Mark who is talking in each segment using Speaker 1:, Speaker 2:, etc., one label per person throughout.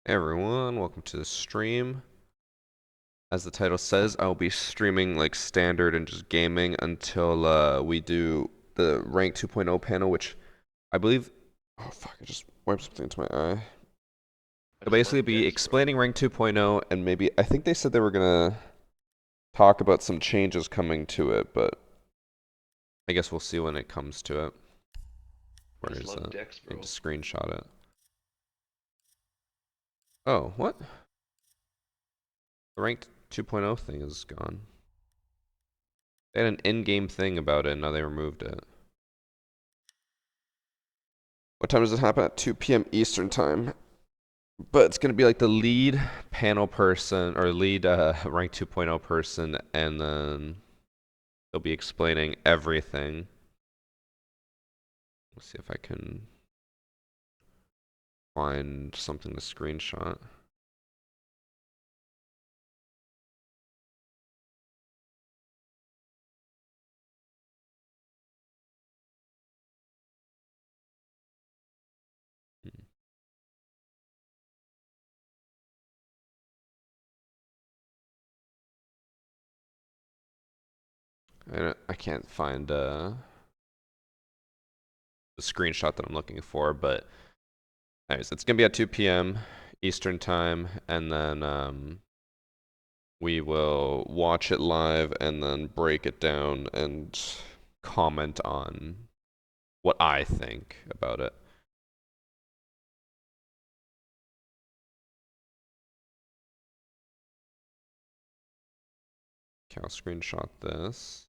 Speaker 1: Hey everyone, welcome to the stream. As the title says, I'll be streaming like standard and just gaming until we do the rank 2.0 panel, which I believe. Oh fuck! I just wiped something into my eye. It'll basically be explaining rank 2.0, and maybe I think they said they were gonna talk about some changes coming to it, but I guess we'll see when it comes to it. Where is that? I need to screenshot it. Oh, what? The ranked 2.0 thing is gone. They had an in-game thing about it, and now they removed it. What time does it happen? At 2 p.m. Eastern time. But it's going to be like the lead panel person, or lead rank 2.0 person, and then they'll be explaining everything. Let's see if I can find something to screenshot. I can't find the screenshot that I'm looking for, but anyways, it's gonna be at 2 p.m. Eastern time, and then we will watch it live and then break it down and comment on what I think about it. Okay, I'll screenshot this.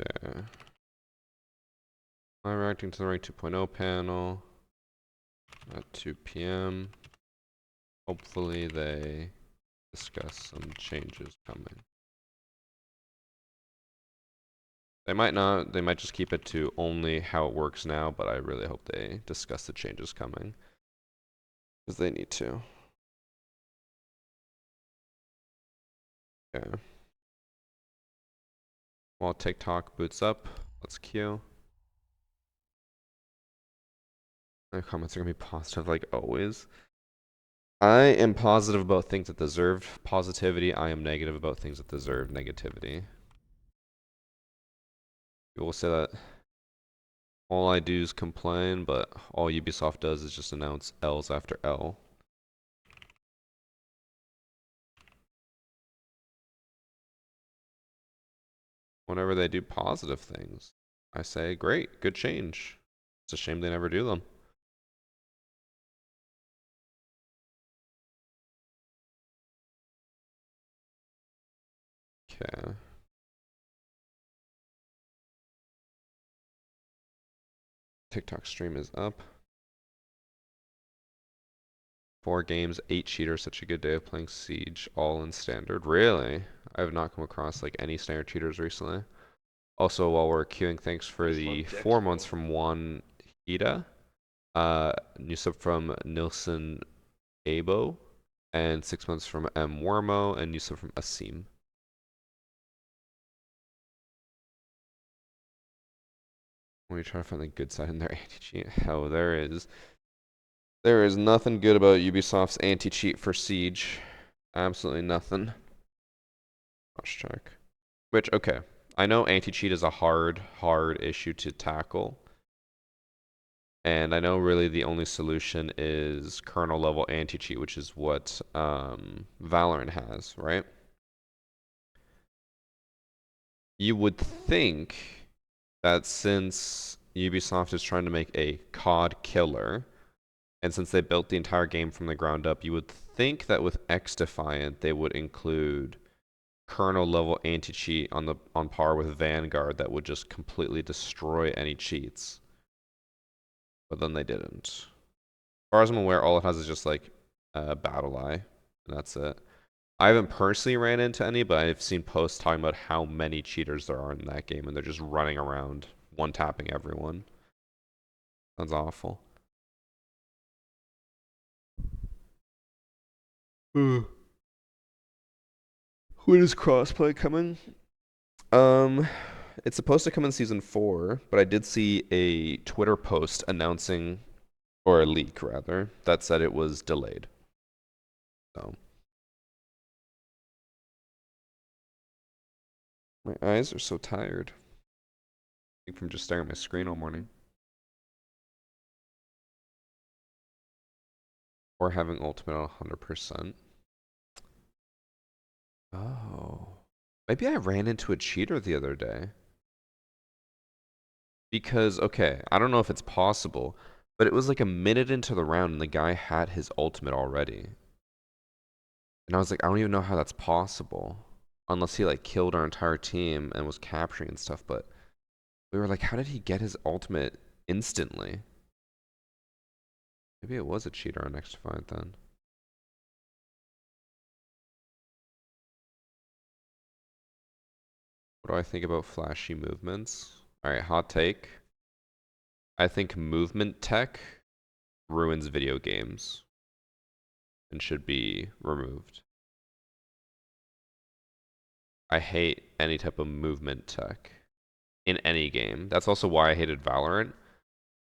Speaker 1: Okay. I'm reacting to the Rank 2.0 panel at 2 p.m. Hopefully they discuss some changes coming. They might not. They might just keep it to only how it works now, but I really hope they discuss the changes coming. Because they need to. Okay. While TikTok boots up, let's queue. My comments are gonna be positive like always. I am positive about things that deserve positivity. I am negative about things that deserve negativity. People will say that all I do is complain, but all Ubisoft does is just announce L's after L. Whenever they do positive things, I say, great, good change. It's a shame they never do them. Okay. TikTok stream is up. 4 games, 8 cheaters, such a good day of playing Siege, all in standard. Really? I have not come across like any standard cheaters recently. Also, while we're queuing, thanks for the 4 months from Juan Hida. New sub from Nilson Abo. And 6 months from M. Wormo. And new sub from Asim. When you try to find the good side in their anti-cheat, hell, there is. There is nothing good about Ubisoft's anti-cheat for Siege. Absolutely nothing. Watch check. Which, okay. I know anti-cheat is a hard issue to tackle. And I know really the only solution is kernel level anti-cheat, which is what Valorant has, right? You would think that since Ubisoft is trying to make a COD killer, and since they built the entire game from the ground up, you would think that with XDefiant they would include kernel level anti-cheat on par with Vanguard that would just completely destroy any cheats. But then they didn't. As far as I'm aware, all it has is just like BattlEye, and that's it. I haven't personally ran into any, but I've seen posts talking about how many cheaters there are in that game, and they're just running around, one-tapping everyone. Sounds awful. When is crossplay coming? Um, it's supposed to come in season 4, but I did see a Twitter post announcing, or a leak rather, that said it was delayed. So my eyes are so tired. I think from just staring at my screen all morning. Or having ultimate on 100%. Oh. Maybe I ran into a cheater the other day. Because, okay, I don't know if it's possible, but it was like a minute into the round and the guy had his ultimate already. And I was like, I don't even know how that's possible. Unless he like killed our entire team and was capturing and stuff, but we were like, how did he get his ultimate instantly? Maybe it was a cheater on Next Fight then. What do I think about flashy movements? Alright, hot take. I think movement tech ruins video games and should be removed. I hate any type of movement tech in any game. That's also why I hated Valorant,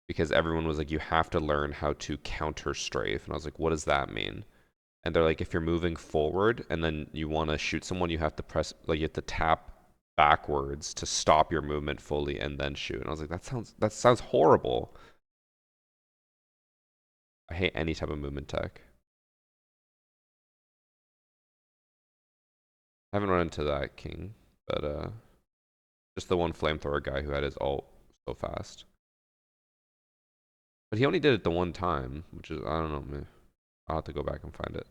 Speaker 1: because everyone was like, you have to learn how to counter strafe. And I was like, what does that mean? And they're like, if you're moving forward and then you want to shoot someone, you have to press, like, you have to tap backwards to stop your movement fully and then shoot. And I was like, that sounds horrible. I hate any type of movement tech. I haven't run into that king, but just the one flamethrower guy who had his ult so fast. But he only did it the one time, which is, I don't know, man. I'll have to go back and find it.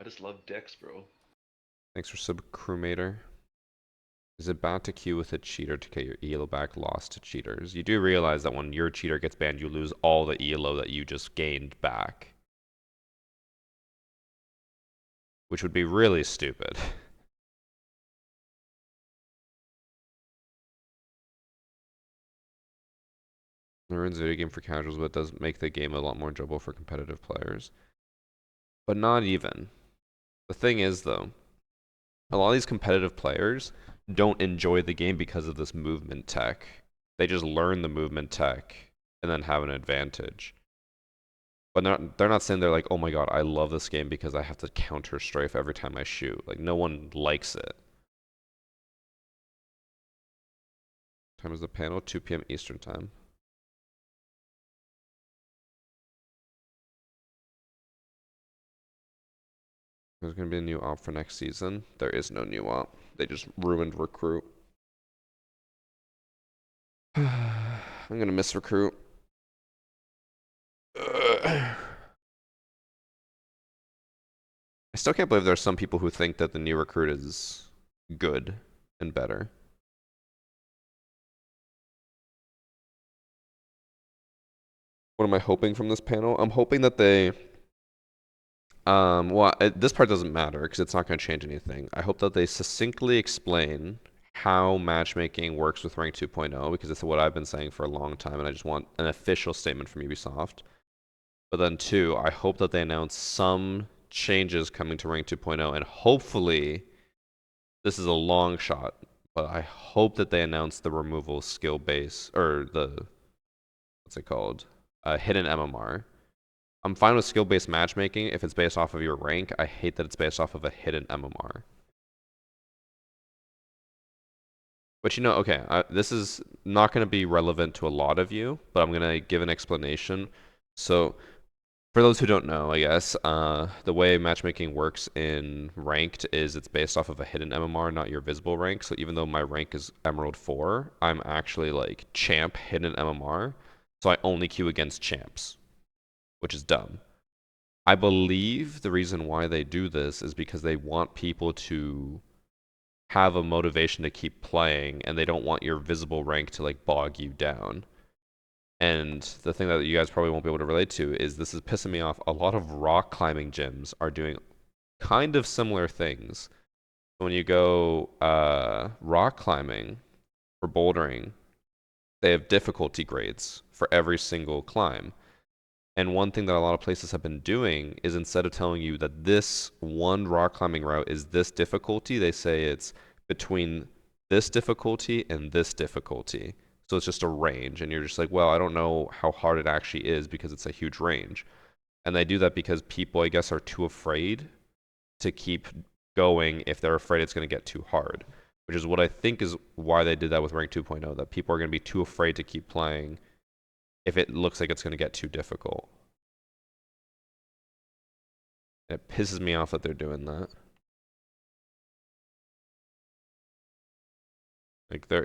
Speaker 2: I just love decks, bro.
Speaker 1: Thanks for sub, crewmater. Is it bad to queue with a cheater to get your ELO back lost to cheaters? You do realize that when your cheater gets banned, you lose all the ELO that you just gained back. Which would be really stupid. It ruins video game for casuals, but it does make the game a lot more enjoyable for competitive players. But not even. The thing is, though, a lot of these competitive players don't enjoy the game because of this movement tech. They just learn the movement tech and then have an advantage. But they're not saying they're like, oh my god, I love this game because I have to counter strafe every time I shoot. Like, no one likes it. Time is the panel? 2 p.m. Eastern time. There's going to be a new op for next season. There is no new op. They just ruined recruit. I'm going to miss recruit. I still can't believe there's some people who think that the new recruit is good and better. What am I hoping from this panel? I'm hoping that they this part doesn't matter because it's not going to change anything. I hope that they succinctly explain how matchmaking works with Rank 2.0 because it's what I've been saying for a long time, and I just want an official statement from Ubisoft. But then, two, I hope that they announce some changes coming to Rank 2.0, and hopefully, this is a long shot, but I hope that they announce the removal skill base, or the, what's it called? Hidden MMR. I'm fine with skill-based matchmaking if it's based off of your rank. I hate that it's based off of a hidden MMR. But you know, okay, this is not going to be relevant to a lot of you, but I'm going to give an explanation. So, for those who don't know, I guess, the way matchmaking works in ranked is it's based off of a hidden MMR, not your visible rank. So even though my rank is Emerald 4, I'm actually like champ hidden MMR. So I only queue against champs, which is dumb. I believe the reason why they do this is because they want people to have a motivation to keep playing and they don't want your visible rank to like bog you down. And the thing that you guys probably won't be able to relate to is this is pissing me off. A lot of rock climbing gyms are doing kind of similar things. When you go rock climbing for bouldering, they have difficulty grades for every single climb. And one thing that a lot of places have been doing is instead of telling you that this one rock climbing route is this difficulty, they say it's between this difficulty and this difficulty. So it's just a range. And you're just like, well, I don't know how hard it actually is because it's a huge range. And they do that because people, I guess, are too afraid to keep going if they're afraid it's going to get too hard, which is what I think is why they did that with Rank 2.0, that people are going to be too afraid to keep playing if it looks like it's going to get too difficult. And it pisses me off that they're doing that. Like there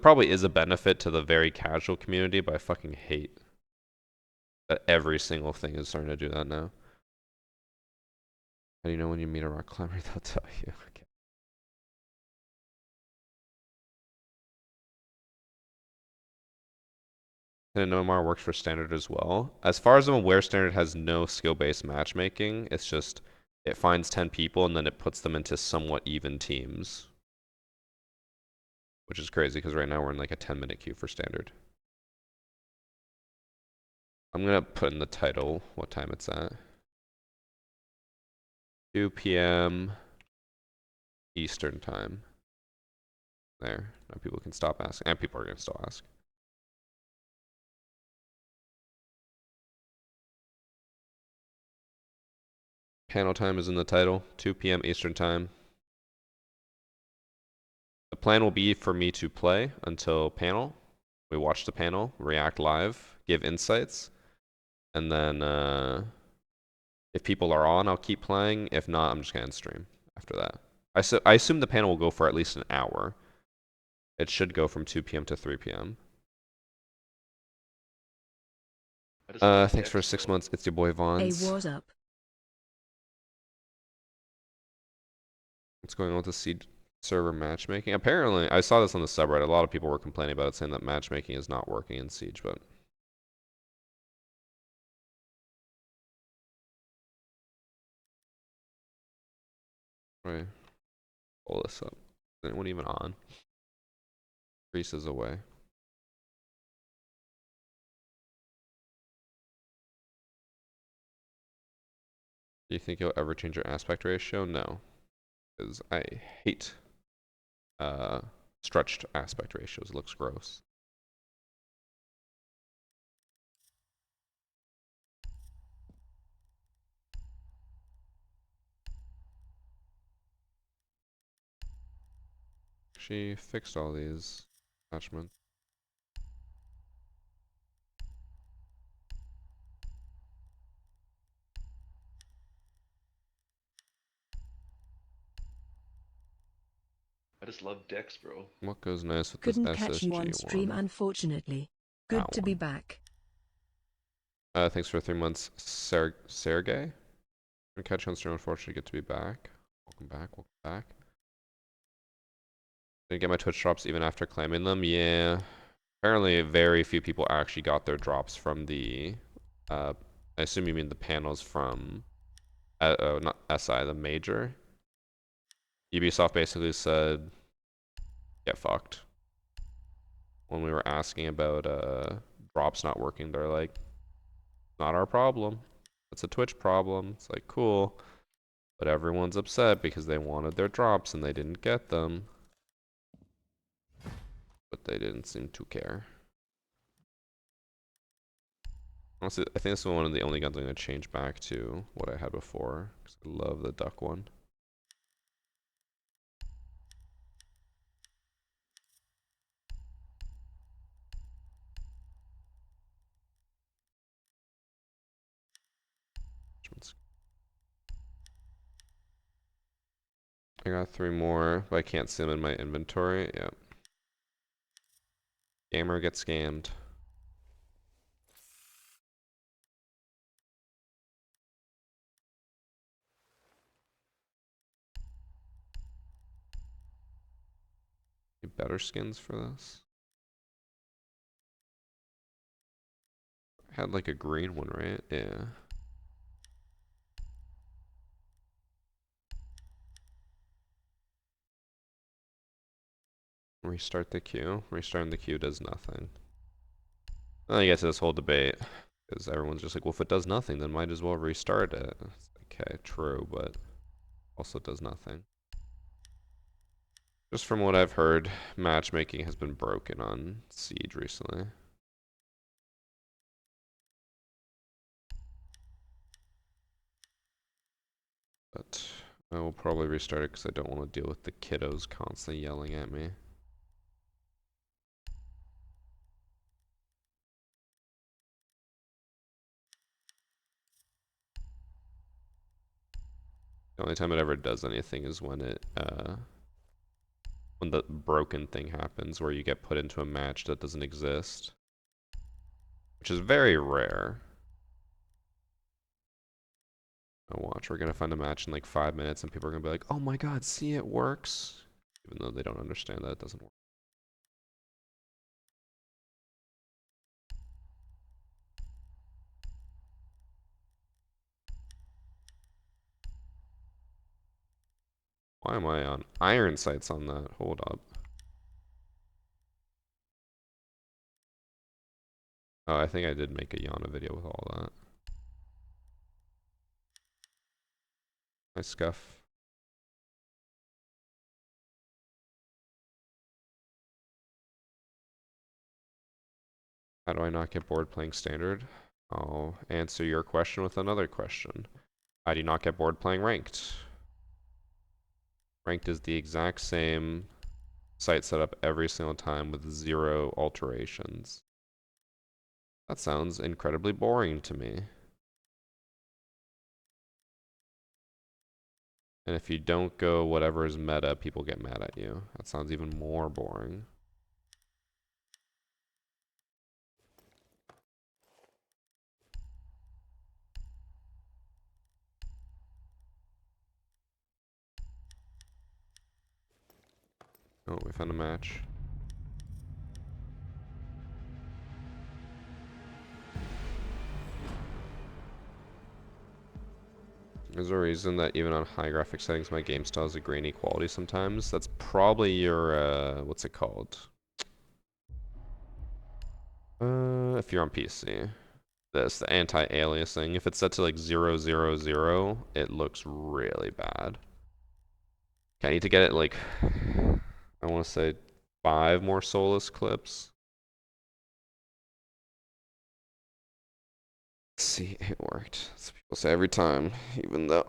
Speaker 1: probably is a benefit to the very casual community, but I fucking hate that every single thing is starting to do that now. How do you know when you meet a rock climber? They'll tell you. Okay. And OMR works for standard as well. As far as I'm aware, standard has no skill-based matchmaking. It's just it finds 10 people and then it puts them into somewhat even teams. Which is crazy because right now we're in like a 10-minute queue for standard. I'm gonna put in the title what time it's at. 2 p.m. Eastern time. There. Now people can stop asking. And people are gonna still ask. Panel time is in the title. 2 p.m. Eastern time. The plan will be for me to play until panel. We watch the panel, react live, give insights, and then if people are on, I'll keep playing. If not, I'm just gonna end stream after that. I assume the panel will go for at least an hour. It should go from 2 p.m. to 3 p.m.
Speaker 2: I just love
Speaker 1: Thanks for
Speaker 2: Dex,
Speaker 1: 6
Speaker 2: bro.
Speaker 1: months. It's your boy
Speaker 3: Hey,
Speaker 1: Vons.
Speaker 3: what's up?
Speaker 1: What's going on with the Siege server matchmaking? Apparently, I saw this on the subreddit. A lot of people were complaining about it, saying that matchmaking is not working in Siege, but right, pull this up. Is anyone even on? Reese is away. Do you think you'll ever change your aspect ratio? No, because I hate uh stretched aspect ratios. It looks gross. She fixed all these attachments.
Speaker 2: I just love Dex, bro.
Speaker 1: What goes nice with this
Speaker 3: Couldn't catch you on
Speaker 1: SSG
Speaker 3: stream,
Speaker 1: one?
Speaker 3: unfortunately.
Speaker 1: That
Speaker 3: Good to be
Speaker 1: one.
Speaker 3: back.
Speaker 1: Thanks for 3 months, Sergey. Gonna catch you on stream. Unfortunately, good to be back. Welcome back. Welcome back. Didn't get my Twitch drops even after claiming them. Yeah. Apparently, very few people actually got their drops from the. I assume you mean the panels from. Not SI, the major. Ubisoft basically said, "Get fucked." When we were asking about drops not working, they're like, "Not our problem. It's a Twitch problem." It's like, cool. But everyone's upset because they wanted their drops and they didn't get them. But they didn't seem to care. Honestly, I think this is one of the only guns I'm going to change back to what I had before. Because I love the duck one. I got 3 more, but I can't see them in my inventory. Yep. Gamer gets scammed. Better skins for this? had like a green one, right? Yeah. Restart the queue. Restarting the queue does nothing. Well, I guess this whole debate, because everyone's just like, well, if it does nothing, then might as well restart it. It's like, okay, true, but also does nothing. Just from what I've heard, matchmaking has been broken on Siege recently. But I will probably restart it because I don't want to deal with the kiddos constantly yelling at me. The only time it ever does anything is when when the broken thing happens where you get put into a match that doesn't exist, which is very rare. Oh, watch, we're gonna find a match in like 5 minutes and people are gonna be like, oh my god, see, it works, even though they don't understand that it doesn't work. Why am I on iron sights on that? Hold up. Oh, I think I did make a Yana video with all that. Nice scuff. How do I not get bored playing standard? I'll answer your question with another question. How do you not get bored playing ranked? Ranked is the exact same site setup every single time with 0 alterations. That sounds incredibly boring to me. And if you don't go whatever is meta, people get mad at you. That sounds even more boring. Oh, we found a match. There's a reason that even on high graphic settings, my game still has a grainy quality sometimes. That's probably your, what's it called? If you're on PC. The anti-aliasing. If it's set to like 000, it looks really bad. Okay, I need to get it like, I want to say 5 more Solus clips. See, it worked. That's what people say every time, even though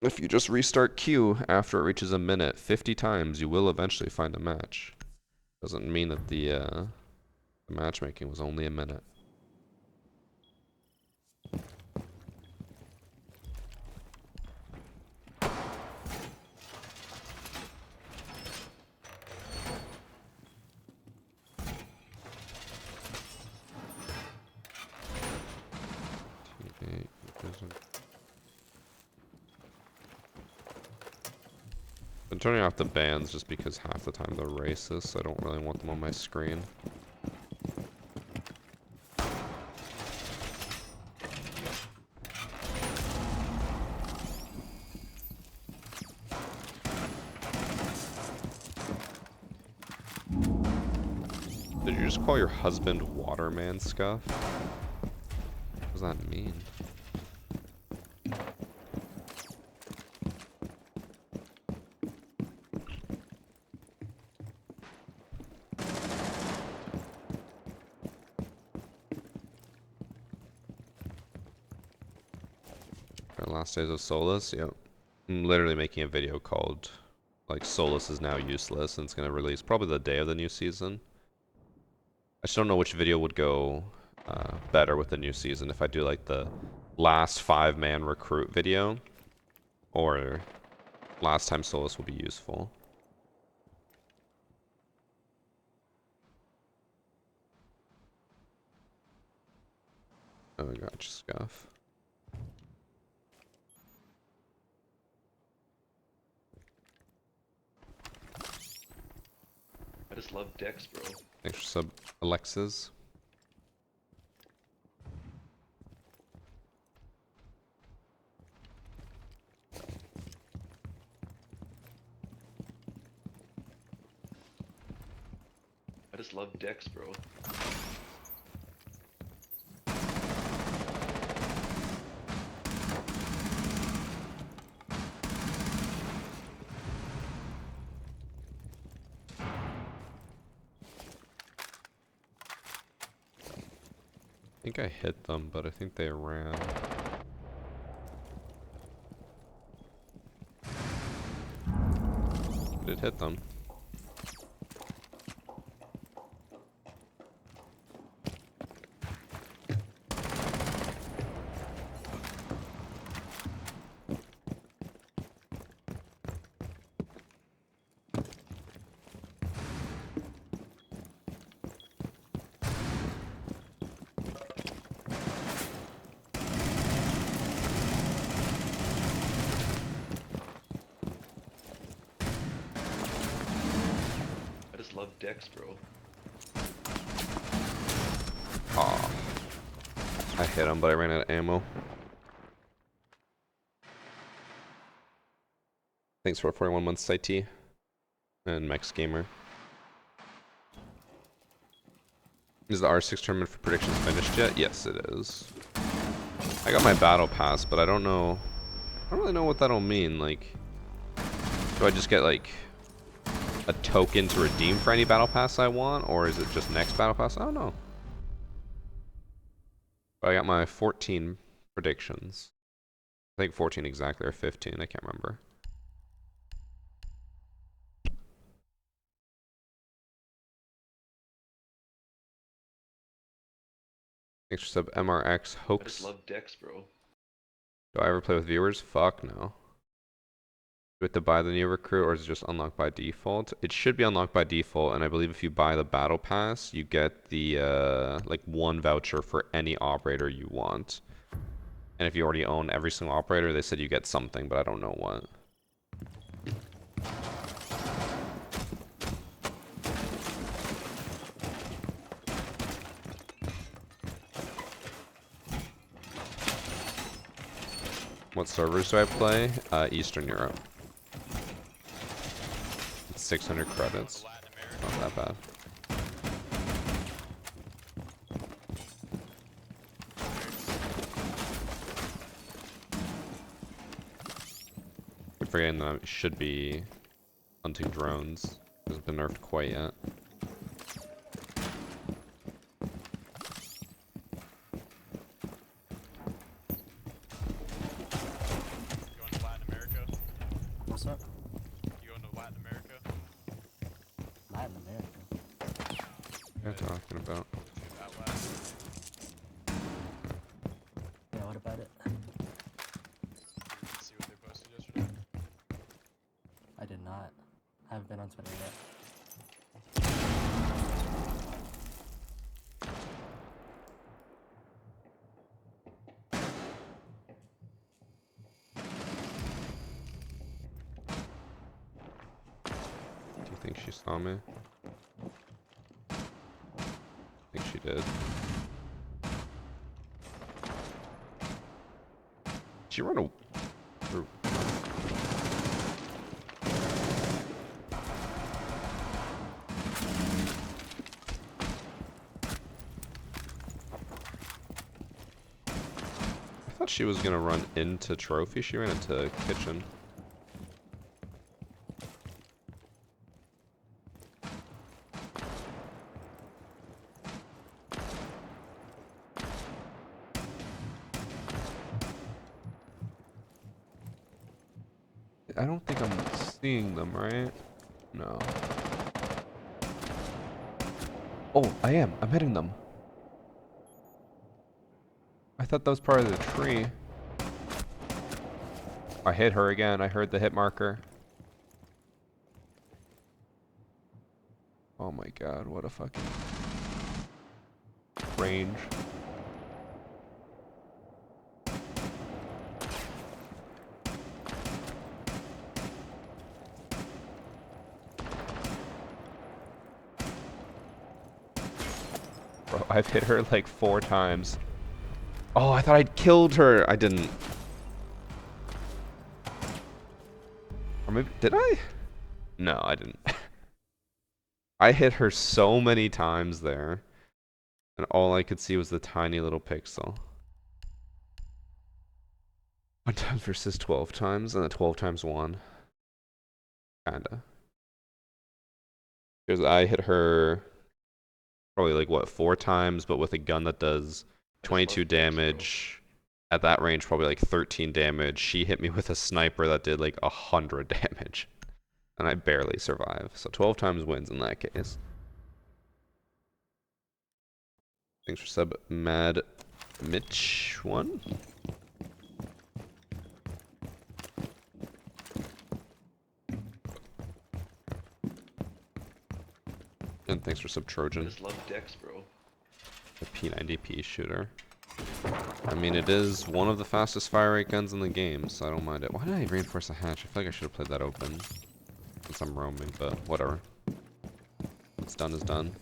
Speaker 1: if you just restart queue after it reaches a minute 50 times, you will eventually find a match. Doesn't mean that the matchmaking was only a minute. I'm turning off the bans just because half the time they're racist, so I don't really want them on my screen. Did you just call your husband Waterman Scuff? What does that mean? Last days of Solus, yep. I'm literally making a video called, like, Solus is now useless, and it's gonna release probably the day of the new season. I just don't know which video would go better with the new season, if I do like the last 5-man recruit video, or last time Solus will be useful. Oh, gotcha, Scuff.
Speaker 2: I just love Dex, bro.
Speaker 1: Thanks for sub, Alexis.
Speaker 2: just love dicks, bro.
Speaker 1: I think I hit them, but I think they ran. I did hit them.
Speaker 2: I just love dicks, bro.
Speaker 1: Aw. I hit him, but I ran out of ammo. Thanks for 41 months, IT. And Max Gamer. Is the R6 tournament for predictions finished yet? Yes, it is. I got my battle pass, but I don't know. I don't really know what that'll mean. Like, do I just get like a token to redeem for any battle pass I want, or is it just next battle pass? I don't know. But I got my 14 predictions. I think 14 exactly, or 15. I can't remember. Thanks for sub MRX
Speaker 2: I
Speaker 1: Hoax.
Speaker 2: just love dicks, bro.
Speaker 1: Do I ever play with viewers? Fuck no. Do we have to buy the new recruit, or is it just unlocked by default? It should be unlocked by default, and I believe if you buy the battle pass, you get the like 1 voucher for any operator you want. And if you already own every single operator, they said you get something, but I don't know what. What servers do I play? Eastern Europe. It's 600 credits. Not that bad. Keep forgetting that I should be hunting drones. Hasn't been nerfed quite yet.
Speaker 3: What's up?
Speaker 4: You going to Latin America?
Speaker 3: Latin America.
Speaker 1: What are you talking about?
Speaker 4: Out west.
Speaker 3: Yeah, what about it?
Speaker 4: You see what they posted yesterday?
Speaker 3: I did not. I haven't been on Twitter yet.
Speaker 1: Do you think she saw me? I think she did. She run a... through. I thought she was gonna run into trophy. She ran into kitchen. I don't think I'm seeing them, right? No. Oh, I am. I'm hitting them. I thought that was part of the tree. I hit her again. I heard the hit marker. Oh my god, what a fucking range. Bro, I've hit her like 4 times. Oh, I thought I'd killed her. I didn't. Or maybe, did I? No, I didn't. I hit her so many times there, and all I could see was the tiny little pixel. 1 time versus 12 times, and the 12 times 1. Kinda. Because I hit her probably like, what, 4 times, but with a gun that does
Speaker 2: I just
Speaker 1: 22
Speaker 2: love decks, bro.
Speaker 1: damage. At that range, probably like 13 damage. She hit me with a sniper that did like 100 damage. And I barely survive. So 12 times wins in that case. Thanks for sub, Mad Mitch 1. And thanks for sub,
Speaker 2: I
Speaker 1: Trojan.
Speaker 2: just love decks, bro.
Speaker 1: The P90P shooter. I mean, it is one of the fastest fire rate guns in the game, so I don't mind it. Why did I reinforce the hatch? I feel like I should have played that open. Since I'm roaming, but whatever. What's done is done.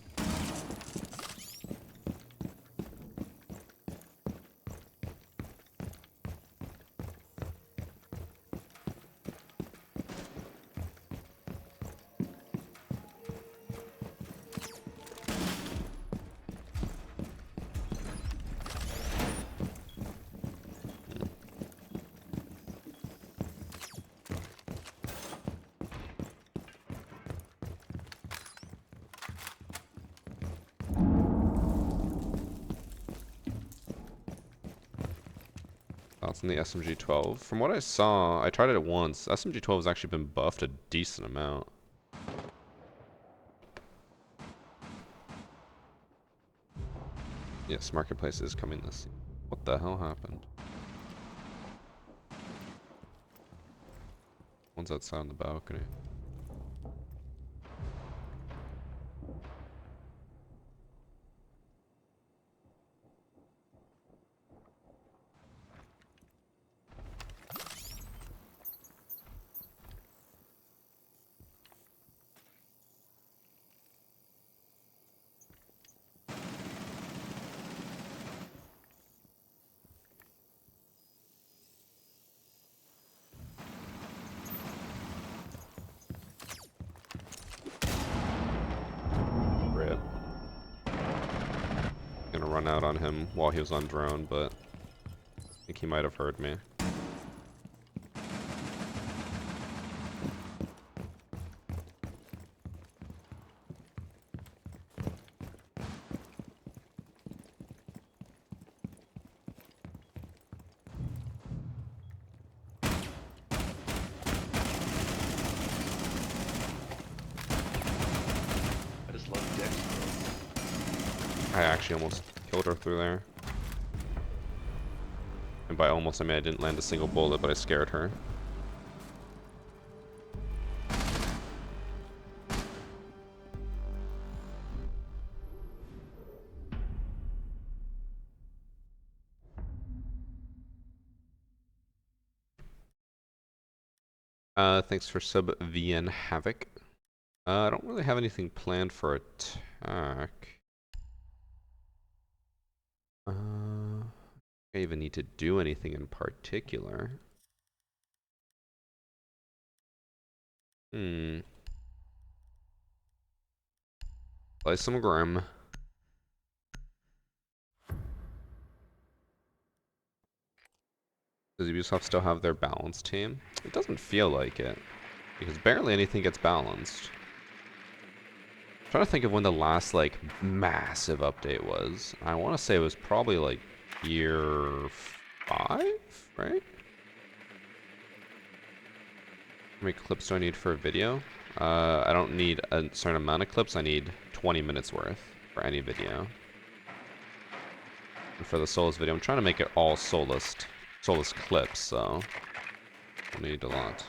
Speaker 1: Thoughts on the SMG-12? From what I saw, I tried it once. SMG-12 has actually been buffed a decent amount. Yes, Marketplace is coming this year. What the hell happened? One's outside on the balcony. Rip. Gonna run out on him while he was on drone, but I think he might have heard me.
Speaker 2: I just love decks, bro.
Speaker 1: I actually almost killed her through there. And by almost, I mean I didn't land a single bullet, but I scared her. Thanks for sub VN Havoc. I don't really have anything planned for attack. I even need to do anything in particular. Play some Grim. Does Ubisoft still have their balanced team? It doesn't feel like it, because barely anything gets balanced. I'm trying to think of when the last, like, massive update was. I want to say it was probably, like, year 5, right? How many clips do I need for a video? I don't need a certain amount of clips. I need 20 minutes worth for any video. And for the Solus video, I'm trying to make it all Solus clips, so I need a lot.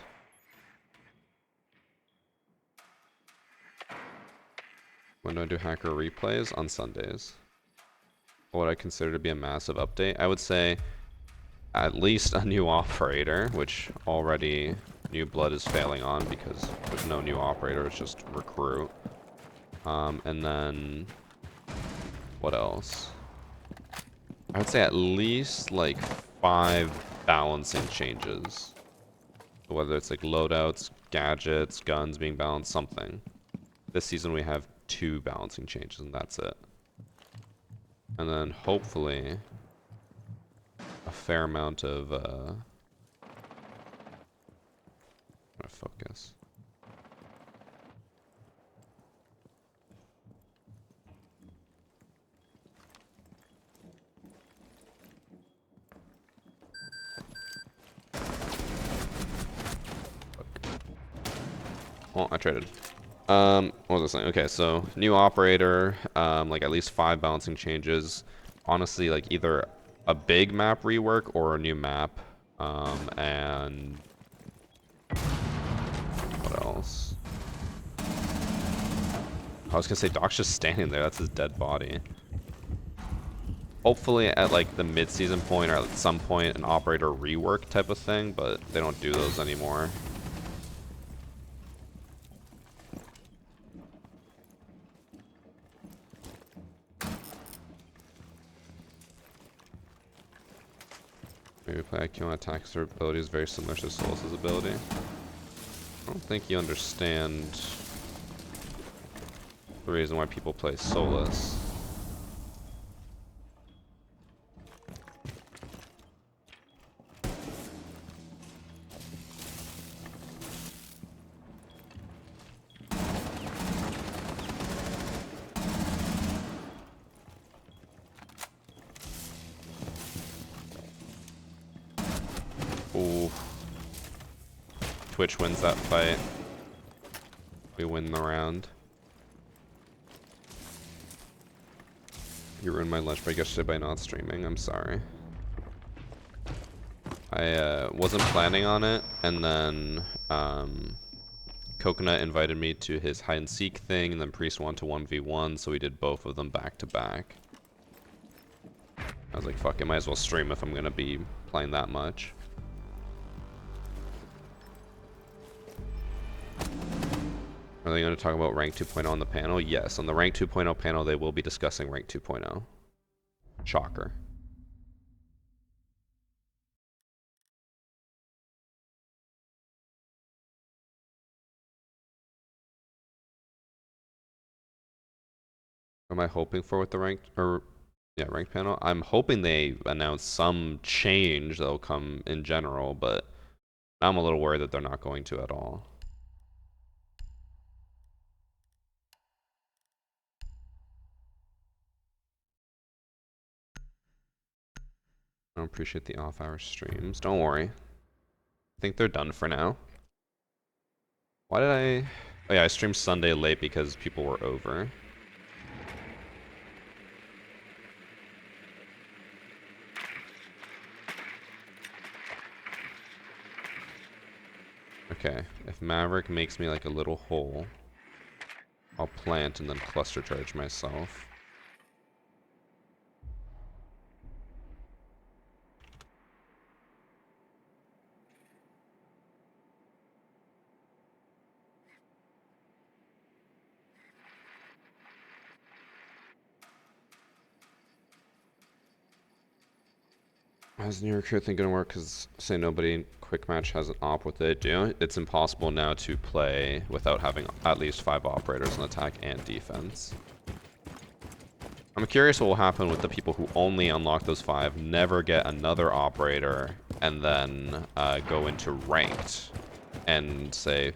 Speaker 1: When do I do hacker replays? On Sundays. What I consider to be a massive update, I would say at least a new operator, which already New Blood is failing on because there's no new operator, it's just recruit. And then what else? I would say at least like 5 balancing changes. Whether it's like loadouts, gadgets, guns being balanced, something. This season we have 2 balancing changes, and that's it. And then hopefully a fair amount of focus. Oh, I traded. What was I saying? Okay, so new operator, like at least 5 balancing changes. Honestly, like either a big map rework or a new map. And what else? I was gonna say Doc's just standing there. That's his dead body. Hopefully at like the mid-season point or at some point an operator rework type of thing, but they don't do those anymore. Maybe play IQ on attacks or ability is very similar to Solus's ability. I don't think you understand the reason why people play Solus. Ooh. Twitch wins that fight. We win the round. You ruined my lunch break yesterday by not streaming. I'm sorry. I wasn't planning on it, and then Coconut invited me to his hide and seek thing, and then Priest wanted to 1v1, so we did both of them back to back. I was like, fuck it, might as well stream if I'm gonna be playing that much. Are they going to talk about Rank 2.0 on the panel? Yes, on the Rank 2.0 panel, they will be discussing Rank 2.0. Shocker. What am I hoping for with the rank panel? I'm hoping they announce some change that'll come in general, but I'm a little worried that they're not going to at all. I don't appreciate the off-hour streams. Don't worry. I think they're done for now. Why did I... Oh yeah, I streamed Sunday late because people were over. Okay, if Maverick makes me like a little hole, I'll plant and then cluster charge myself. How's New York here thing gonna work? Because say nobody in quick match has an op with it. It's impossible now to play without having at least 5 operators on attack and defense. I'm curious what will happen with the people who only unlock those 5, never get another operator, and then go into ranked, and say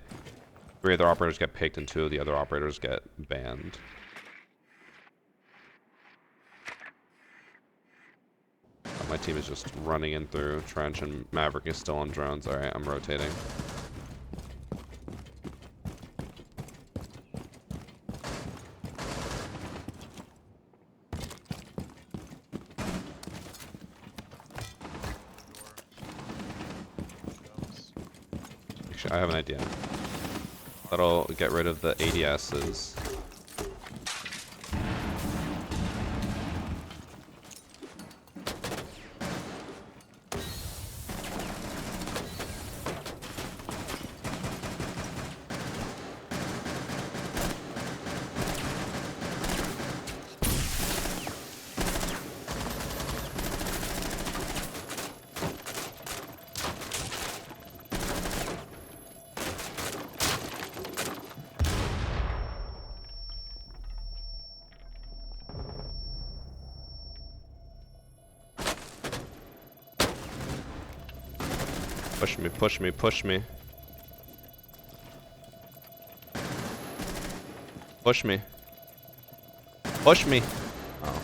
Speaker 1: 3 other operators get picked and 2 of the other operators get banned. My team is just running in through trench and Maverick is still on drones. Alright, I'm rotating. Actually, I have an idea. That'll get rid of the ADSs. Push me, push me, push me. Push me. Push me. Oh.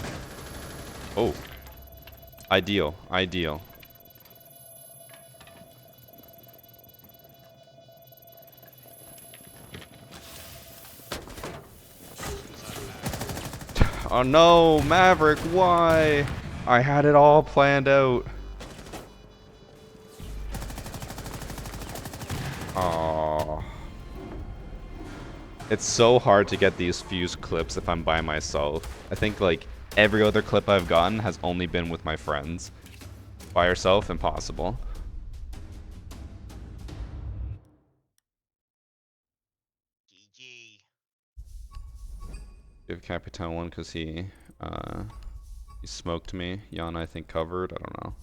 Speaker 1: Oh. Ideal, ideal. Oh no, Maverick, why? I had it all planned out. Oh. It's so hard to get these fuse clips if I'm by myself. I think like every other clip I've gotten has only been with my friends. By yourself, impossible.
Speaker 2: GG.
Speaker 1: Give Capitan one because he smoked me. Yana, I think, covered. I don't know.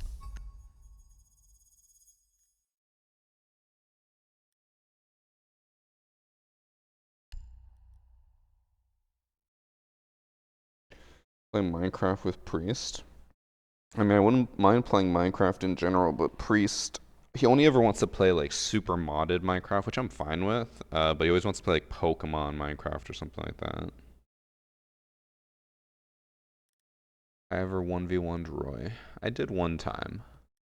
Speaker 1: Play Minecraft with Priest. I mean, I wouldn't mind playing Minecraft in general, but Priest, he only ever wants to play like super modded Minecraft, which I'm fine with. But he always wants to play like Pokemon Minecraft or something like that. I ever 1v1'd Roy. I did one time.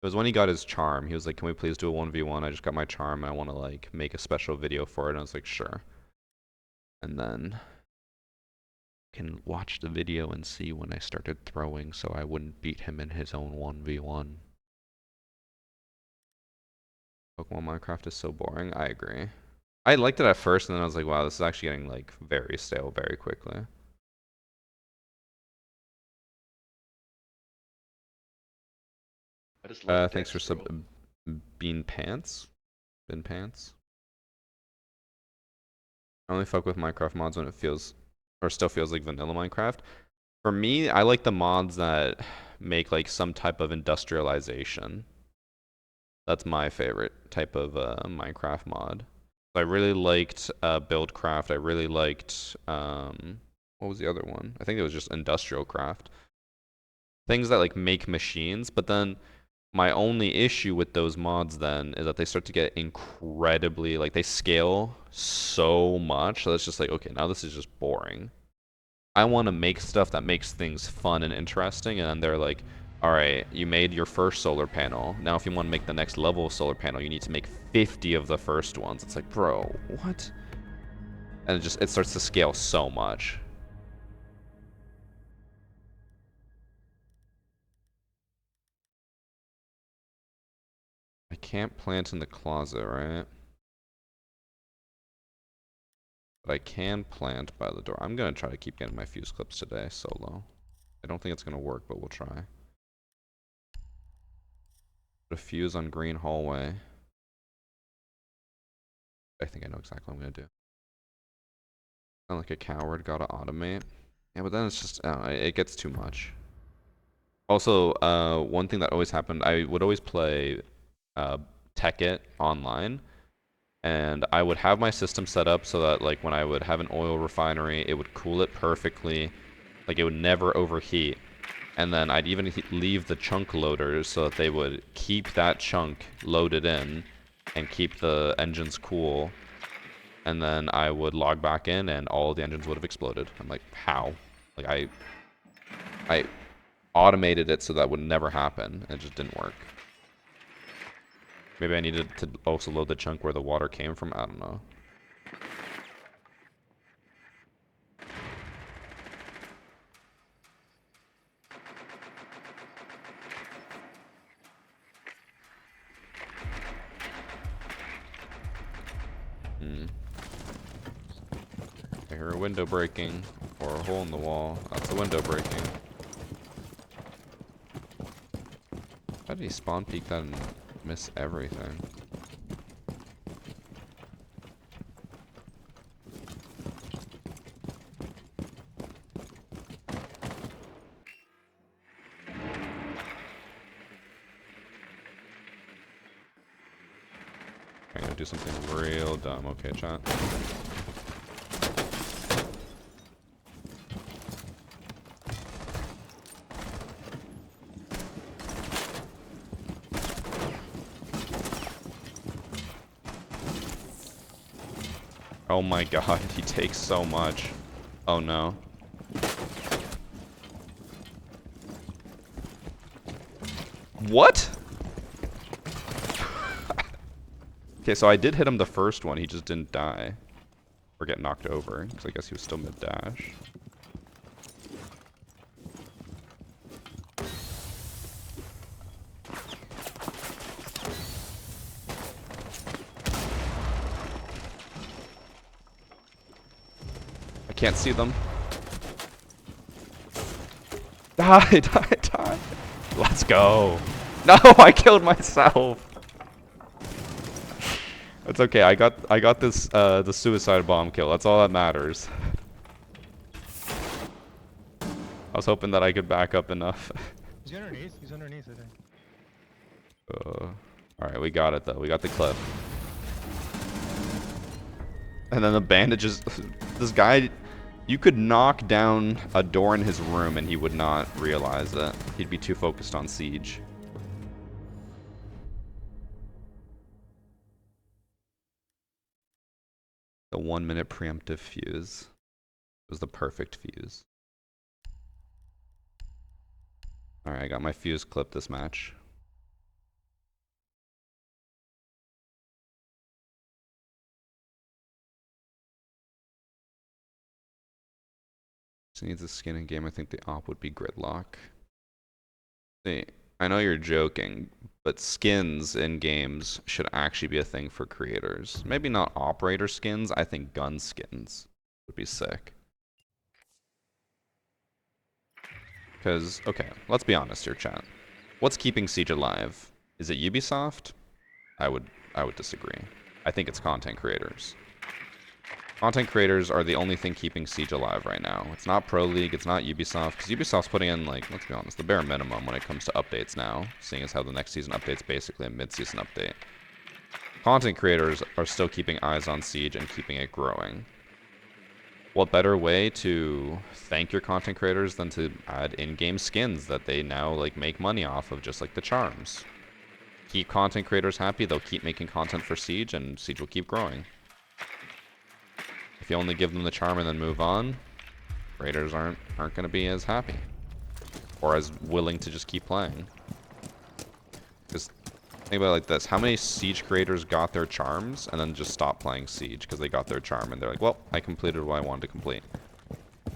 Speaker 1: It was when he got his charm. He was like, can we please do a 1v1? I just got my charm and I want to like make a special video for it. And I was like, sure. And then can watch the video and see when I started throwing so I wouldn't beat him in his own 1v1. Pokemon Minecraft is so boring. I agree. I liked it at first and then I was like, wow, this is actually getting like very stale very quickly.
Speaker 2: I just love
Speaker 1: Thanks for
Speaker 2: Dex,
Speaker 1: sub
Speaker 2: bro.
Speaker 1: Bean Pants. Bin Pants. I only fuck with Minecraft mods when it feels or still feels like vanilla Minecraft. For me, I like the mods that make like some type of industrialization. That's my favorite type of Minecraft mod. I really liked Buildcraft. I really liked what was the other one? I think it was just Industrial Craft. Things that like make machines, but then my only issue with those mods then is that they start to get incredibly like they scale so much. So it's just like, okay, now this is just boring. I want to make stuff that makes things fun and interesting, and they're like, all right, you made your first solar panel. Now if you want to make the next level of solar panel, you need to make 50 of the first ones. It's like, bro, what? And it starts to scale so much. I can't plant in the closet, right? But I can plant by the door. I'm gonna try to keep getting my fuse clips today, solo. I don't think it's gonna work, but we'll try. Put a fuse on green hallway. I think I know exactly what I'm gonna do. Sound like a coward, gotta automate. Yeah, but then it's just, it gets too much. Also, one thing that always happened, I would always play Tekkit online, and I would have my system set up so that like when I would have an oil refinery, it would cool it perfectly, like it would never overheat. And then I'd even leave the chunk loaders so that they would keep that chunk loaded in and keep the engines cool. And then I would log back in and all the engines would have exploded. I'm like, how? Like I automated it so that would never happen. It just didn't work. Maybe I needed to also load the chunk where the water came from. I don't know. I hear a window breaking or a hole in the wall. That's a window breaking. How did he spawn peek that and miss everything? I'm gonna do something real dumb. Okay, chat. Oh my god, he takes so much. Oh no. What? Okay, so I did hit him the first one, he just didn't die. Or get knocked over, because I guess he was still mid-dash. I can't see them. Die, die, die. Let's go. No, I killed myself. It's okay. I got this the suicide bomb kill. That's all that matters. I was hoping that I could back up enough.
Speaker 2: He's underneath. He's underneath, I think.
Speaker 1: Alright, we got it though. We got the clip. And then the bandages. This guy, you could knock down a door in his room and he would not realize it. He'd be too focused on siege. The 1 minute preemptive fuse was the perfect fuse. Alright, I got my fuse clip this match. Just needs a skin in game. I think the op would be gridlock. See, I know you're joking, but skins in games should actually be a thing for creators. Maybe not operator skins, I think gun skins would be sick. Because, okay, let's be honest here, chat. What's keeping Siege alive? Is it Ubisoft? I would disagree. I think it's content creators. Content creators are the only thing keeping Siege alive right now. It's not Pro League, it's not Ubisoft, because Ubisoft's putting in, like, let's be honest, the bare minimum when it comes to updates now, seeing as how the next season update's basically a mid-season update. Content creators are still keeping eyes on Siege and keeping it growing. What better way to thank your content creators than to add in-game skins that they now, like, make money off of, just like the charms. Keep content creators happy, they'll keep making content for Siege, and Siege will keep growing. If you only give them the charm and then move on, creators aren't going to be as happy. Or as willing to just keep playing. Because think about it like this. How many Siege creators got their charms and then just stopped playing Siege because they got their charm and they're like, well, I completed what I wanted to complete.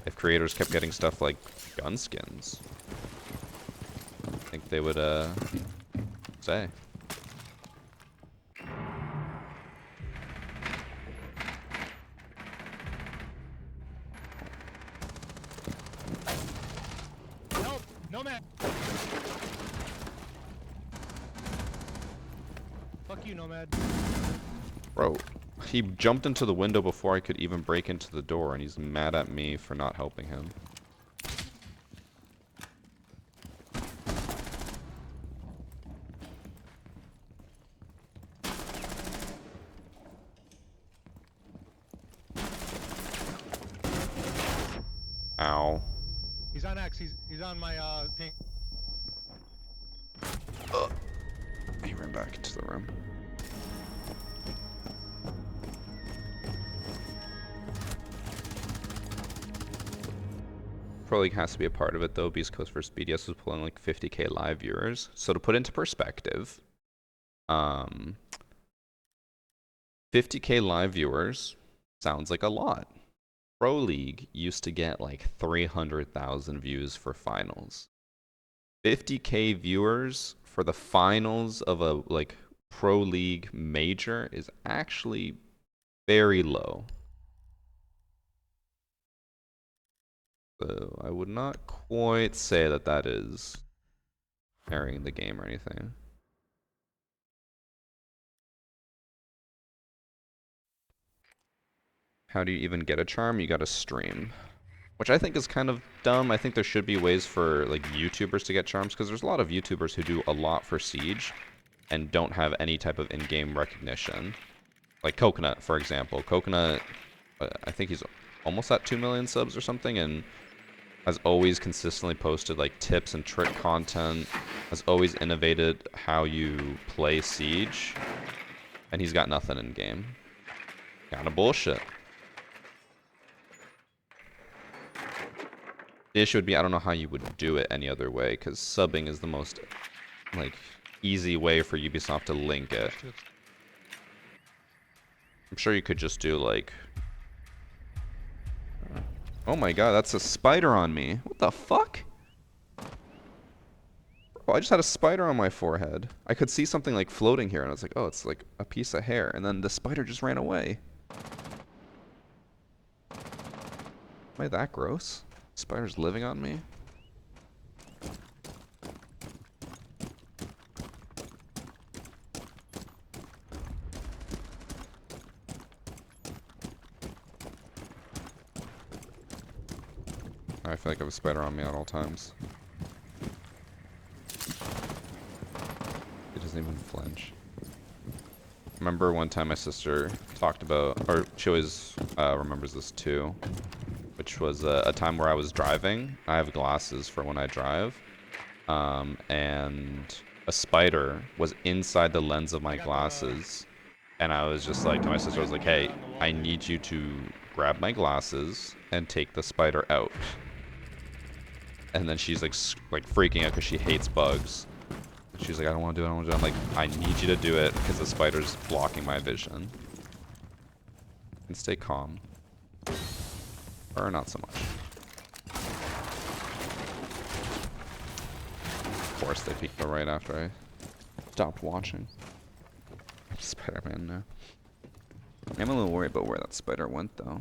Speaker 1: If creators kept getting stuff like gun skins, I think they would say.
Speaker 2: Help! Nomad! Fuck you, Nomad.
Speaker 1: Bro, he jumped into the window before I could even break into the door, and he's mad at me for not helping him. Ow.
Speaker 2: He's on X. He's on my ping.
Speaker 1: He ran back into the room. Pro League has to be a part of it though. Beast Coast vs BDS was pulling like 50k live viewers. So to put into perspective, 50k live viewers sounds like a lot. Pro League used to get like 300,000 views for finals. 50k viewers for the finals of a like Pro League major is actually very low. So I would not quite say that that is carrying the game or anything. How do you even get a charm? You gotta stream. Which I think is kind of dumb. I think there should be ways for like YouTubers to get charms, because there's a lot of YouTubers who do a lot for Siege and don't have any type of in-game recognition. Like Coconut, for example. Coconut, I think he's almost at 2 million subs or something, and has always consistently posted like tips and trick content, has always innovated how you play Siege, and he's got nothing in game. Kinda bullshit. The issue would be I don't know how you would do it any other way, because subbing is the most like easy way for Ubisoft to link it.
Speaker 4: Shit.
Speaker 1: I'm sure you could just do like. Oh my god, that's a spider on me. What the fuck? Bro, I just had a spider on my forehead. I could see something like floating here, and I was like, oh, it's like a piece of hair, and then the spider just ran away. Am I that gross? Spider's living on me? I feel like I have a spider on me at all times. It doesn't even flinch. Remember one time my sister talked about, or she always remembers this too, which was a time where I was driving. I have glasses for when I drive, and a spider was inside the lens of my glasses, and I was just like to my sister, I was like, hey, I need you to grab my glasses and take the spider out. And then she's like freaking out because she hates bugs. She's like, I don't want to do it, I don't want to do it. I'm like, I need you to do it because the spider's blocking my vision. And stay calm. Or not so much. Of course they peeked me right after I stopped watching. Spider-Man now. I'm a little worried about where that spider went though.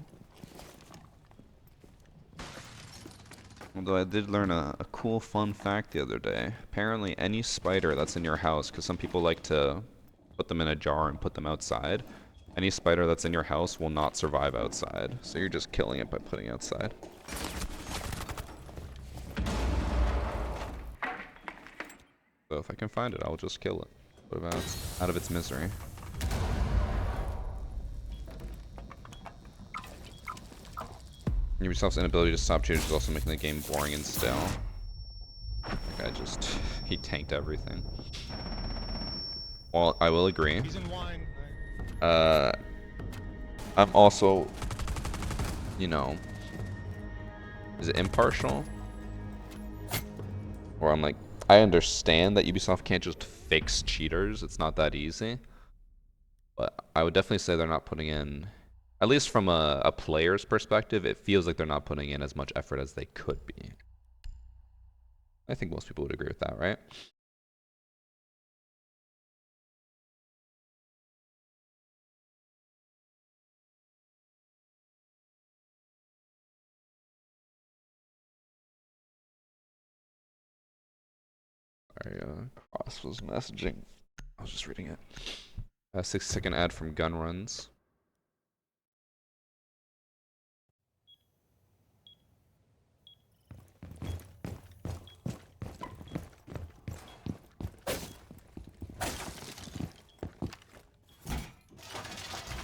Speaker 1: Although I did learn a cool fun fact the other day. Apparently any spider that's in your house, because some people like to put them in a jar and put them outside, any spider that's in your house will not survive outside. So you're just killing it by putting it outside. So if I can find it, I'll just kill it. Put it out of its misery. Ubisoft's inability to stop cheaters is also making the game boring and stale. That guy just, he tanked everything. Well, I will agree.
Speaker 4: He's in wine.
Speaker 1: I'm also, you know, is it impartial? Or I'm like, I understand that Ubisoft can't just fix cheaters. It's not that easy. But I would definitely say they're not putting in, at least from a player's perspective, it feels like they're not putting in as much effort as they could be. I think most people would agree with that, right? Sorry, Cross was messaging. I was just reading it. A 6-second ad from Gun Runs.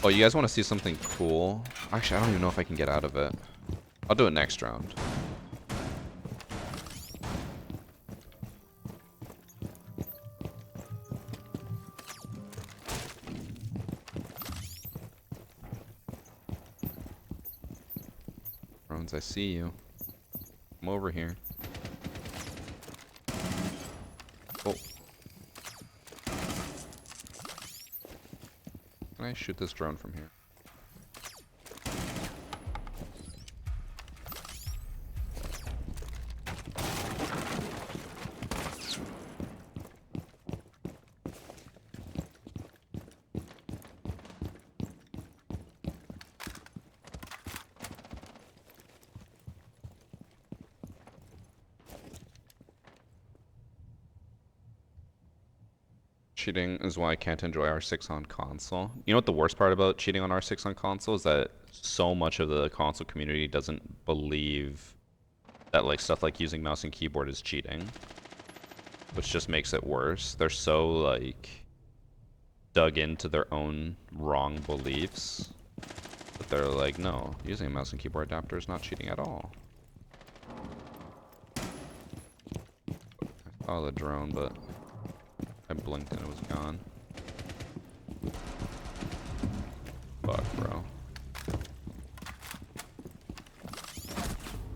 Speaker 1: Oh, you guys want to see something cool? Actually, I don't even know if I can get out of it. I'll do it next round. Drones, I see you. Come over here. Oh. Can I shoot this drone from here? Cheating is why I can't enjoy R6 on console. You know what the worst part about cheating on R6 on console is that so much of the console community doesn't believe that like stuff like using mouse and keyboard is cheating, which just makes it worse. They're so like dug into their own wrong beliefs that they're like, no, using a mouse and keyboard adapter is not cheating at all. I saw the drone, but I blinked and it was gone. Fuck, bro.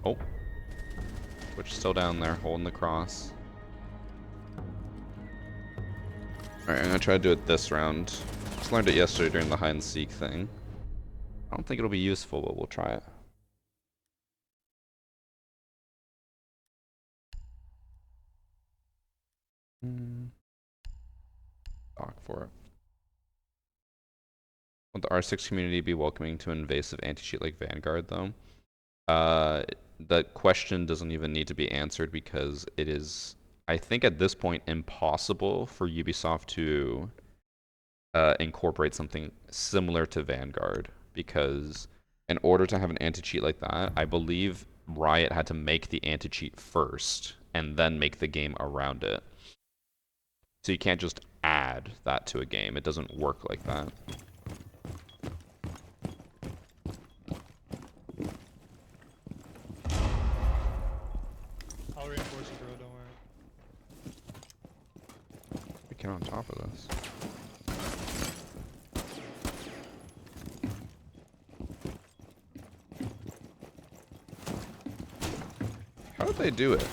Speaker 1: Oh. still down there, holding the cross. Alright, I'm gonna try to do it this round. Just learned it yesterday during the hide and seek thing. I don't think it'll be useful, but we'll try it. Doc for it. Would the R6 community be welcoming to invasive anti-cheat like Vanguard, though? The question doesn't even need to be answered because it is, I think at this point, impossible for Ubisoft to incorporate something similar to Vanguard, because in order to have an anti-cheat like that, I believe Riot had to make the anti-cheat first and then make the game around it. So you can't just add that to a game. It doesn't work like that.
Speaker 4: I'll reinforce you, bro. Don't worry.
Speaker 1: We get on top of this. How did they do it?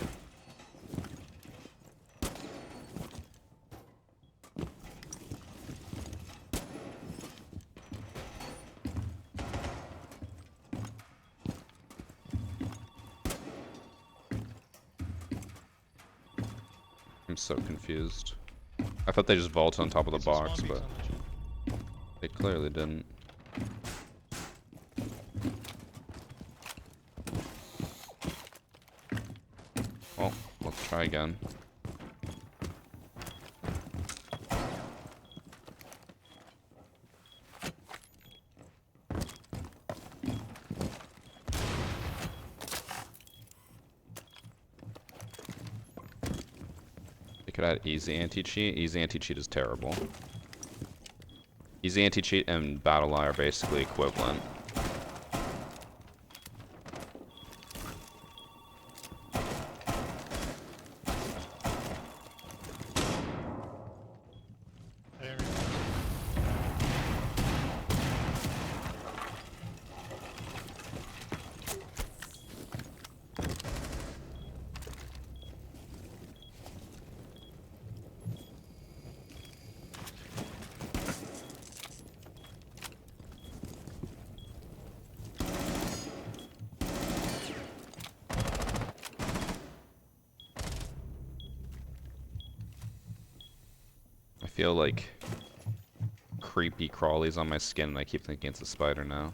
Speaker 1: I'm so confused. I thought they just vaulted on top of the box, but they clearly didn't. Well, let's try again. They could add easy anti-cheat. Easy anti-cheat is terrible. Easy anti-cheat and battle lie are basically equivalent. I feel like creepy crawlies on my skin and I keep thinking it's a spider now.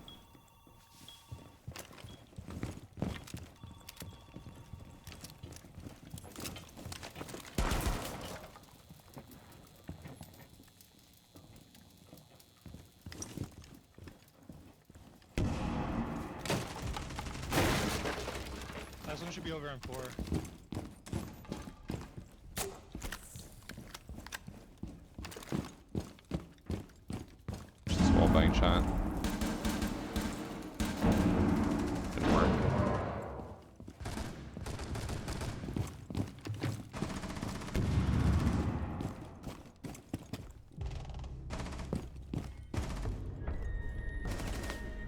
Speaker 4: Last one should be over on 4.
Speaker 1: Just wall bang shot. Didn't work.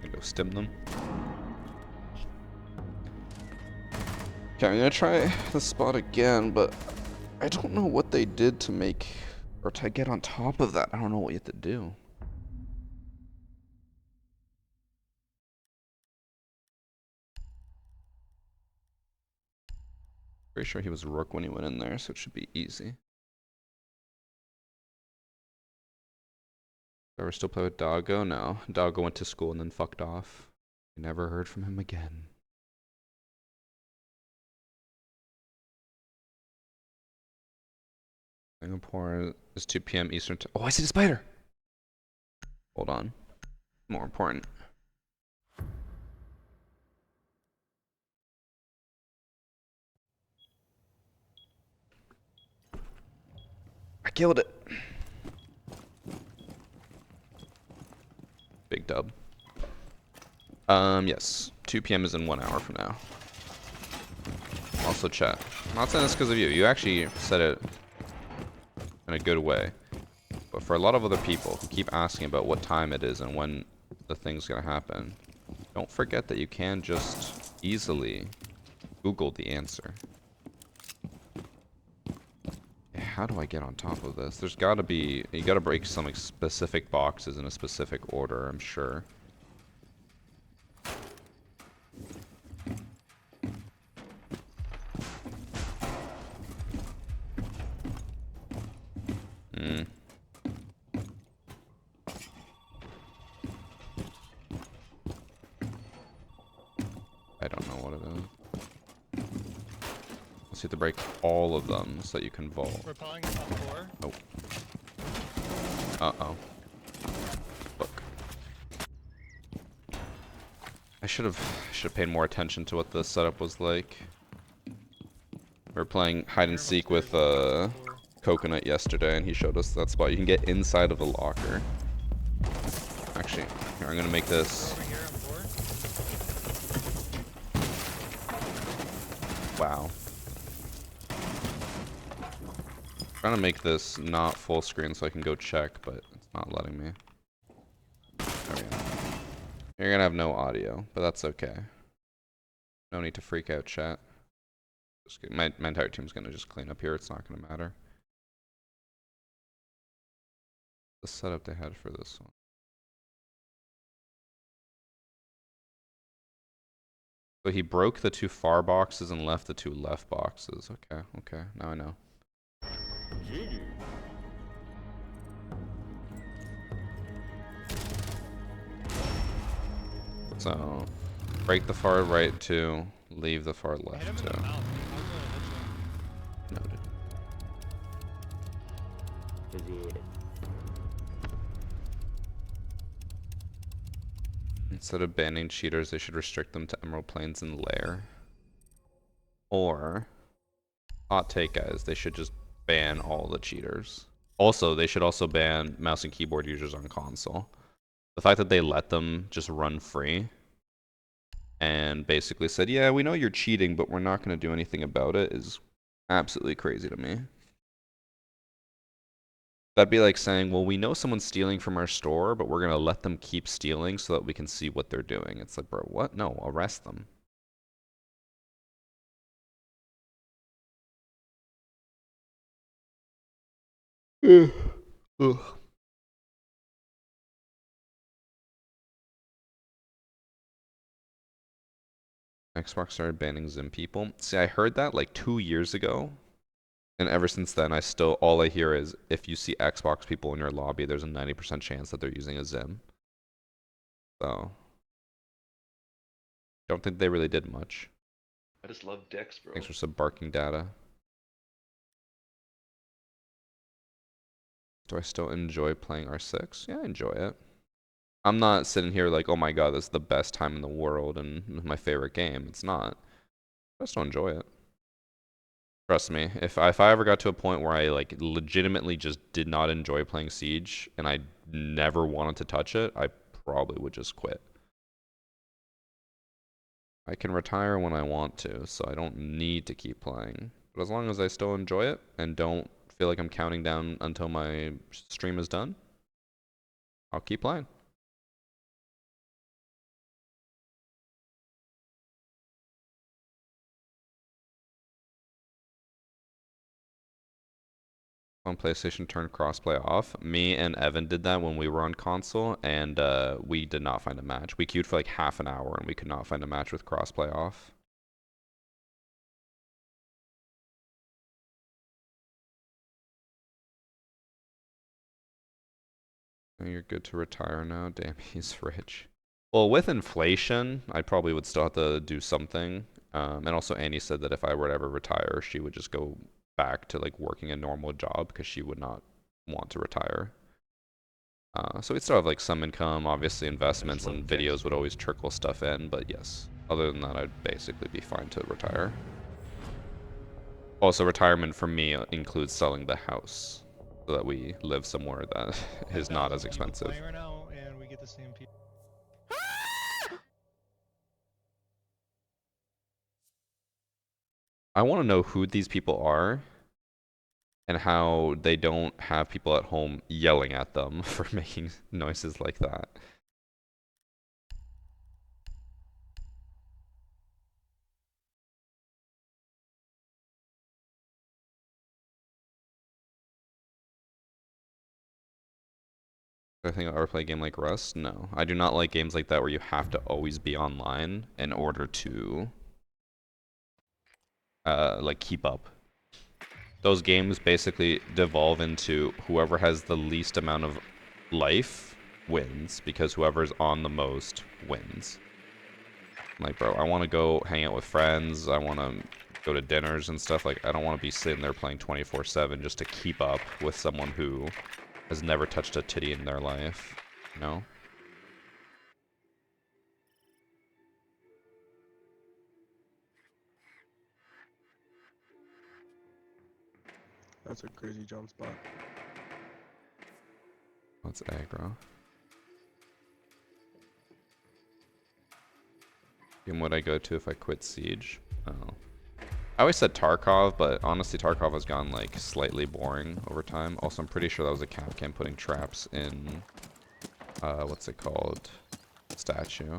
Speaker 1: Gonna go stim them. Okay, I'm gonna try the spot again, but I don't know what they did to make, or to get on top of that. I don't know what you have to do. Pretty sure he was Rook when he went in there, so it should be easy. Ever still play with Doggo? No. Doggo went to school and then fucked off. I never heard from him again. Singapore is 2 p.m. Eastern time. Oh, I see the spider! Hold on. More important. I killed it. Big dub. Yes. 2 p.m. is in 1 hour from now. Also chat. I'm not saying this because of you. You actually said it in a good way. But for a lot of other people who keep asking about what time it is and when the thing's gonna happen, don't forget that you can just easily Google the answer. how do I get on top of this? There's gotta be, you gotta break some like, specific boxes in a specific order, I'm sure. Hmm. I don't know what it is. Let's have to break all of them so that you can vault.
Speaker 4: Repelling top 4.
Speaker 1: Oh. Uh-oh. Look. I should have paid more attention to what the setup was like. We were playing hide and seek with Coconut yesterday, and he showed us that spot. You can get inside of the locker. Actually, here, I'm gonna make this.
Speaker 4: Over here on 4.
Speaker 1: Wow. Trying to make this not full screen so I can go check, but it's not letting me. There we go. You're gonna have no audio, but that's okay. No need to freak out, chat. My entire team's gonna just clean up here. It's not gonna matter. The setup they had for this one. So he broke the 2 far boxes and left the 2 left boxes. Okay, okay, now I know. So, break the far right 2, leave the far
Speaker 4: Hit him
Speaker 1: left
Speaker 4: in
Speaker 1: 2.
Speaker 4: the mouth. How good hit
Speaker 1: Noted. Instead of banning cheaters, they should restrict them to Emerald Plains and Lair. Or, hot take guys, they should just ban all the cheaters. Also, they should also ban mouse and keyboard users on console. The fact that they let them just run free and basically said, yeah, we know you're cheating, but we're not going to do anything about it is absolutely crazy to me. That'd be like saying, well, we know someone's stealing from our store, but we're going to let them keep stealing so that we can see what they're doing. It's like, bro, what? No, arrest them. Ugh. Xbox started banning Zim people. See, I heard that like 2 years ago. And ever since then, all I hear is if you see Xbox people in your lobby, there's a 90% chance that they're using a Zim. So, don't think they really did much.
Speaker 2: I just love Dex, bro.
Speaker 1: Thanks for some barking data. Do I still enjoy playing R6? Yeah, I enjoy it. I'm not sitting here like, oh my god, this is the best time in the world and my favorite game. It's not. I still enjoy it. Trust me, if I ever got to a point where I like legitimately just did not enjoy playing Siege and I never wanted to touch it, I probably would just quit. I can retire when I want to, so I don't need to keep playing. But as long as I still enjoy it and don't feel like I'm counting down until my stream is done, I'll keep playing. On PlayStation turned crossplay off. Me and Evan did that when we were on console, and we did not find a match. We queued for like half an hour, and we could not find a match with crossplay off. You're good to retire now. Damn, he's rich. Well, with inflation, I probably would still have to do something. And also, Annie said that if I were to ever retire, she would just go back to like working a normal job because she would not want to retire. So we'd still have like some income, obviously investments and videos would always trickle stuff in, but yes. Other than that, I'd basically be fine to retire. Also, retirement for me includes selling the house so that we live somewhere that is not as expensive.
Speaker 4: playing right now, and we get the same people.
Speaker 1: I want to know who these people are and how they don't have people at home yelling at them for making noises like that. I think I'll ever play a game like Rust? No. I do not like games like that where you have to always be online in order to like keep up. Those games basically devolve into whoever has the least amount of life wins, because whoever's on the most wins. Like, bro, I want to go hang out with friends. I want to go to dinners and stuff. Like, I don't want to be sitting there playing 24/7 just to keep up with someone who has never touched a titty in their life. You know?
Speaker 2: That's a crazy jump spot.
Speaker 1: What's aggro? Game would I go to if I quit Siege? Oh. I always said Tarkov, but honestly Tarkov has gone like slightly boring over time. Also, I'm pretty sure that was a Capcom putting traps in, what's it called? Statue.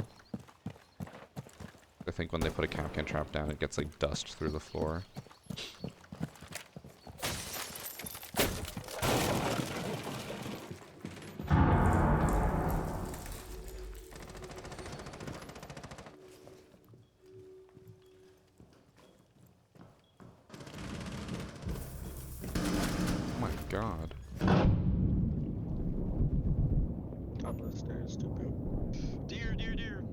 Speaker 1: I think when they put a Capcom trap down, it gets like dust through the floor. Oh my god.
Speaker 2: Top of the stairs, stupid.
Speaker 4: Deer, deer, deer.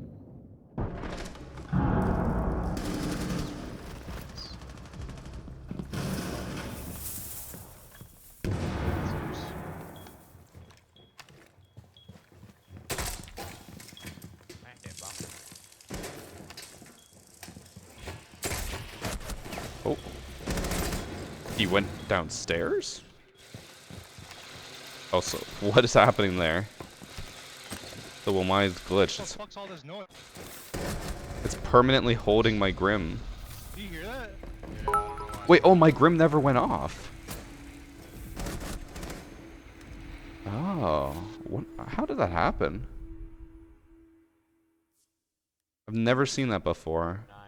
Speaker 1: Oh. He went downstairs? Also, what is happening there? The Womai is glitched.
Speaker 4: What the fuck's all this noise?
Speaker 1: It's permanently holding my Grim.
Speaker 4: Do you hear that? Yeah, I don't know why.
Speaker 1: Wait, oh, my Grim never went off. Oh, what, how did that happen? I've never seen that before.
Speaker 4: 9.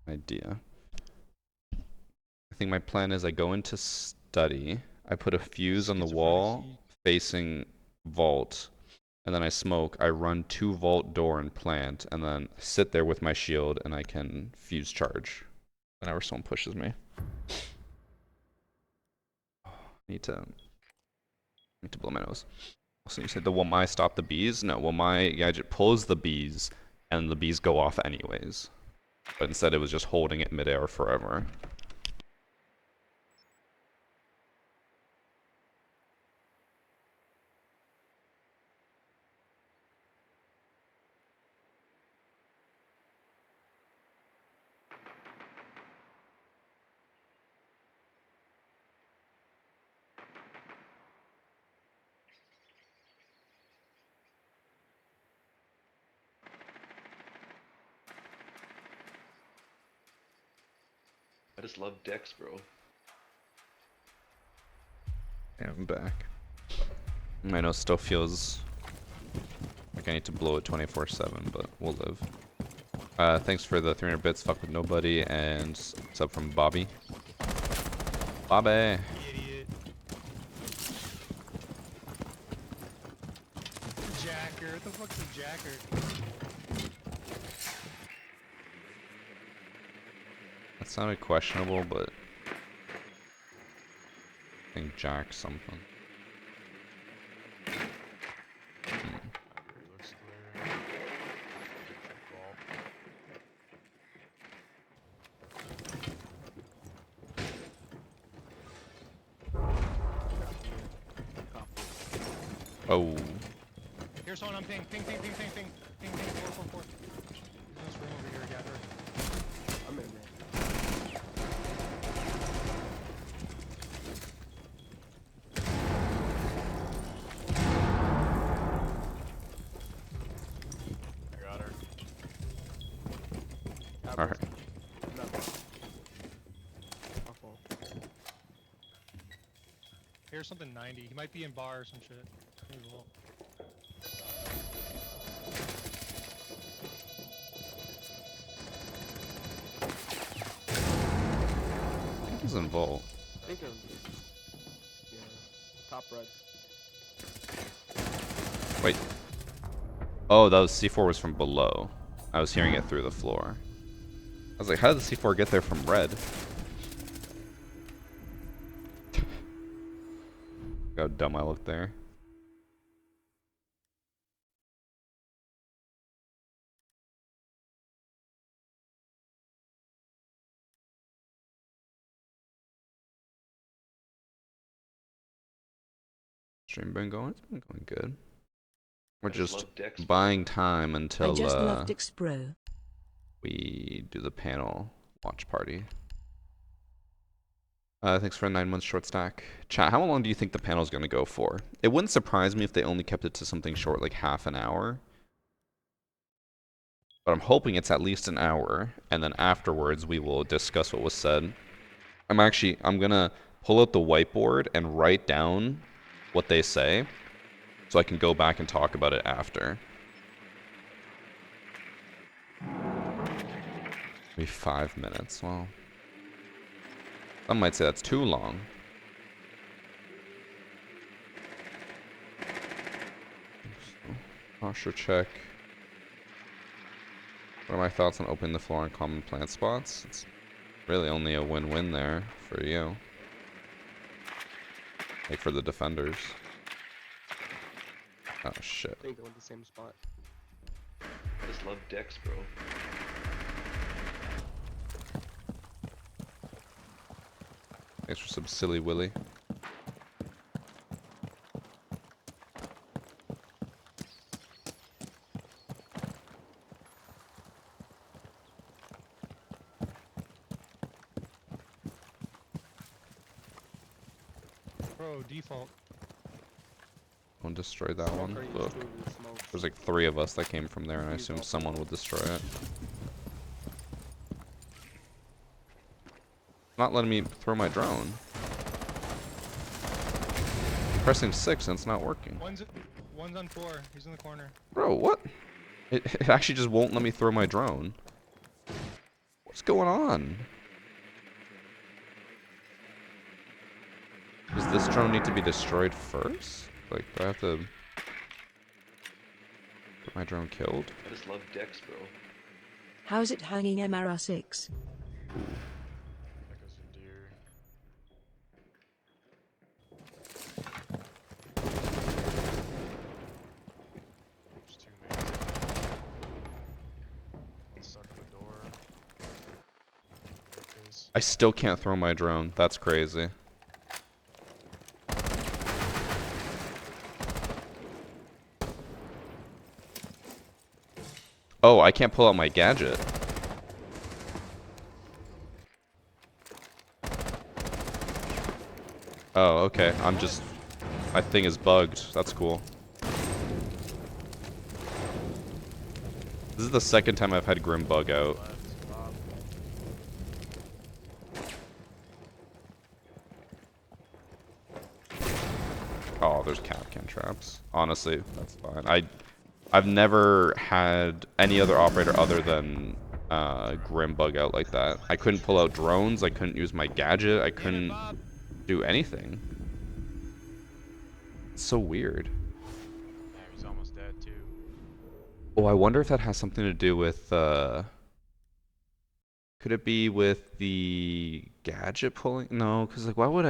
Speaker 1: Idea. I think my plan is I go into study, I put a fuse on the wall facing vault, and then I smoke, I run to vault door and plant, and then sit there with my shield and I can fuse charge whenever someone pushes me. Need to blow my nose. So you said the Womai stop the bees? No, Womai gadget pulls the bees and the bees go off anyways. But instead it was just holding it midair forever.
Speaker 5: I just love dicks, bro.
Speaker 1: Yeah, I'm back. My nose still feels like I need to blow it 24/7, but we'll live. Thanks for the 300 bits, fuck with nobody, and sub from Bobby. Bobby!
Speaker 4: Idiot. Jacker. What the fuck's a jacker?
Speaker 1: That sounded questionable, but I think Jack something.
Speaker 4: Looks clear.
Speaker 1: Oh.
Speaker 4: Here's someone I'm ping. Ping, 444. There's this room over here, Gather.
Speaker 2: I'm in there.
Speaker 4: I got her.
Speaker 1: Alright.
Speaker 4: Here's something 90. He might be in bar or some shit. Maybe we'll...
Speaker 1: is in Vault.
Speaker 2: I think yeah, top red.
Speaker 1: Wait. Oh, that was C4 was from below. I was hearing it through the floor. I was like, how did the C4 get there from red? How dumb I looked there. Stream been going? It's been going good. We're just buying time until
Speaker 5: I just love Dix Bro.
Speaker 1: we do the panel watch party. Thanks for a 9 month short stack. Chat, how long do you think the panel's gonna go for? It wouldn't surprise me if they only kept it to something short, like half an hour. But I'm hoping it's at least an hour, and then afterwards we will discuss what was said. I'm gonna pull out the whiteboard and write down what they say, so I can go back and talk about it after. Maybe 5 minutes, well. Some might say that's too long. Posture check. What are my thoughts on opening the floor on common plant spots? It's really only a win-win there for you. Like for the defenders. Oh shit.
Speaker 2: I think they went the same spot. I just love Dex, bro.
Speaker 1: Thanks for some silly willy.
Speaker 4: Bro, default.
Speaker 1: Don't destroy that one.
Speaker 2: Already
Speaker 1: Look.
Speaker 2: destroyed the smoke.
Speaker 1: There's like 3 of us that came from there, and I assume someone would destroy it. Not letting me throw my drone. I'm pressing 6 and it's not working.
Speaker 4: One's on 4. He's in the corner.
Speaker 1: Bro, what? It actually just won't let me throw my drone. What's going on? Does this drone need to be destroyed first? Like, do I have to get my drone killed?
Speaker 2: I just love Dex, bro.
Speaker 5: How's it hanging MRR6?
Speaker 6: That goes for deer. There's 2 mains. One's stuck in the door. There it is.
Speaker 1: I still can't throw my drone. That's crazy. Oh, I can't pull out my gadget. Oh, okay. My thing is bugged. That's cool. This is the second time I've had Grim bug out.
Speaker 6: Left, Bob.
Speaker 1: Oh, there's Kapkan traps. Honestly, that's fine. I've never had any other operator other than Grim bug out like that. I couldn't pull out drones. I couldn't use my gadget. I couldn't do anything. It's so weird.
Speaker 6: Yeah, he's almost dead too.
Speaker 1: Oh, I wonder if that has something to do with could it be with the gadget pulling? No, because like why would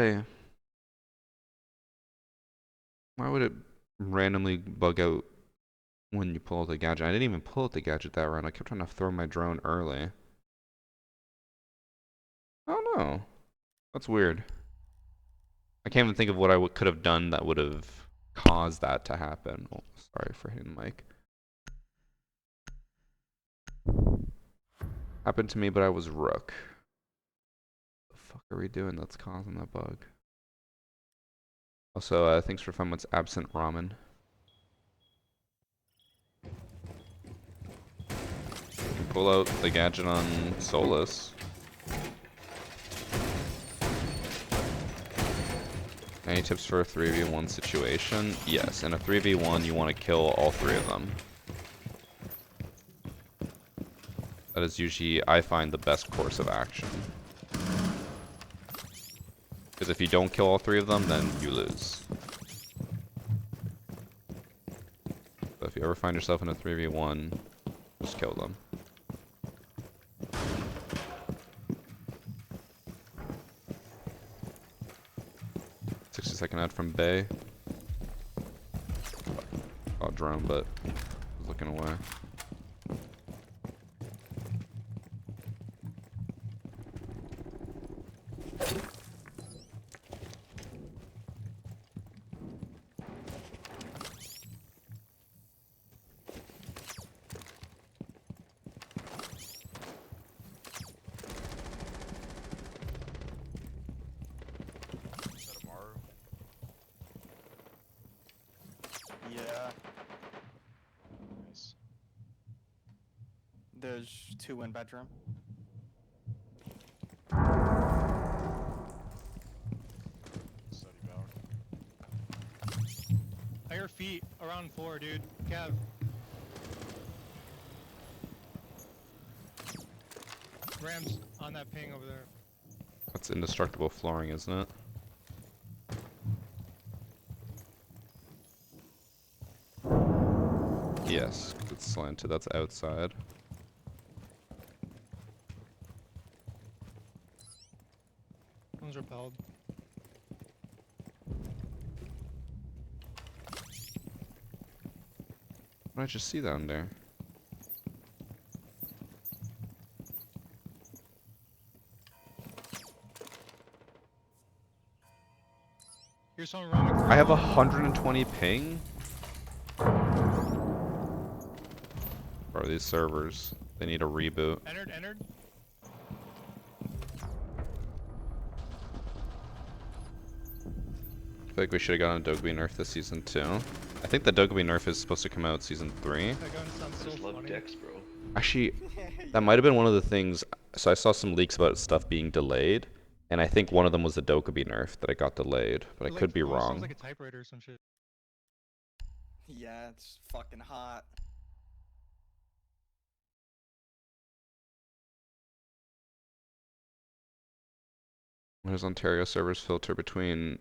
Speaker 1: it randomly bug out when you pull out the gadget? I didn't even pull out the gadget that round. I kept trying to throw my drone early. I don't know. That's weird. I can't even think of what I could have done that would have caused that to happen. Oh, sorry for hitting the mic. Happened to me, but I was rook. What the fuck are we doing that's causing that bug? Also, thanks for 5 months absent ramen. You can pull out the gadget on Solus. Any tips for a 3v1 situation? Yes, in a 3v1 you want to kill all 3 of them. That is usually, I find, the best course of action. Because if you don't kill all 3 of them, then you lose. So if you ever find yourself in a 3v1, just kill them. Second ad from Bay. Oh, drone, but was looking away.
Speaker 2: Yeah,
Speaker 6: Nice.
Speaker 2: there's 2 in bedroom.
Speaker 6: Study Valk.
Speaker 4: Higher feet around 4, dude. Cav. Rams on that ping over there.
Speaker 1: That's indestructible flooring, isn't it? Yes, 'cause it's slanted. That's outside.
Speaker 4: One's repelled.
Speaker 1: What did I just see down there?
Speaker 4: Here's someone roaming.
Speaker 1: I have 120 ping? Bro, these servers, they need a reboot.
Speaker 4: Entered.
Speaker 1: I feel like we should have gotten a Dokkaebi nerf this season too. I think the Dokkaebi nerf is supposed to come out season 3.
Speaker 4: That gun sounds so
Speaker 7: Just love
Speaker 4: funny.
Speaker 7: decks, bro.
Speaker 1: Actually, that might have been one of the things. So I saw some leaks about stuff being delayed, and I think one of them was the Dokkaebi nerf that it got delayed, but I
Speaker 4: Like,
Speaker 1: could be
Speaker 4: oh, it
Speaker 1: wrong.
Speaker 4: Sounds like a typewriter or some shit.
Speaker 2: Yeah, it's fucking hot.
Speaker 1: When does Ontario servers filter between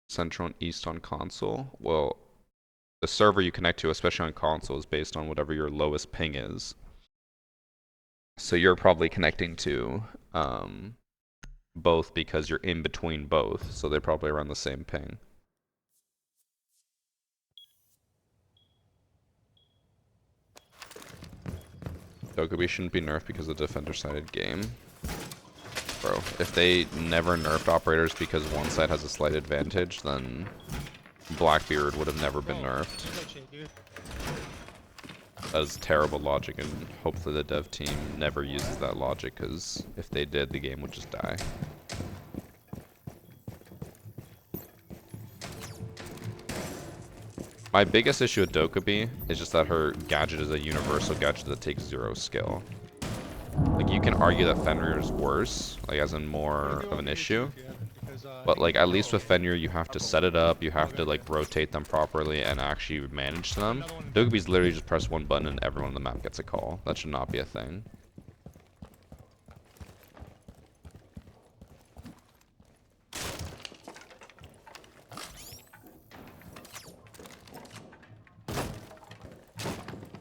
Speaker 1: Central and East on console? Well, the server you connect to, especially on console, is based on whatever your lowest ping is. So you're probably connecting to both because you're in between both, so they're probably around the same ping. Dokkaebi shouldn't be nerfed because of the defender-sided game. Bro, if they never nerfed operators because one side has a slight advantage, then Blackbeard would have never been nerfed. That is terrible logic, and hopefully the dev team never uses that logic, because if they did, the game would just die. My biggest issue with Dokkaebi is just that her gadget is a universal gadget that takes 0 skill. Like, you can argue that Fenrir is worse, like as in more of an issue. But like, at least with Fenrir, you have to set it up, you have to like rotate them properly and actually manage them. Dokkaebi's literally just press one button and everyone on the map gets a call. That should not be a thing.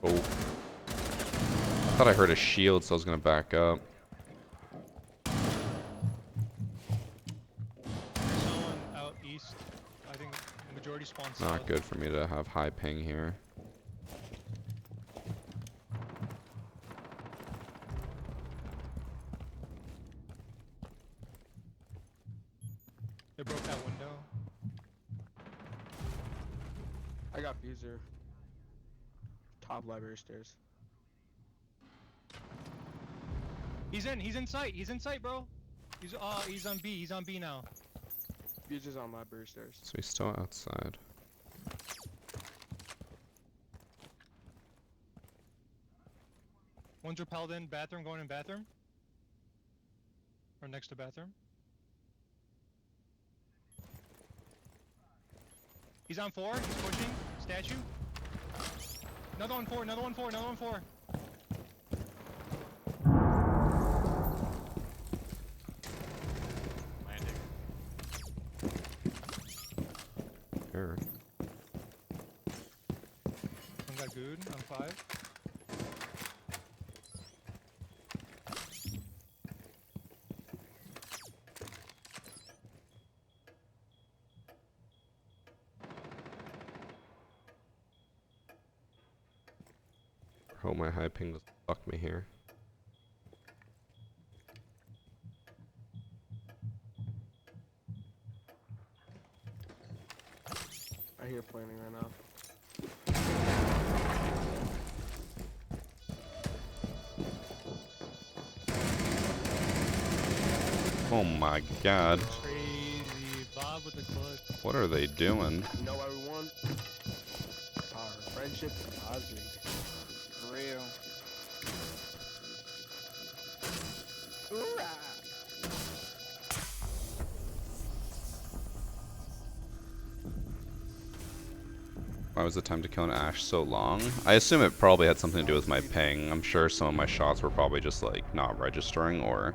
Speaker 1: Oh. I thought I heard a shield, so I was gonna back up.
Speaker 4: There's someone out east. I think the majority spawns
Speaker 1: Not
Speaker 4: south.
Speaker 1: good for me to have high ping here.
Speaker 4: They broke that window.
Speaker 8: I got Fuser. Top library stairs.
Speaker 4: He's in sight, bro. He's on B now.
Speaker 8: Fuser's on library stairs.
Speaker 1: So he's still outside.
Speaker 4: One's repelled in bathroom, going in bathroom. Or next to bathroom. He's on 4, he's pushing. Statue. Another one 4, another one 4, another one 4.
Speaker 6: Landing.
Speaker 4: dude. On 5.
Speaker 1: Hope my high ping doesn't fuck me here.
Speaker 8: I hear planning right now.
Speaker 2: Oh my god.
Speaker 4: Crazy. Bob with the clutch.
Speaker 2: What are they doing?
Speaker 8: You know why we won? Our friendship and Ozzy.
Speaker 7: For real.
Speaker 8: Hoorah!
Speaker 2: Why was the time to kill an Ash so long? I assume it probably had something to do with my ping. I'm sure some of my shots were probably just like not registering, or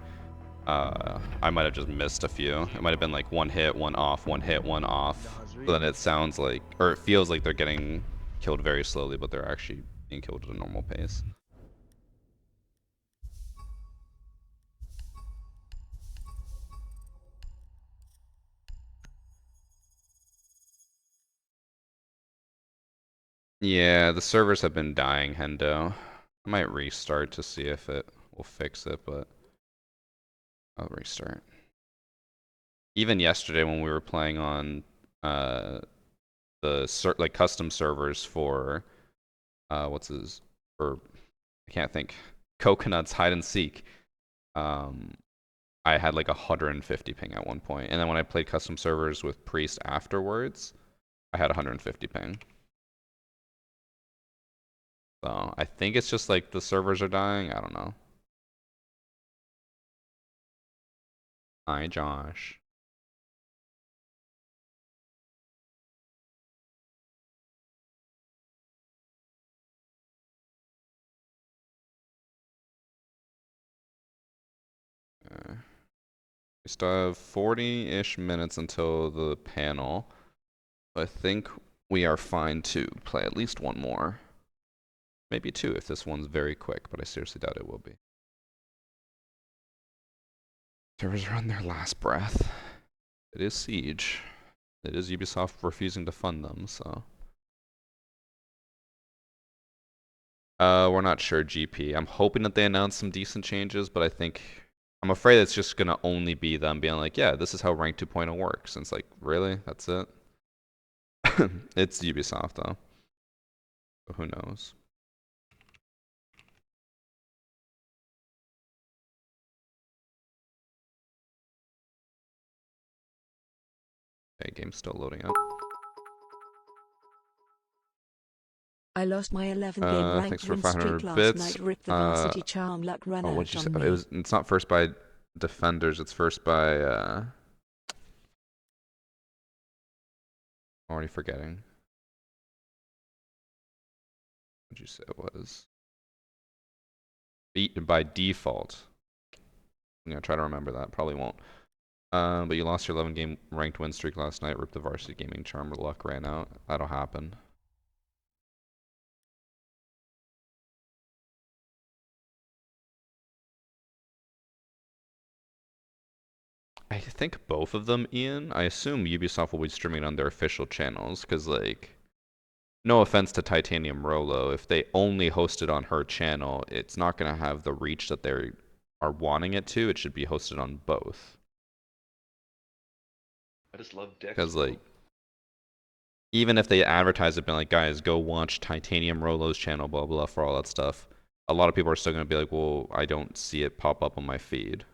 Speaker 2: I might have just missed a few. It might have been like one hit, one off, one hit, one off. So then it sounds like, or it feels like they're getting killed very slowly, but they're actually being killed at a normal pace. Yeah, the servers have been dying, Hendo. I might restart to see if it will fix it, but I'll restart. Even yesterday when we were playing on the like custom servers for what's his, for I can't think, Coconut's hide and seek, I had like 150 ping at one point, and then when I played custom servers with Priest afterwards, I had 150 ping. So I think it's just like the servers are dying. I don't know. Hi, Josh. We still have 40-ish minutes until the panel. I think we are fine to play at least one more. Maybe two if this one's very quick, but I seriously doubt it will be. Servers are on their last breath. It is Siege. It is Ubisoft refusing to fund them, so. We're not sure, GP. I'm hoping that they announce some decent changes, but I'm afraid it's just gonna only be them being like, yeah, this is how Rank 2.0 works. And it's like, really? That's it? It's Ubisoft, though. So who knows? Okay, game's still loading up.
Speaker 5: I lost my 11-game ranked
Speaker 2: Thanks for
Speaker 5: win streak
Speaker 2: 500
Speaker 5: last
Speaker 2: bits.
Speaker 5: night. Ripped the varsity charm luck run
Speaker 2: Oh,
Speaker 5: out
Speaker 2: what'd you say?
Speaker 5: on me.
Speaker 2: It's not first by defenders, it's first by, I'm already forgetting. What'd you say it was? Beat by default. I'm gonna try to remember that. Probably won't. But you lost your 11-game ranked win streak last night. Ripped the varsity gaming charm. Luck ran out. That'll happen. I think both of them, Ian. I assume Ubisoft will be streaming on their official channels, because, like, no offense to Titanium Rolo, if they only host it on her channel, it's not going to have the reach that they are wanting it to. It should be hosted on both.
Speaker 9: I just love Dex.
Speaker 2: Because, like, even if they advertise it, being like, guys, go watch Titanium Rolo's channel, blah, blah, for all that stuff, a lot of people are still going to be like, well, I don't see it pop up on my feed.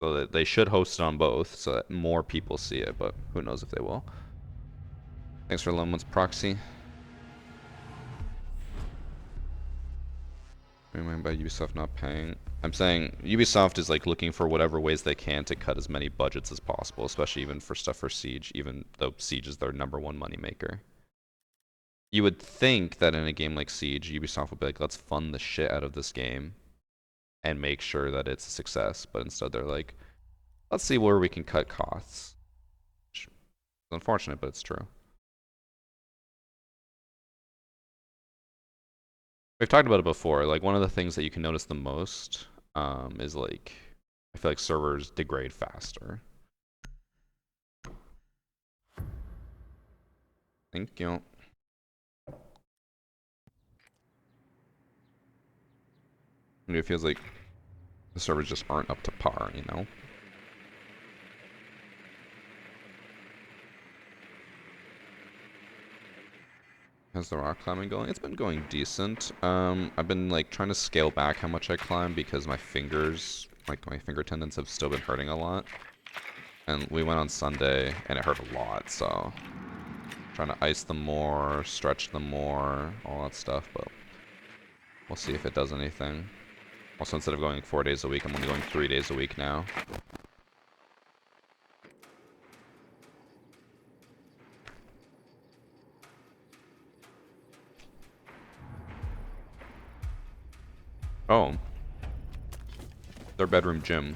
Speaker 2: So that they should host it on both so that more people see it, but who knows if they will. Thanks for Lemon's proxy. What do you mean by Ubisoft not paying? I'm saying Ubisoft is like looking for whatever ways they can to cut as many budgets as possible, especially even for stuff for Siege, even though Siege is their #1 moneymaker. You would think that in a game like Siege, Ubisoft would be like, let's fund the shit out of this game and make sure that it's a success, but instead they're like, let's see where we can cut costs. It's unfortunate, but it's true. We've talked about it before. Like one of the things that you can notice the most is like I feel like servers degrade faster. Thank you. It feels like the servers just aren't up to par, you know? How's the rock climbing going? It's been going decent. I've been like trying to scale back how much I climb because my fingers, like my finger tendons have still been hurting a lot. And we went on Sunday and it hurt a lot, so trying to ice them more, stretch them more, all that stuff, but we'll see if it does anything. Also, instead of going 4 days a week, I'm only going 3 days a week now. Oh. Their bedroom gym.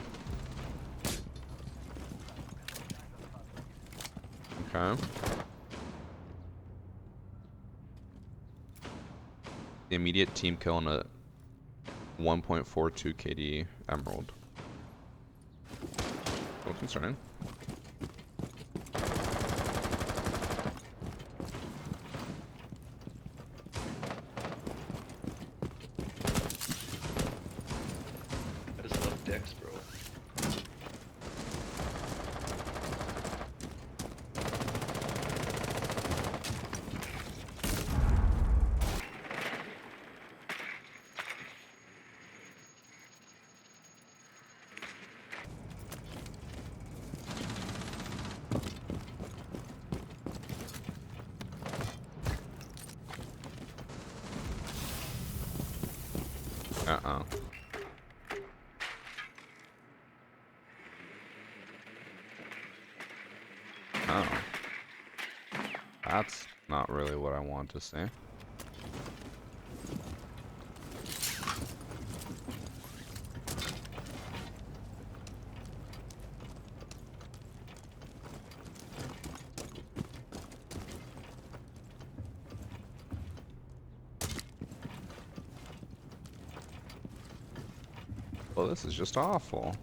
Speaker 2: Okay. The immediate team kill on a 1.42 KD emerald. A little concerning.
Speaker 7: I just love decks, bro.
Speaker 2: Uh-oh. Oh. That's not really what I want to see. Well, this is just awful.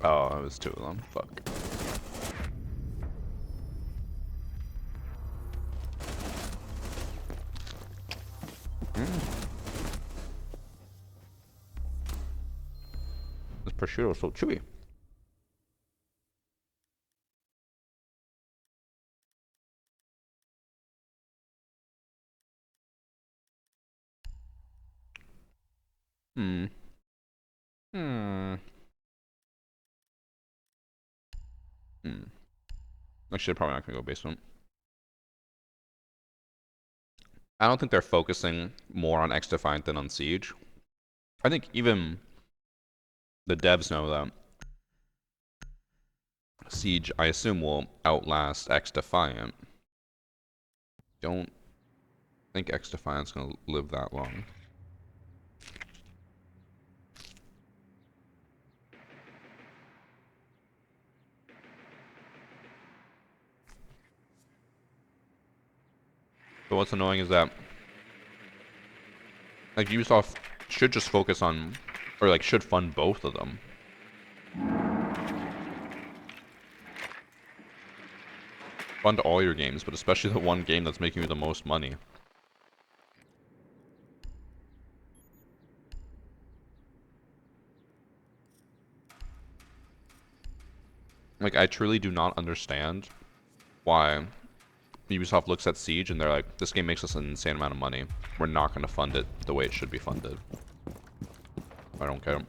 Speaker 2: Oh, it was two of them. Fuck. This prosciutto is so chewy. Hmm. Hmm. Hmm. Actually, probably not gonna go basement. I don't think they're focusing more on X-Defiant than on Siege. I think even the devs know that Siege, I assume, will outlast X-Defiant. Don't think X-Defiant's gonna live that long. But what's annoying is that like Ubisoft should just focus on, or like should fund both of them. Fund all your games, but especially the one game that's making you the most money. Like, I truly do not understand why Ubisoft looks at Siege and they're like, this game makes us an insane amount of money. We're not going to fund it the way it should be funded. I don't get it.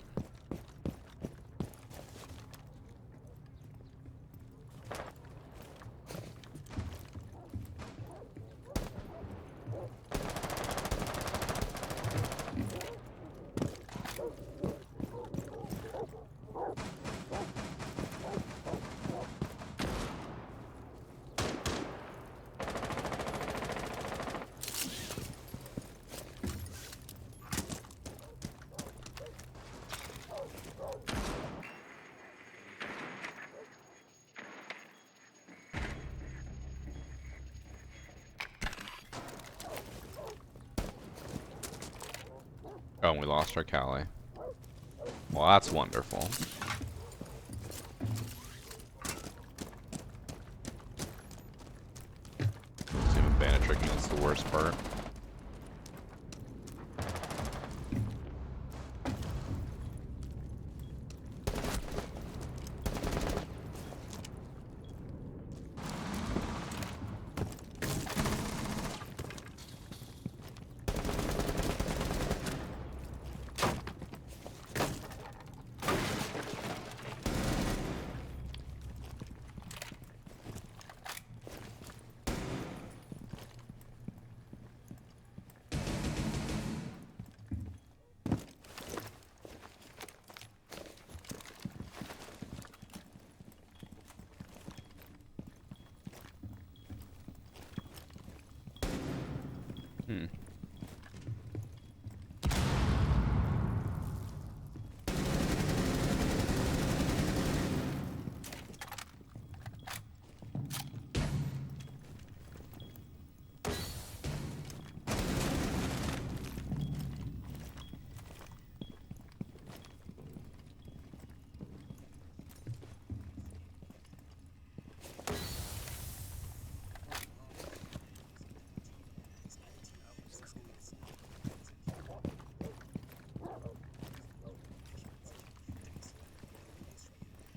Speaker 2: Oh, and we lost our Cali. Well, that's wonderful. See if bandit tricking is the worst part. Hmm.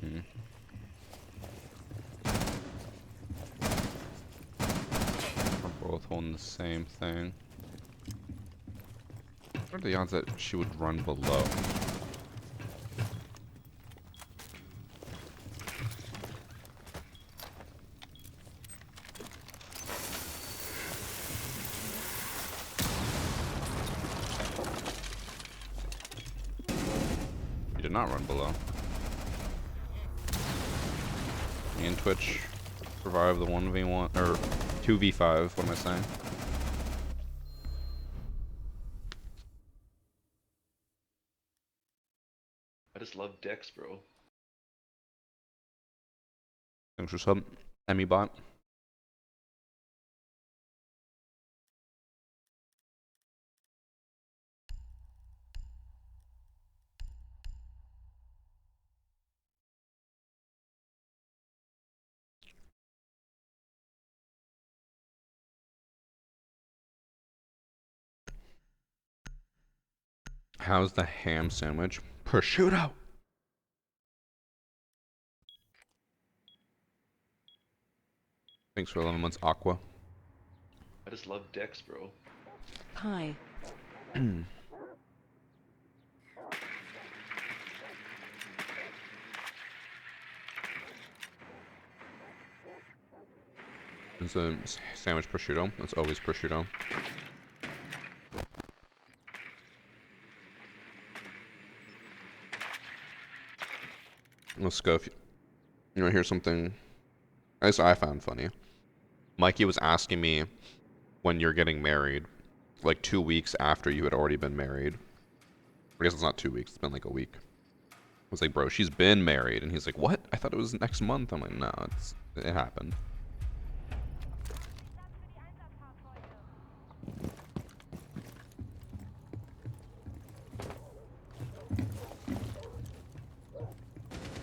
Speaker 2: Hmm. We're both holding the same thing. What are the odds that she would run below? She did not run below. Me and Twitch survived the 1v1 or 2v5. What am I saying?
Speaker 7: I just love dicks, bro.
Speaker 2: Thanks for sub, Emmy bot. How's the ham sandwich? Prosciutto. Thanks for 11 months, Aqua.
Speaker 7: I just love dicks, bro.
Speaker 5: Hi.
Speaker 2: It's a sandwich prosciutto. It's always prosciutto. Let's go. If you want to hear something I found funny. Mikey was asking me when you're getting married, like 2 weeks after you had already been married. I guess it's not 2 weeks. It's been like a week. I was like, bro, she's been married. And he's like, what? I thought it was next month. I'm like, no, it happened.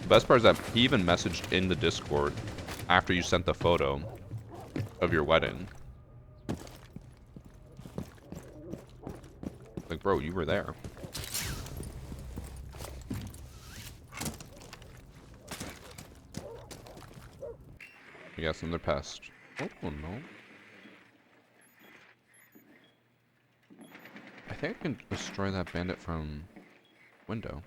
Speaker 2: The best part is that he even messaged in the Discord after you sent the photo of your wedding. Like, bro, you were there. Yes, and they're pest. Oh, no. I think I can destroy that bandit from window.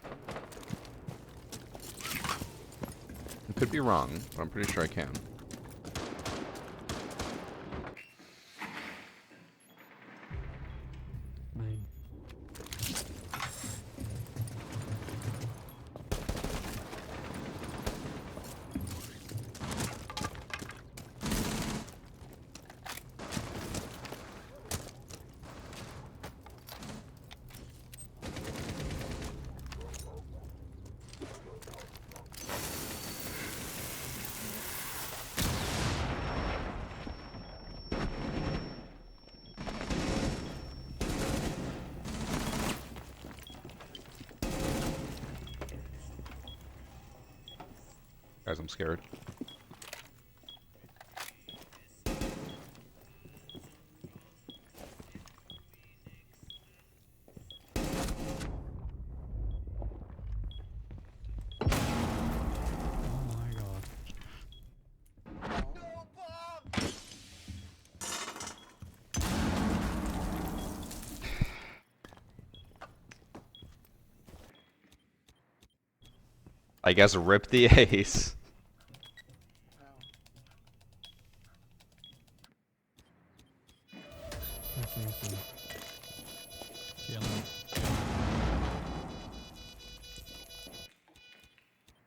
Speaker 2: I could be wrong, but I'm pretty sure I can.
Speaker 3: Mine.
Speaker 2: Guys, I'm scared.
Speaker 9: Oh my god.
Speaker 2: I guess rip the ace.
Speaker 9: Seriously. Yellow.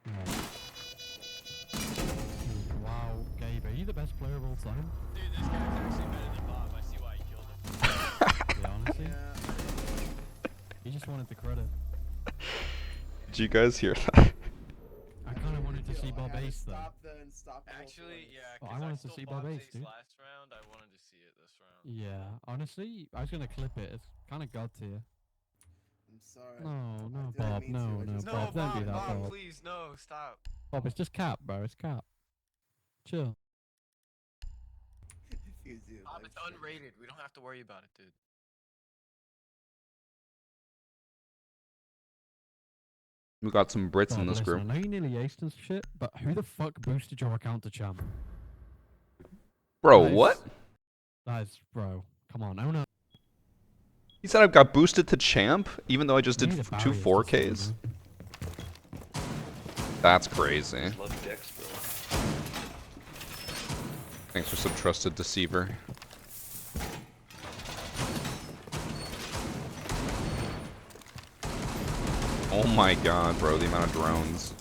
Speaker 9: Right. Wow, Gabe, are you the best player of all time?
Speaker 6: Dude, this guy's actually better than Bob. I see why he killed him.
Speaker 9: Yeah, honestly. He just wanted the credit.
Speaker 2: Did you guys hear that?
Speaker 9: I kind of wanted to see Bob ace though.
Speaker 6: Actually, yeah,
Speaker 9: Oh, I
Speaker 6: because I
Speaker 9: wanted to
Speaker 6: stole
Speaker 9: see Bob
Speaker 6: Bob's
Speaker 9: ace, dude.
Speaker 6: last round. I wanted to see it this round.
Speaker 9: Yeah, honestly, I was gonna clip it. It's kind of god tier.
Speaker 8: I'm sorry.
Speaker 9: No, no,
Speaker 8: I didn't
Speaker 9: Bob,
Speaker 8: mean
Speaker 9: no,
Speaker 8: to, I
Speaker 9: no,
Speaker 8: just-
Speaker 6: No,
Speaker 9: Bob, don't do that,
Speaker 6: Bob,
Speaker 9: Bob.
Speaker 6: please, no, stop.
Speaker 9: Bob, it's just cap, bro. It's cap. Chill.
Speaker 8: Defuse you,
Speaker 6: Bob,
Speaker 8: like,
Speaker 6: it's unrated. We don't have to worry about it, dude.
Speaker 2: We got some Brits
Speaker 9: Bob,
Speaker 2: in this
Speaker 9: listen,
Speaker 2: group.
Speaker 9: I know you nearly aced and shit, but who the fuck boosted your account to champ?
Speaker 2: Bro,
Speaker 9: That is-
Speaker 2: what?
Speaker 9: That is, bro. Come on, own up.
Speaker 2: He said I've got boosted to champ, even though I just
Speaker 9: You
Speaker 2: did
Speaker 9: need a
Speaker 2: two
Speaker 9: barrier
Speaker 2: 4Ks.
Speaker 9: system,
Speaker 2: That's
Speaker 7: I
Speaker 2: crazy.
Speaker 7: just love Dex, bro.
Speaker 2: Thanks for some trusted deceiver. Oh my god, bro, the amount of drones.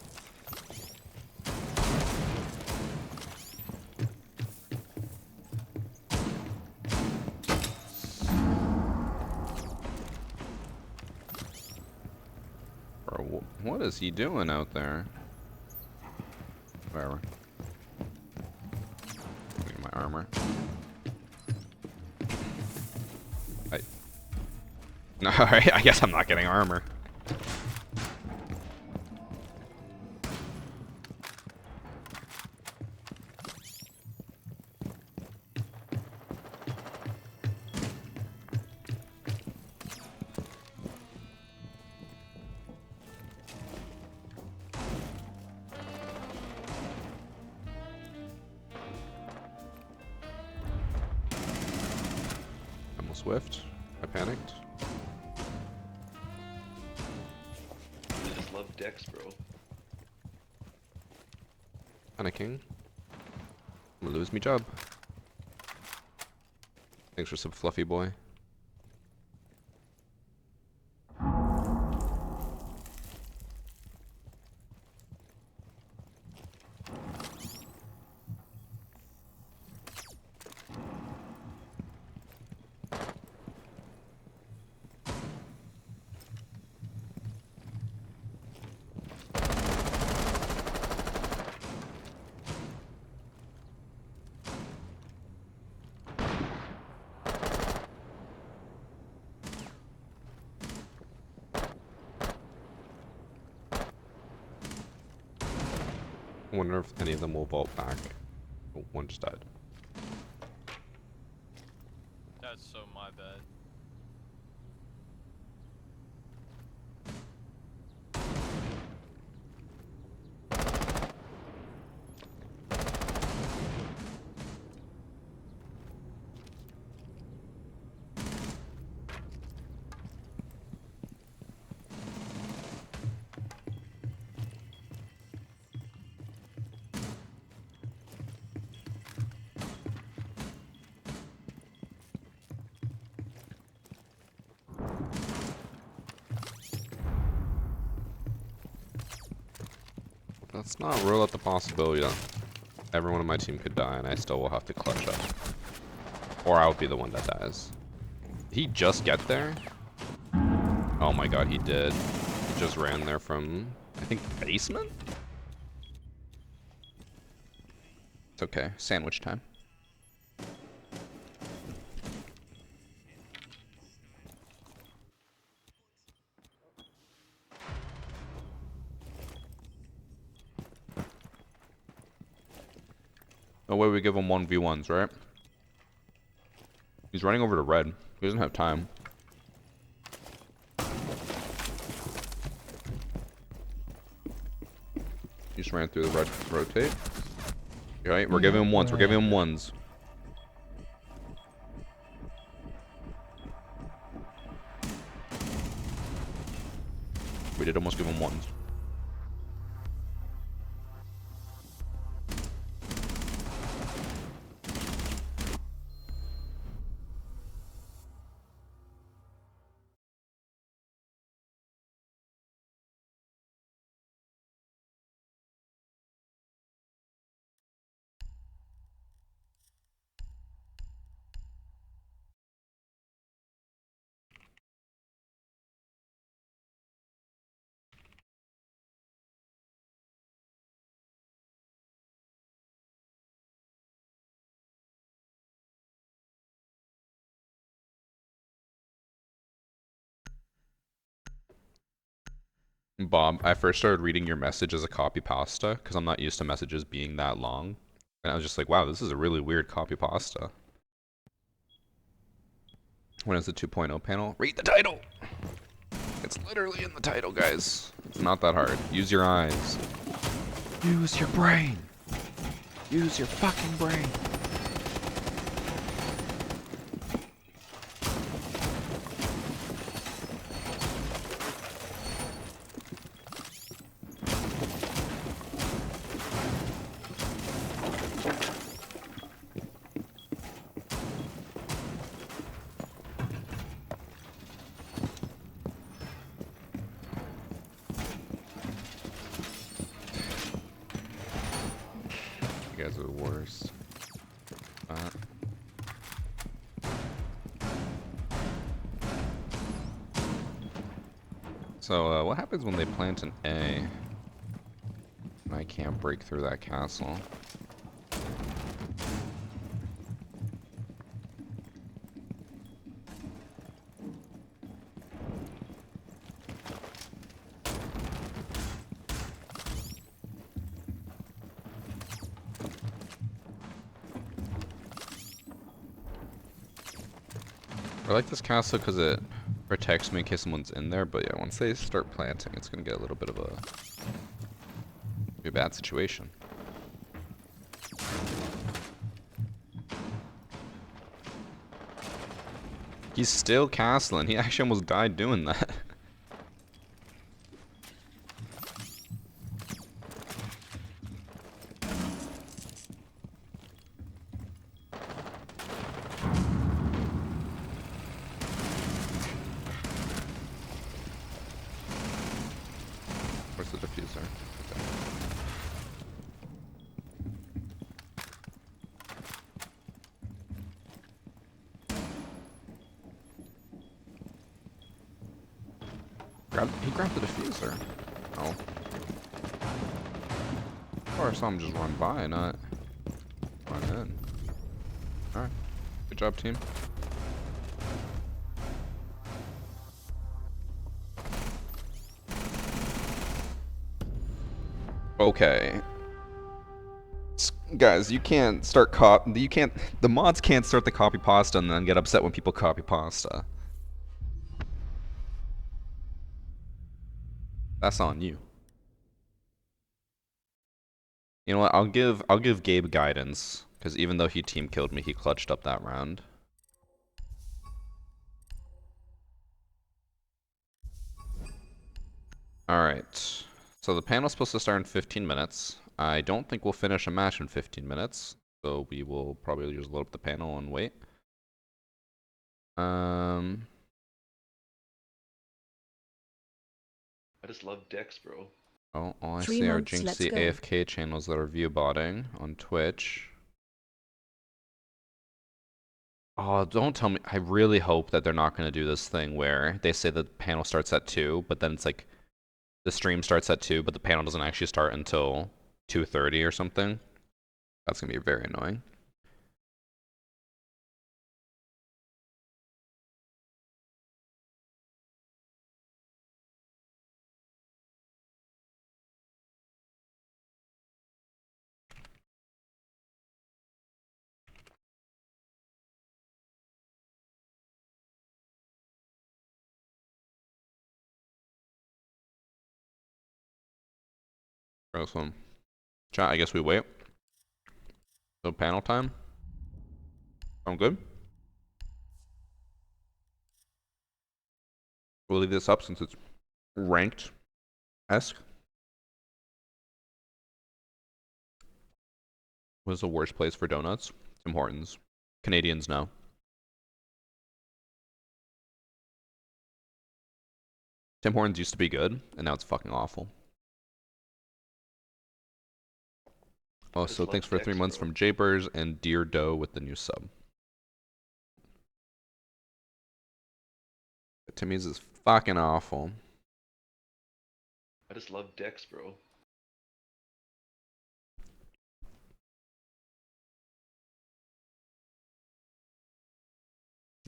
Speaker 2: Bro, what is he doing out there? Whatever. Look at my armor. No, I guess I'm not getting armor. Almost whiffed. I panicked.
Speaker 7: I just love Dex, bro.
Speaker 2: Panicking. I'm gonna lose me job. Thanks for some fluffy boy. I wonder if any of them will vault back. Oh, one just died.
Speaker 6: That's so my bad.
Speaker 2: Let's not rule out the possibility that everyone on my team could die and I still will have to clutch up. Or I'll be the one that dies. Did he just get there? Oh my god, he did. He just ran there from, I think, basement? It's okay. Sandwich time. No way we give him 1v1s, right? He's running over to red. He doesn't have time. He just ran through the red rotate. Alright, we're giving him ones. We're giving him ones. We did almost give him ones. Bob, I first started reading your message as a copy pasta because I'm not used to messages being that long. And I was just like, wow, this is a really weird copy pasta. When is the 2.0 panel? Read the title! It's literally in the title, guys. It's not that hard. Use your eyes. Use your brain. Use your fucking brain. You guys are the worst. So, what happens when they plant an A? And I can't break through that castle. I like this castle because it protects me in case someone's in there, but yeah, once they start planting, it's gonna get a little bit of a bad situation. He's still castling. He actually almost died doing that. Where's the diffuser? Okay. He grabbed the diffuser. Oh. Or I saw him just run by, not run in. Alright. Good job, team. Okay. Guys, you can't start the mods can't start the copy pasta and then get upset when people copy pasta. That's on you. You know what? I'll give Gabe guidance because even though he team killed me, he clutched up that round. All right. So the panel's supposed to start in 15 minutes. I don't think we'll finish a match in 15 minutes, so we will probably just load up the panel and wait.
Speaker 7: I just love decks, bro.
Speaker 2: Oh, all I
Speaker 5: 3
Speaker 2: see are
Speaker 5: months, let's
Speaker 2: Jinxie
Speaker 5: go.
Speaker 2: AFK channels that are view botting on Twitch. Oh, don't tell me. I really hope that they're not going to do this thing where they say the panel starts at 2, but then it's like the stream starts at 2, but the panel doesn't actually start until 2:30 or something. That's going to be very annoying. This one. Chat, I guess we wait. So panel time. Sound good? We'll leave this up since it's ranked-esque. What's the worst place for donuts? Tim Hortons. Canadians know. Tim Hortons used to be good, and now it's fucking awful. Also, thanks for 3 months from Japers and Dear Doe with the new sub. Timmy's is fucking awful.
Speaker 7: I just love Dex, bro.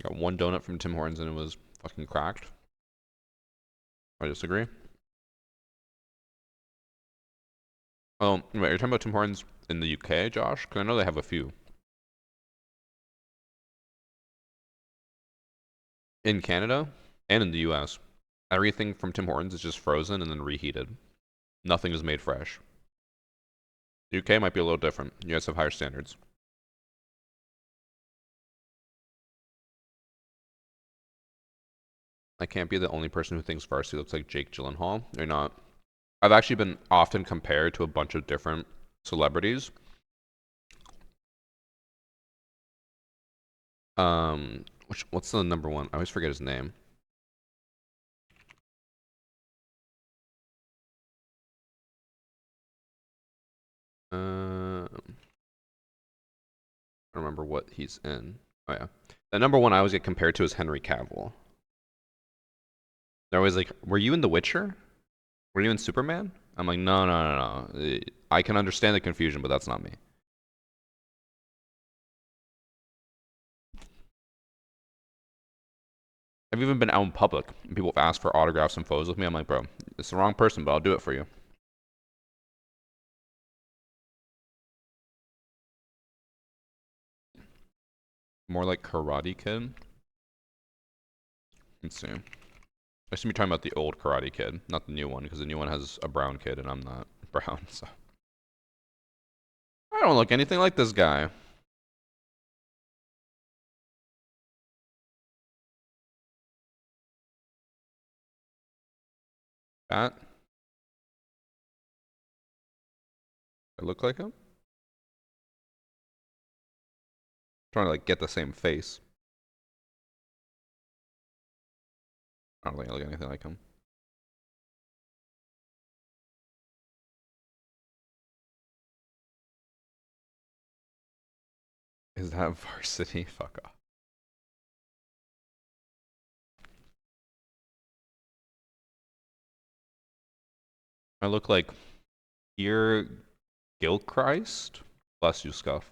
Speaker 2: Got one donut from Tim Hortons and it was fucking cracked. I disagree. Oh, wait, you're talking about Tim Hortons in the UK, Josh? Because I know they have a few. In Canada and in the US, everything from Tim Hortons is just frozen and then reheated. Nothing is made fresh. The UK might be a little different. You guys have higher standards. I can't be the only person who thinks Varsity looks like Jake Gyllenhaal. They're not. I've actually been often compared to a bunch of different celebrities. What's the number one? I always forget his name. I don't remember what he's in. Oh yeah. The number one I always get compared to is Henry Cavill. They're always like, were you in The Witcher? Were you in Superman? I'm like, no. I can understand the confusion, but that's not me. I've even been out in public and people have asked for autographs and photos with me. I'm like, bro, it's the wrong person, but I'll do it for you. More like Karate Kid. Let's see. I should be talking about the old Karate Kid, not the new one, because the new one has a brown kid and I'm not brown, so. I don't look anything like this guy. That? I look like him? Trying to like get the same face. I don't think I look anything like him. Is that Varsity? Fuck off. I look like Dear Gilchrist? Bless you, Scuff.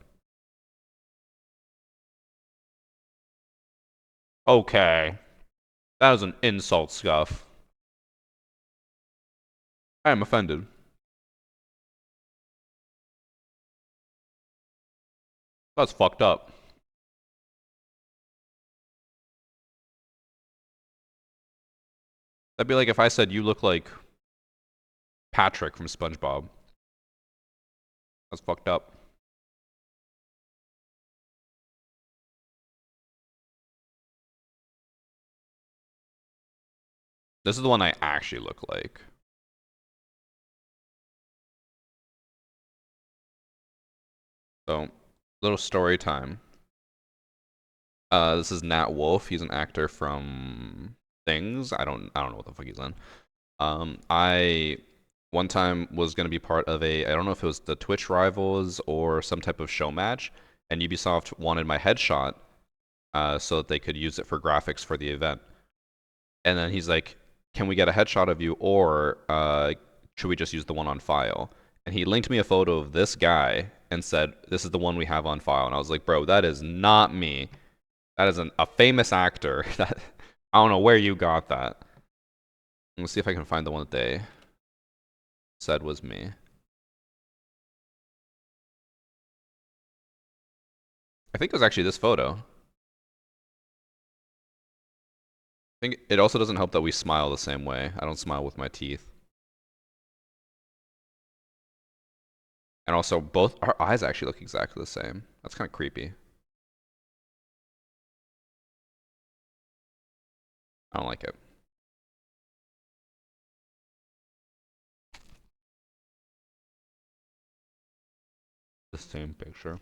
Speaker 2: Okay. That was an insult, Scuff. I am offended. That's fucked up. That'd be like if I said you look like Patrick from SpongeBob. That's fucked up. This is the one I actually look like. So, little story time. This is Nat Wolff. He's an actor from Things. I don't know what the fuck he's in. I one time was gonna be part of I don't know if it was the Twitch Rivals or some type of show match, and Ubisoft wanted my headshot, so that they could use it for graphics for the event. And then he's like, "Can we get a headshot of you, or should we just use the one on file?" And he linked me a photo of this guy and said, "This is the one we have on file." And I was like, "Bro, that is not me. That is a famous actor. That I don't know where you got that." Let's see if I can find the one that they said was me. I think it was actually this photo. I think it also doesn't help that we smile the same way. I don't smile with my teeth. And also, both our eyes actually look exactly the same. That's kind of creepy. I don't like it. The same picture.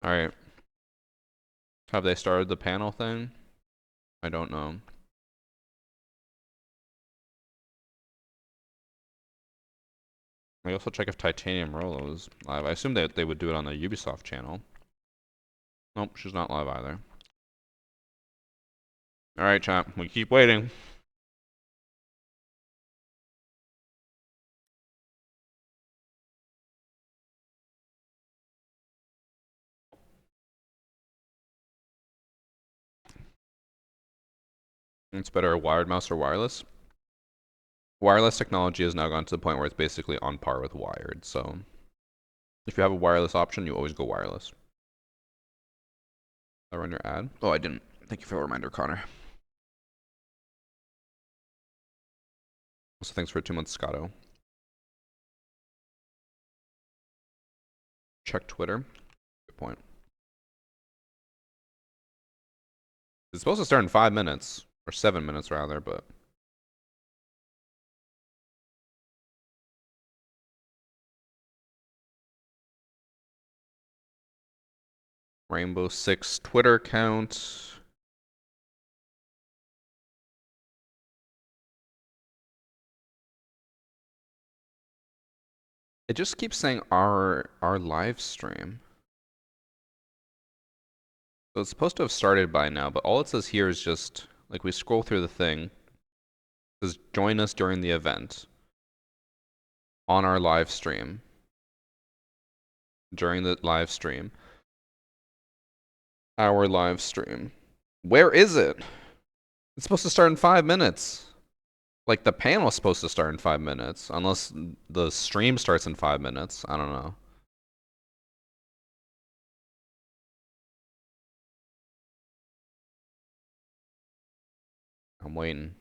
Speaker 2: Alright. Have they started the panel thing? I don't know. I also check if Titanium Rolo is live. I assume they would do it on the Ubisoft channel. Nope, she's not live either. Alright, chat. We keep waiting. It's better a wired mouse or wireless. Wireless technology has now gone to the point where it's basically on par with wired, so if you have a wireless option, you always go wireless. I run your ad? Oh, I didn't. Thank you for the reminder, Connor. Also, thanks for 2 months, Scotto. Check Twitter. Good point. It's supposed to start in 5 minutes, or 7 minutes rather, but Rainbow Six Twitter account. It just keeps saying our live stream. So it's supposed to have started by now, but all it says here is just like we scroll through the thing. It says join us during the event on our live stream. During the live stream. Our live stream. Where is it? It's supposed to start in 5 minutes. Like the panel's supposed to start in 5 minutes, unless the stream starts in 5 minutes. I don't know. I'm waiting.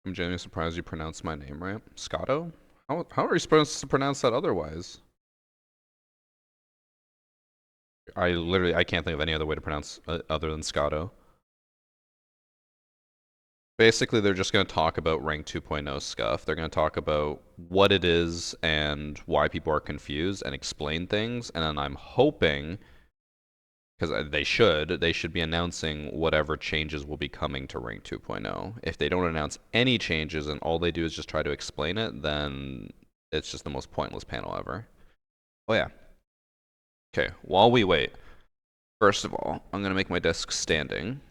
Speaker 2: I'm genuinely surprised you pronounced my name right. Scotto? How are you supposed to pronounce that otherwise? I can't think of any other way to pronounce other than Scotto. Basically, they're just going to talk about Rank 2.0 stuff. They're going to talk about what it is and why people are confused and explain things. And then I'm hoping, because they should be announcing whatever changes will be coming to Rank 2.0. If they don't announce any changes and all they do is just try to explain it, then it's just the most pointless panel ever. Oh yeah. Okay, while we wait, first of all, I'm going to make my desk standing.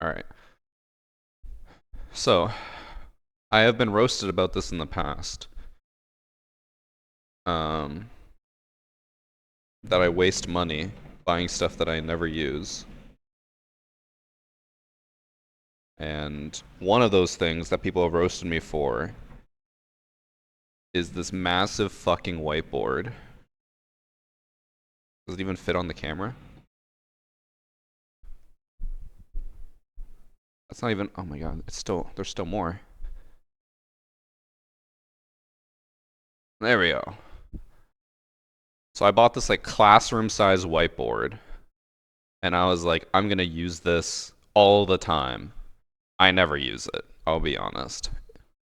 Speaker 2: Alright. So, I have been roasted about this in the past. That I waste money buying stuff that I never use. And one of those things that people have roasted me for is this massive fucking whiteboard. Does it even fit on the camera? That's not even, oh my god, there's still more. There we go. So I bought this like classroom size whiteboard. And I was like, I'm gonna use this all the time. I never use it, I'll be honest.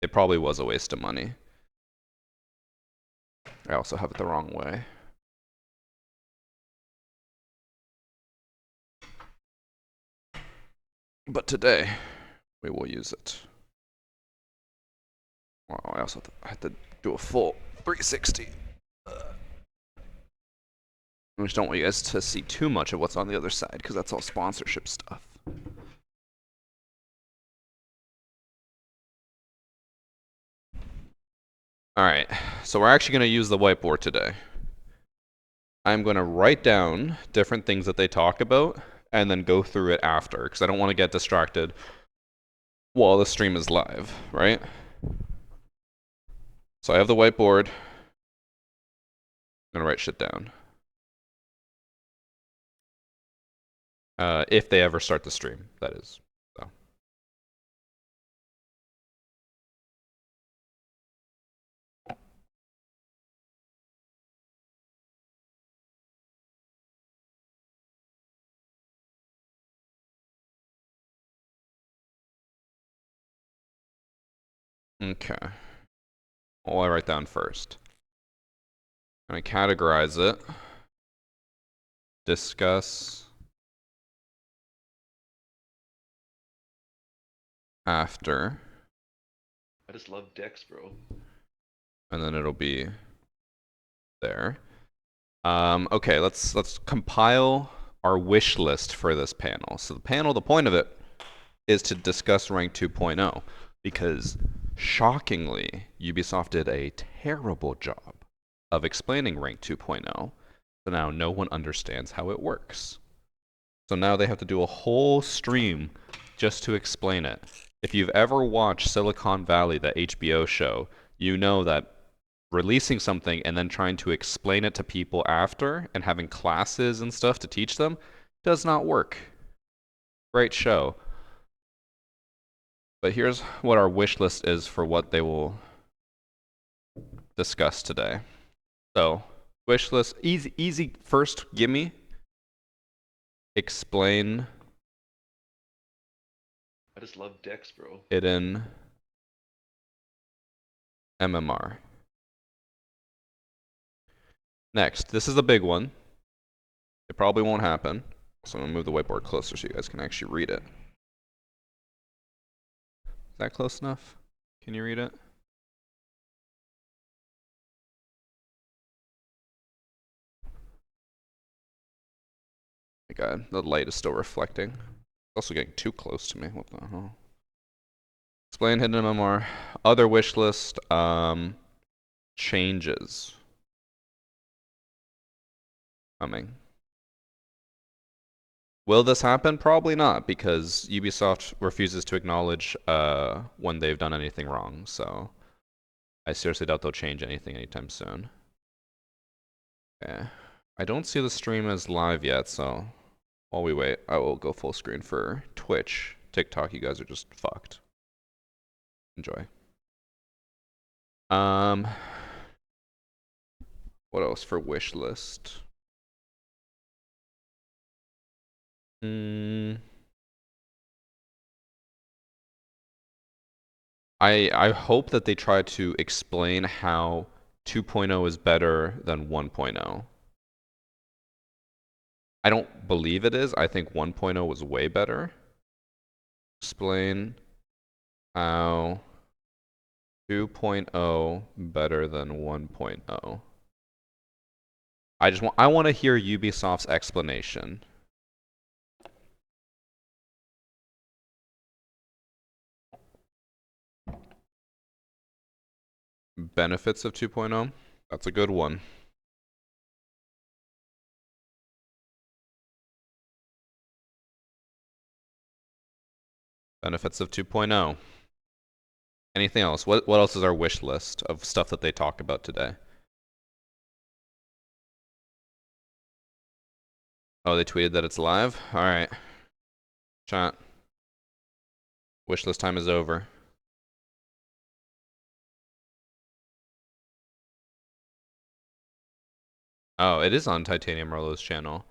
Speaker 2: It probably was a waste of money. I also have it the wrong way. But today, we will use it. Wow, I also had to do a full 360. I just don't want you guys to see too much of what's on the other side, because that's all sponsorship stuff. Alright, so we're actually going to use the whiteboard today. I'm going to write down different things that they talk about and then go through it after, because I don't want to get distracted while the stream is live, right? So I have the whiteboard. I'm going to write shit down. If they ever start the stream, that is. So. Okay. What will I write down first? I'm going to categorize it. Discuss after.
Speaker 7: I just love decks, bro.
Speaker 2: And then it'll be there. Okay, let's compile our wish list for this panel. So the panel, the point of it is to discuss Rank 2.0 because shockingly, Ubisoft did a terrible job of explaining Rank 2.0. So now no one understands how it works. So now they have to do a whole stream just to explain it. If you've ever watched Silicon Valley, the HBO show, you know that releasing something and then trying to explain it to people after and having classes and stuff to teach them does not work. Great show. But here's what our wish list is for what they will discuss today. So, wish list, easy first gimme. Explain
Speaker 7: I just love decks, bro.
Speaker 2: it in MMR. Next, this is a big one. It probably won't happen. So I'm gonna move the whiteboard closer so you guys can actually read it. Is that close enough? Can you read it? My God, the light is still reflecting. It's also getting too close to me. What the hell? Explain hidden MMR. Other wish list. Changes. Coming. Will this happen? Probably not, because Ubisoft refuses to acknowledge when they've done anything wrong. So I seriously doubt they'll change anything anytime soon. Okay. I don't see the stream as live yet, so while we wait, I will go full screen for Twitch. TikTok, you guys are just fucked. Enjoy. What else for wish list? I hope that they try to explain how 2.0 is better than 1.0. I don't believe it is. I think 1.0 was way better. Explain how 2.0 better than 1.0. I want to hear Ubisoft's explanation. Benefits of 2.0? That's a good one. Benefits of 2.0. Anything else? What else is our wish list of stuff that they talk about today? Oh, they tweeted that it's live? Alright. Chat. Wish list time is over. Oh, it is on Titanium Rolo's channel.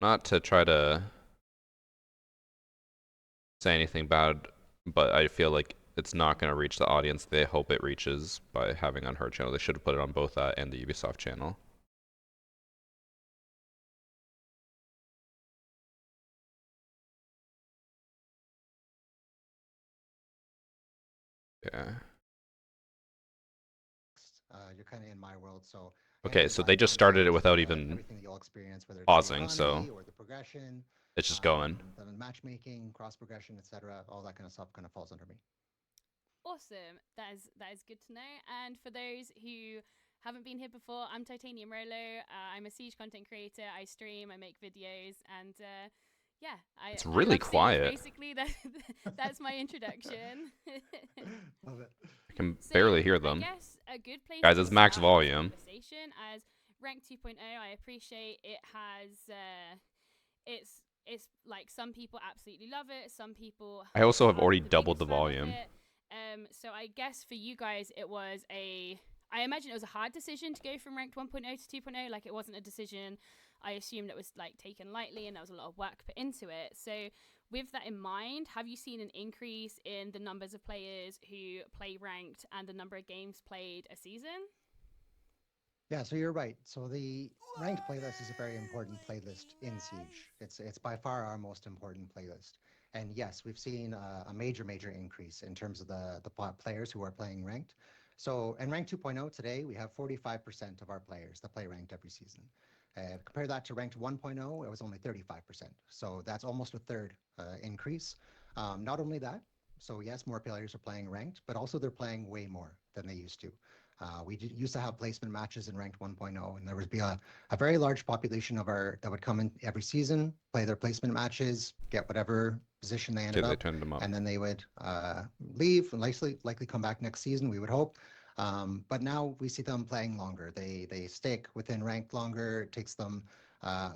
Speaker 2: Not to try to say anything bad, but I feel like it's not going to reach the audience they hope it reaches by having on her channel. They should have put it on both that and the Ubisoft channel. Yeah.
Speaker 10: You're kind of in my world, so
Speaker 2: okay, so they just started it without even
Speaker 10: everything that you'll experience, whether it's
Speaker 2: pausing,
Speaker 10: the
Speaker 2: so
Speaker 10: or the progression,
Speaker 2: it's just going.
Speaker 10: the matchmaking, cross progression, etc. All that kind of stuff kind of falls under me.
Speaker 11: Awesome. That is good to know. And for those who haven't been here before, I'm Titanium Rolo. I'm a Siege content creator. I stream, I make videos, and yeah,
Speaker 2: It's
Speaker 11: I
Speaker 2: really
Speaker 11: love Siege.
Speaker 2: quiet.
Speaker 11: Basically, that's my introduction.
Speaker 10: Love it.
Speaker 2: I can
Speaker 11: So,
Speaker 2: barely hear
Speaker 11: I
Speaker 2: them.
Speaker 11: guess a good place
Speaker 2: Guys,
Speaker 11: to
Speaker 2: it's max
Speaker 11: start
Speaker 2: volume.
Speaker 11: this conversation as Rank 2.0. I appreciate it has it's like some people absolutely love it, some people
Speaker 2: I also have already
Speaker 11: the
Speaker 2: doubled
Speaker 11: biggest
Speaker 2: the
Speaker 11: fan of
Speaker 2: volume.
Speaker 11: it. So I guess for you guys it was I imagine it was a hard decision to go from ranked 1.0 to 2.0. Like, it wasn't a decision I assumed that was like taken lightly, and there was a lot of work put into it. So with that in mind, have you seen an increase in the numbers of players who play ranked and the number of games played a season?
Speaker 10: Yeah, so you're right. So the ranked playlist is a very important playlist in Siege. It's by far our most important playlist. And yes, we've seen a major increase in terms of the players who are playing ranked. So in rank 2.0 today, we have 45% of our players that play ranked every season. Compare that to ranked 1.0, it was only 35%. So that's almost a third increase. Not only that, so yes, more players are playing ranked, but also they're playing way more than they used to. We used to have placement matches in ranked 1.0, and there would be a very large population of our that would come in every season, play their placement matches, get whatever position they ended
Speaker 2: Okay, they
Speaker 10: up,
Speaker 2: turned them up.
Speaker 10: and then they would leave and likely come back next season, we would hope. But now we see them playing longer. They stick within ranked longer. It takes them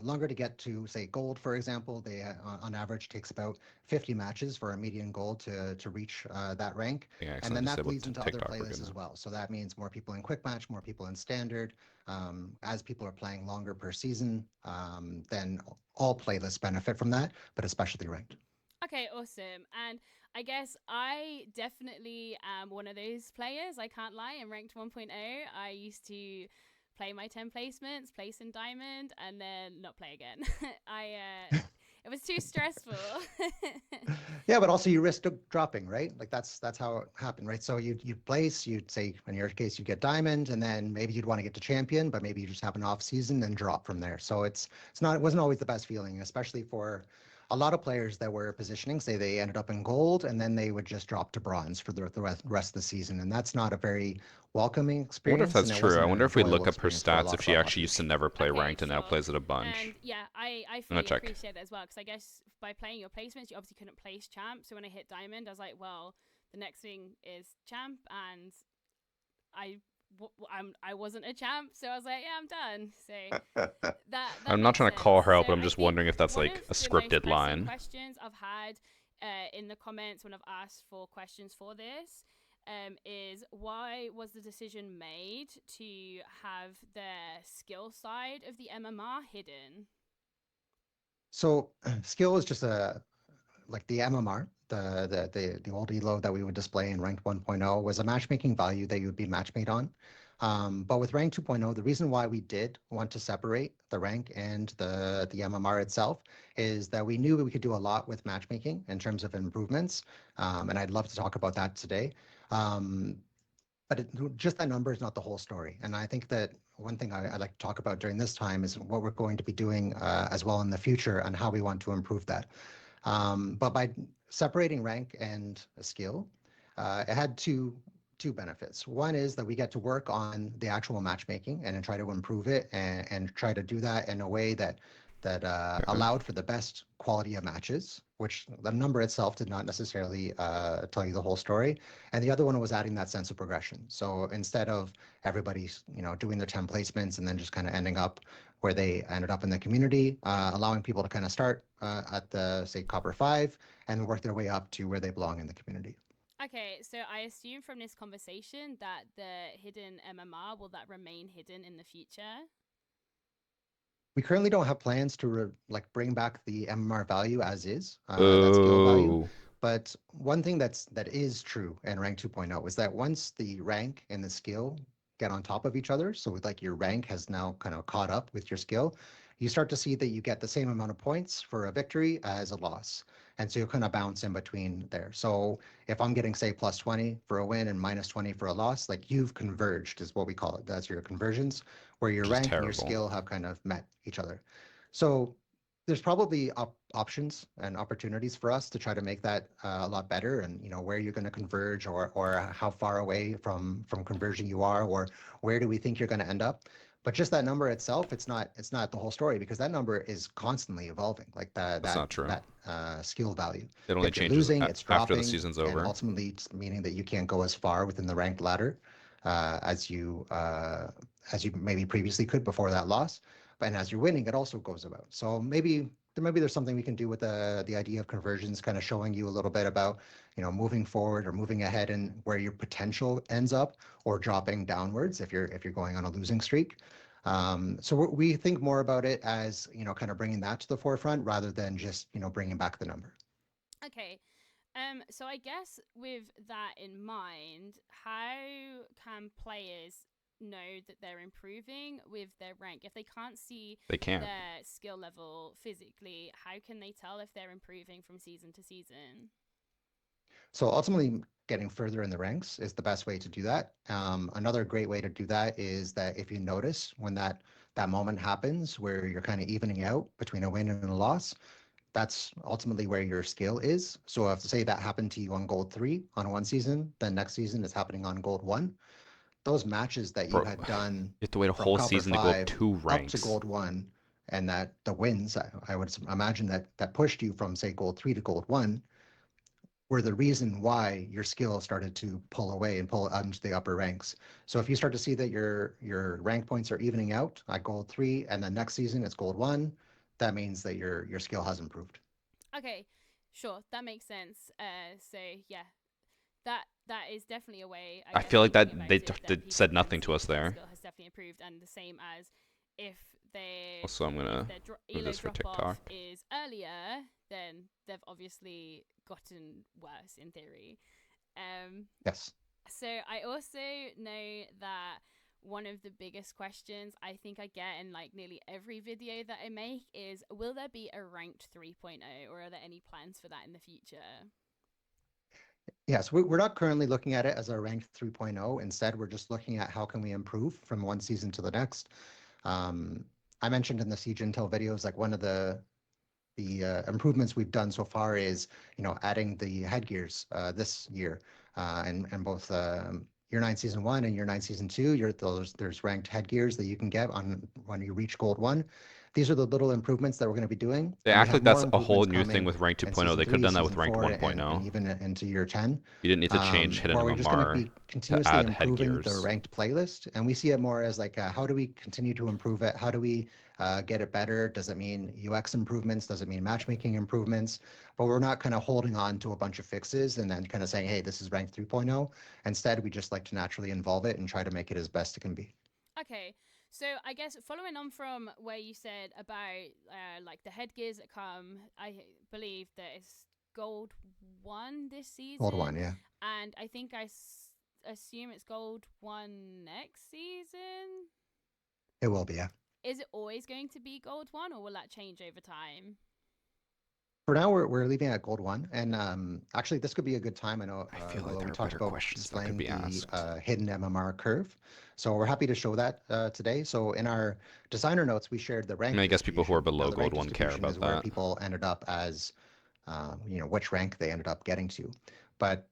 Speaker 10: longer to get to, say, gold, for example. They on average takes about 50 matches for a median gold to reach that rank. And then that bleeds into other playlists as well. So that means more people in quick match, more people in standard. As people are playing longer per season, then all playlists benefit from that, but especially ranked.
Speaker 11: Okay, awesome. And I guess I definitely am one of those players. I can't lie. In ranked 1.0, I used to play my 10 placements, place in diamond, and then not play again. It was too stressful.
Speaker 10: Yeah, but also you risk dropping, right? Like that's how it happened, right? So you'd place, you'd say in your case you get diamond, and then maybe you'd want to get to champion, but maybe you just have an off season and drop from there. So it wasn't always the best feeling, especially for a lot of players that were positioning. Say they ended up in gold, and then they would just drop to bronze for the rest of the season, and that's not a very welcoming
Speaker 2: I wonder if
Speaker 10: experience.
Speaker 2: that's
Speaker 10: And it
Speaker 2: true.
Speaker 10: wasn't
Speaker 2: I
Speaker 10: an
Speaker 2: wonder if we
Speaker 10: enjoyable
Speaker 2: look up her
Speaker 10: experience for a
Speaker 2: stats
Speaker 10: lot
Speaker 2: if
Speaker 10: of
Speaker 2: she
Speaker 10: our
Speaker 2: actually used to
Speaker 10: population.
Speaker 2: never play
Speaker 11: Okay,
Speaker 2: ranked and now
Speaker 11: sure.
Speaker 2: plays it a bunch.
Speaker 11: And yeah, I
Speaker 2: gonna
Speaker 11: fully
Speaker 2: check.
Speaker 11: appreciate that as well, because I guess by playing your placements, you obviously couldn't place champ. So when I hit diamond, I was like, well, the next thing is champ, and I wasn't a champ, so I was like, yeah, I'm done. So that
Speaker 2: I'm not
Speaker 11: makes
Speaker 2: trying to call
Speaker 11: sense.
Speaker 2: her out,
Speaker 11: So
Speaker 2: but I'm
Speaker 11: I
Speaker 2: just
Speaker 11: think
Speaker 2: wondering if that's
Speaker 11: one
Speaker 2: like
Speaker 11: of
Speaker 2: a
Speaker 11: the most
Speaker 2: scripted
Speaker 11: pressing
Speaker 2: line.
Speaker 11: questions I've had in the comments when I've asked for questions for this is why was the decision made to have the skill side of the MMR hidden?
Speaker 10: So skill is just like the MMR, the old elo that we would display in ranked 1.0 was a matchmaking value that you would be matchmade on. But with rank 2.0, the reason why we did want to separate the rank and the MMR itself is that we knew we could do a lot with matchmaking in terms of improvements. And I'd love to talk about that today. But just that number is not the whole story. And I think that one thing I'd like to talk about during this time is what we're going to be doing as well in the future and how we want to improve that. But by separating rank and skill, it had two benefits. One is that we get to work on the actual matchmaking and then try to improve it and try to do that in a way that allowed for the best quality of matches, which the number itself did not necessarily tell you the whole story. And the other one was adding that sense of progression. So instead of everybody, doing their 10 placements and then just kind of ending up where they ended up in the community, allowing people to kind of start at the, say, Copper 5 and work their way up to where they belong in the community.
Speaker 11: Okay, so I assume from this conversation that the hidden MMR, will that remain hidden in the future?
Speaker 10: We currently don't have plans to bring back the MMR value as is, that skill value. But one thing that is true in rank 2.0 is that once the rank and the skill get on top of each other, so like your rank has now kind of caught up with your skill, you start to see that you get the same amount of points for a victory as a loss. And so you kind of bounce in between there. So if I'm getting, say, plus 20 for a win and minus 20 for a loss, like you've converged is what we call it. That's your conversions, where your rank and your skill have kind of met each other. So there's probably options and opportunities for us to try to make that a lot better, and where you're going to converge, or how far away from conversion you are, or where do we think you're going to end up. But just that number itself, it's not the whole story, because that number is constantly evolving, like
Speaker 2: That's not true.
Speaker 10: that skill value.
Speaker 2: It only
Speaker 10: If you're
Speaker 2: changes
Speaker 10: losing, it's
Speaker 2: after the
Speaker 10: dropping,
Speaker 2: season's
Speaker 10: and
Speaker 2: over.
Speaker 10: ultimately it's meaning that you can't go as far within the ranked ladder as you maybe previously could before that loss. And as you're winning, it also goes about. So maybe there's something we can do with the idea of conversions, kind of showing you a little bit about moving forward or moving ahead and where your potential ends up, or dropping downwards if you're going on a losing streak. So we think more about it as kind of bringing that to the forefront, rather than just bringing back the number.
Speaker 11: Okay. So I guess with that in mind, how can players know that they're improving with their rank? If they can't see their skill level physically, how can they tell if they're improving from season to season?
Speaker 10: So ultimately, getting further in the ranks is the best way to do that. Another great way to do that is that if you notice when that moment happens where you're kind of evening out between a win and a loss, that's ultimately where your skill is. So if, say, that happened to you on gold 3 on one season, then next season it's happening on gold 1. Those matches that you had done
Speaker 2: You have to wait a
Speaker 10: from
Speaker 2: whole
Speaker 10: Copper
Speaker 2: season to go up
Speaker 10: 5
Speaker 2: 2
Speaker 10: up to
Speaker 2: ranks.
Speaker 10: gold 1, and that the wins, I would imagine that pushed you from, say, gold 3 to gold 1, were the reason why your skill started to pull away and pull into the upper ranks. So if you start to see that your rank points are evening out at gold 3, and then next season it's gold 1, that means that your skill has improved.
Speaker 11: Okay, sure, that makes sense. So yeah, that is definitely a way.
Speaker 2: I
Speaker 11: guess,
Speaker 2: feel like
Speaker 11: thinking
Speaker 2: that
Speaker 11: about
Speaker 2: they
Speaker 11: it, that
Speaker 2: said
Speaker 11: people
Speaker 2: nothing
Speaker 11: can
Speaker 2: to us
Speaker 11: see that their
Speaker 2: there.
Speaker 11: skill has definitely improved, and the same as if they
Speaker 2: Also, I'm gonna move this for
Speaker 11: drop-off
Speaker 2: TikTok.
Speaker 11: is earlier, then they've obviously gotten worse in theory.
Speaker 10: Yes.
Speaker 11: So I also know that one of the biggest questions I think I get in like nearly every video that I make is, will there be a ranked 3.0, or are there any plans for that in the future?
Speaker 10: Yes, we're not currently looking at it as a ranked 3.0. Instead, we're just looking at how can we improve from one season to the next. I mentioned in the Siege Intel videos, like one of the improvements we've done so far is adding the headgears this year, and both Year 9 Season 1 and Year 9 Season 2, there's ranked headgears that you can get on when you reach Gold 1. These are the little improvements that we're going to be doing.
Speaker 2: They
Speaker 10: and
Speaker 2: act like that's a whole
Speaker 10: improvements
Speaker 2: new thing
Speaker 10: coming
Speaker 2: with Rank
Speaker 10: in
Speaker 2: 2.0.
Speaker 10: Season
Speaker 2: They could have
Speaker 10: 3,
Speaker 2: done that with
Speaker 10: Season
Speaker 2: Ranked
Speaker 10: 4,
Speaker 2: 1.0.
Speaker 10: and even into Year 10.
Speaker 2: You didn't need to change Hidden
Speaker 10: where we're just going to
Speaker 2: MMR
Speaker 10: be continuously
Speaker 2: add
Speaker 10: improving the
Speaker 2: headgears.
Speaker 10: ranked playlist, and we see it more as like, how do we continue to improve it? How do we get it better? Does it mean UX improvements? Does it mean matchmaking improvements? But we're not kind of holding on to a bunch of fixes and then kind of saying, hey, this is ranked 3.0. Instead, we just like to naturally involve it and try to make it as best it can be.
Speaker 11: Okay, so I guess following on from where you said about like the headgears that come, I believe that it's gold 1 this season.
Speaker 10: Gold 1, yeah.
Speaker 11: And I think I assume it's gold 1 next season.
Speaker 10: It will be, yeah.
Speaker 11: Is it always going to be gold 1, or will that change over time?
Speaker 10: For now, we're leaving at gold 1, and actually, this could be a good time. I know
Speaker 2: I feel like there
Speaker 10: we
Speaker 2: are
Speaker 10: talked
Speaker 2: better
Speaker 10: about
Speaker 2: questions that
Speaker 10: displaying
Speaker 2: could be
Speaker 10: the
Speaker 2: asked.
Speaker 10: hidden MMR curve, so we're happy to show that today. So in our designer notes, we shared the rank.
Speaker 2: I guess people who are below
Speaker 10: the rank
Speaker 2: gold 1 care
Speaker 10: distribution
Speaker 2: about
Speaker 10: is where
Speaker 2: that.
Speaker 10: people ended up as, which rank they ended up getting to. But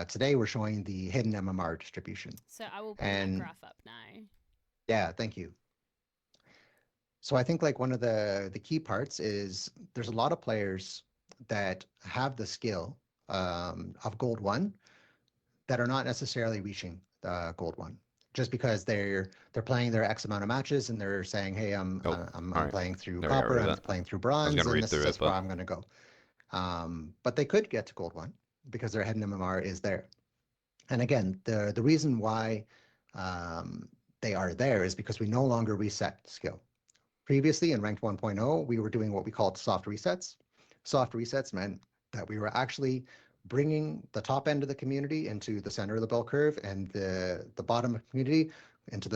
Speaker 10: today we're showing the hidden MMR distribution.
Speaker 11: So I will bring that graph up now.
Speaker 10: Yeah, thank you. So I think like one of the key parts is there's a lot of players that have the skill of gold 1 that are not necessarily reaching gold 1, just because they're playing their X amount of matches and they're saying, hey, I'm playing through copper, I'm playing through bronze, and this is where I'm going to go. But they could get to gold 1 because their hidden MMR is there. And again, the reason why they are there is because we no longer reset skill. Previously in ranked 1.0, we were doing what we called soft resets. Soft resets meant that we were actually bringing the top end of the community into the center of the bell curve, and the bottom of the community into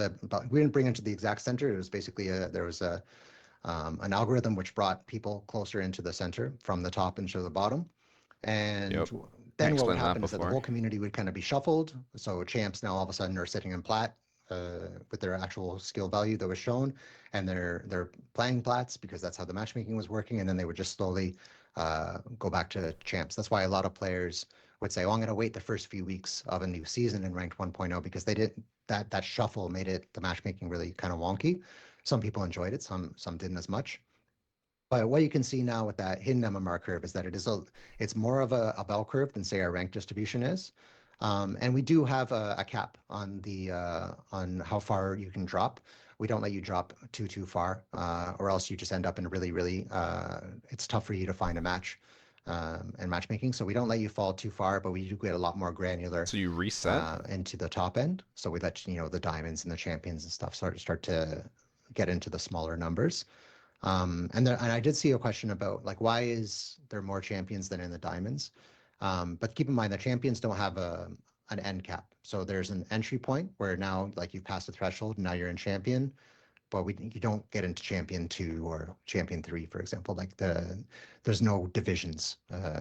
Speaker 10: we didn't bring it into the exact center. It was basically there was an algorithm which brought people closer into the center from the top into the bottom. And then what would happen is that the whole community would kind of be shuffled. So champs now all of a sudden are sitting in plat with their actual skill value that was shown, and their playing plats, because that's how the matchmaking was working, and then they would just slowly go back to champs. That's why a lot of players would say, "Oh, I'm going to wait the first few weeks of a new season in ranked 1.0 because they didn't that shuffle made it the matchmaking really kind of wonky." Some people enjoyed it, some didn't as much. But what you can see now with that hidden MMR curve is that it's more of a bell curve than say our rank distribution is. And we do have a cap on on how far you can drop. We don't let you drop too far, or else you just end up in really it's tough for you to find a match in matchmaking. So we don't let you fall too far, but we do get a lot more granular
Speaker 2: So you reset?
Speaker 10: into the top end. So we let the diamonds and the champions and stuff start to get into the smaller numbers. And I did see a question about like why is there more champions than in the diamonds? But keep in mind the champions don't have an end cap. So there's an entry point where now like you've passed the threshold and now you're in champion, but you don't get into champion 2 or champion 3, for example. Like there's no divisions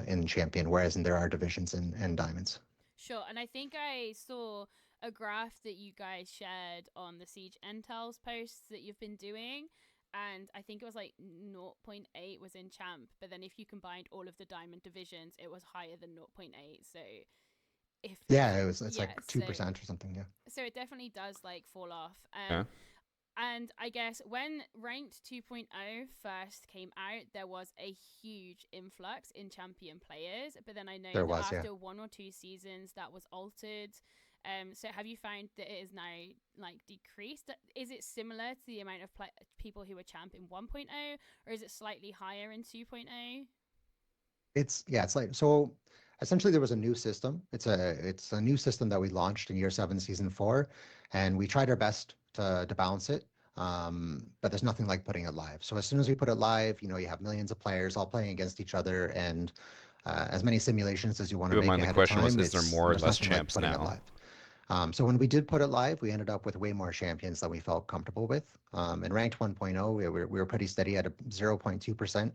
Speaker 10: in champion, whereas there are divisions in diamonds.
Speaker 11: Sure, and I think I saw a graph that you guys shared on the Siege Intels posts that you've been doing, and I think it was like 0.8 was in champ, but then if you combined all of the diamond divisions, it was higher than 0.8. So it's
Speaker 10: like 2% or something. Yeah.
Speaker 11: So it definitely does like fall off.
Speaker 2: Yeah.
Speaker 11: And I guess when ranked 2.0 first came out, there was a huge influx in champion players. But then I know that after 1 or 2 seasons, that was altered. So have you found that it is now like decreased? Is it similar to the amount of people who were champ in 1.0, or is it slightly higher in 2.0?
Speaker 10: It's like, so essentially there was a new system. It's a new system that we launched in year 7 season 4, and we tried our best to balance it. But there's nothing like putting it live. So as soon as we put it live, you have millions of players all playing against each other, and as many simulations as you want to make ahead of time.
Speaker 2: Is there more or less champs now?
Speaker 10: So when we did put it live, we ended up with way more champions that we felt comfortable with. In ranked 1.0, we were pretty steady at a 0.2%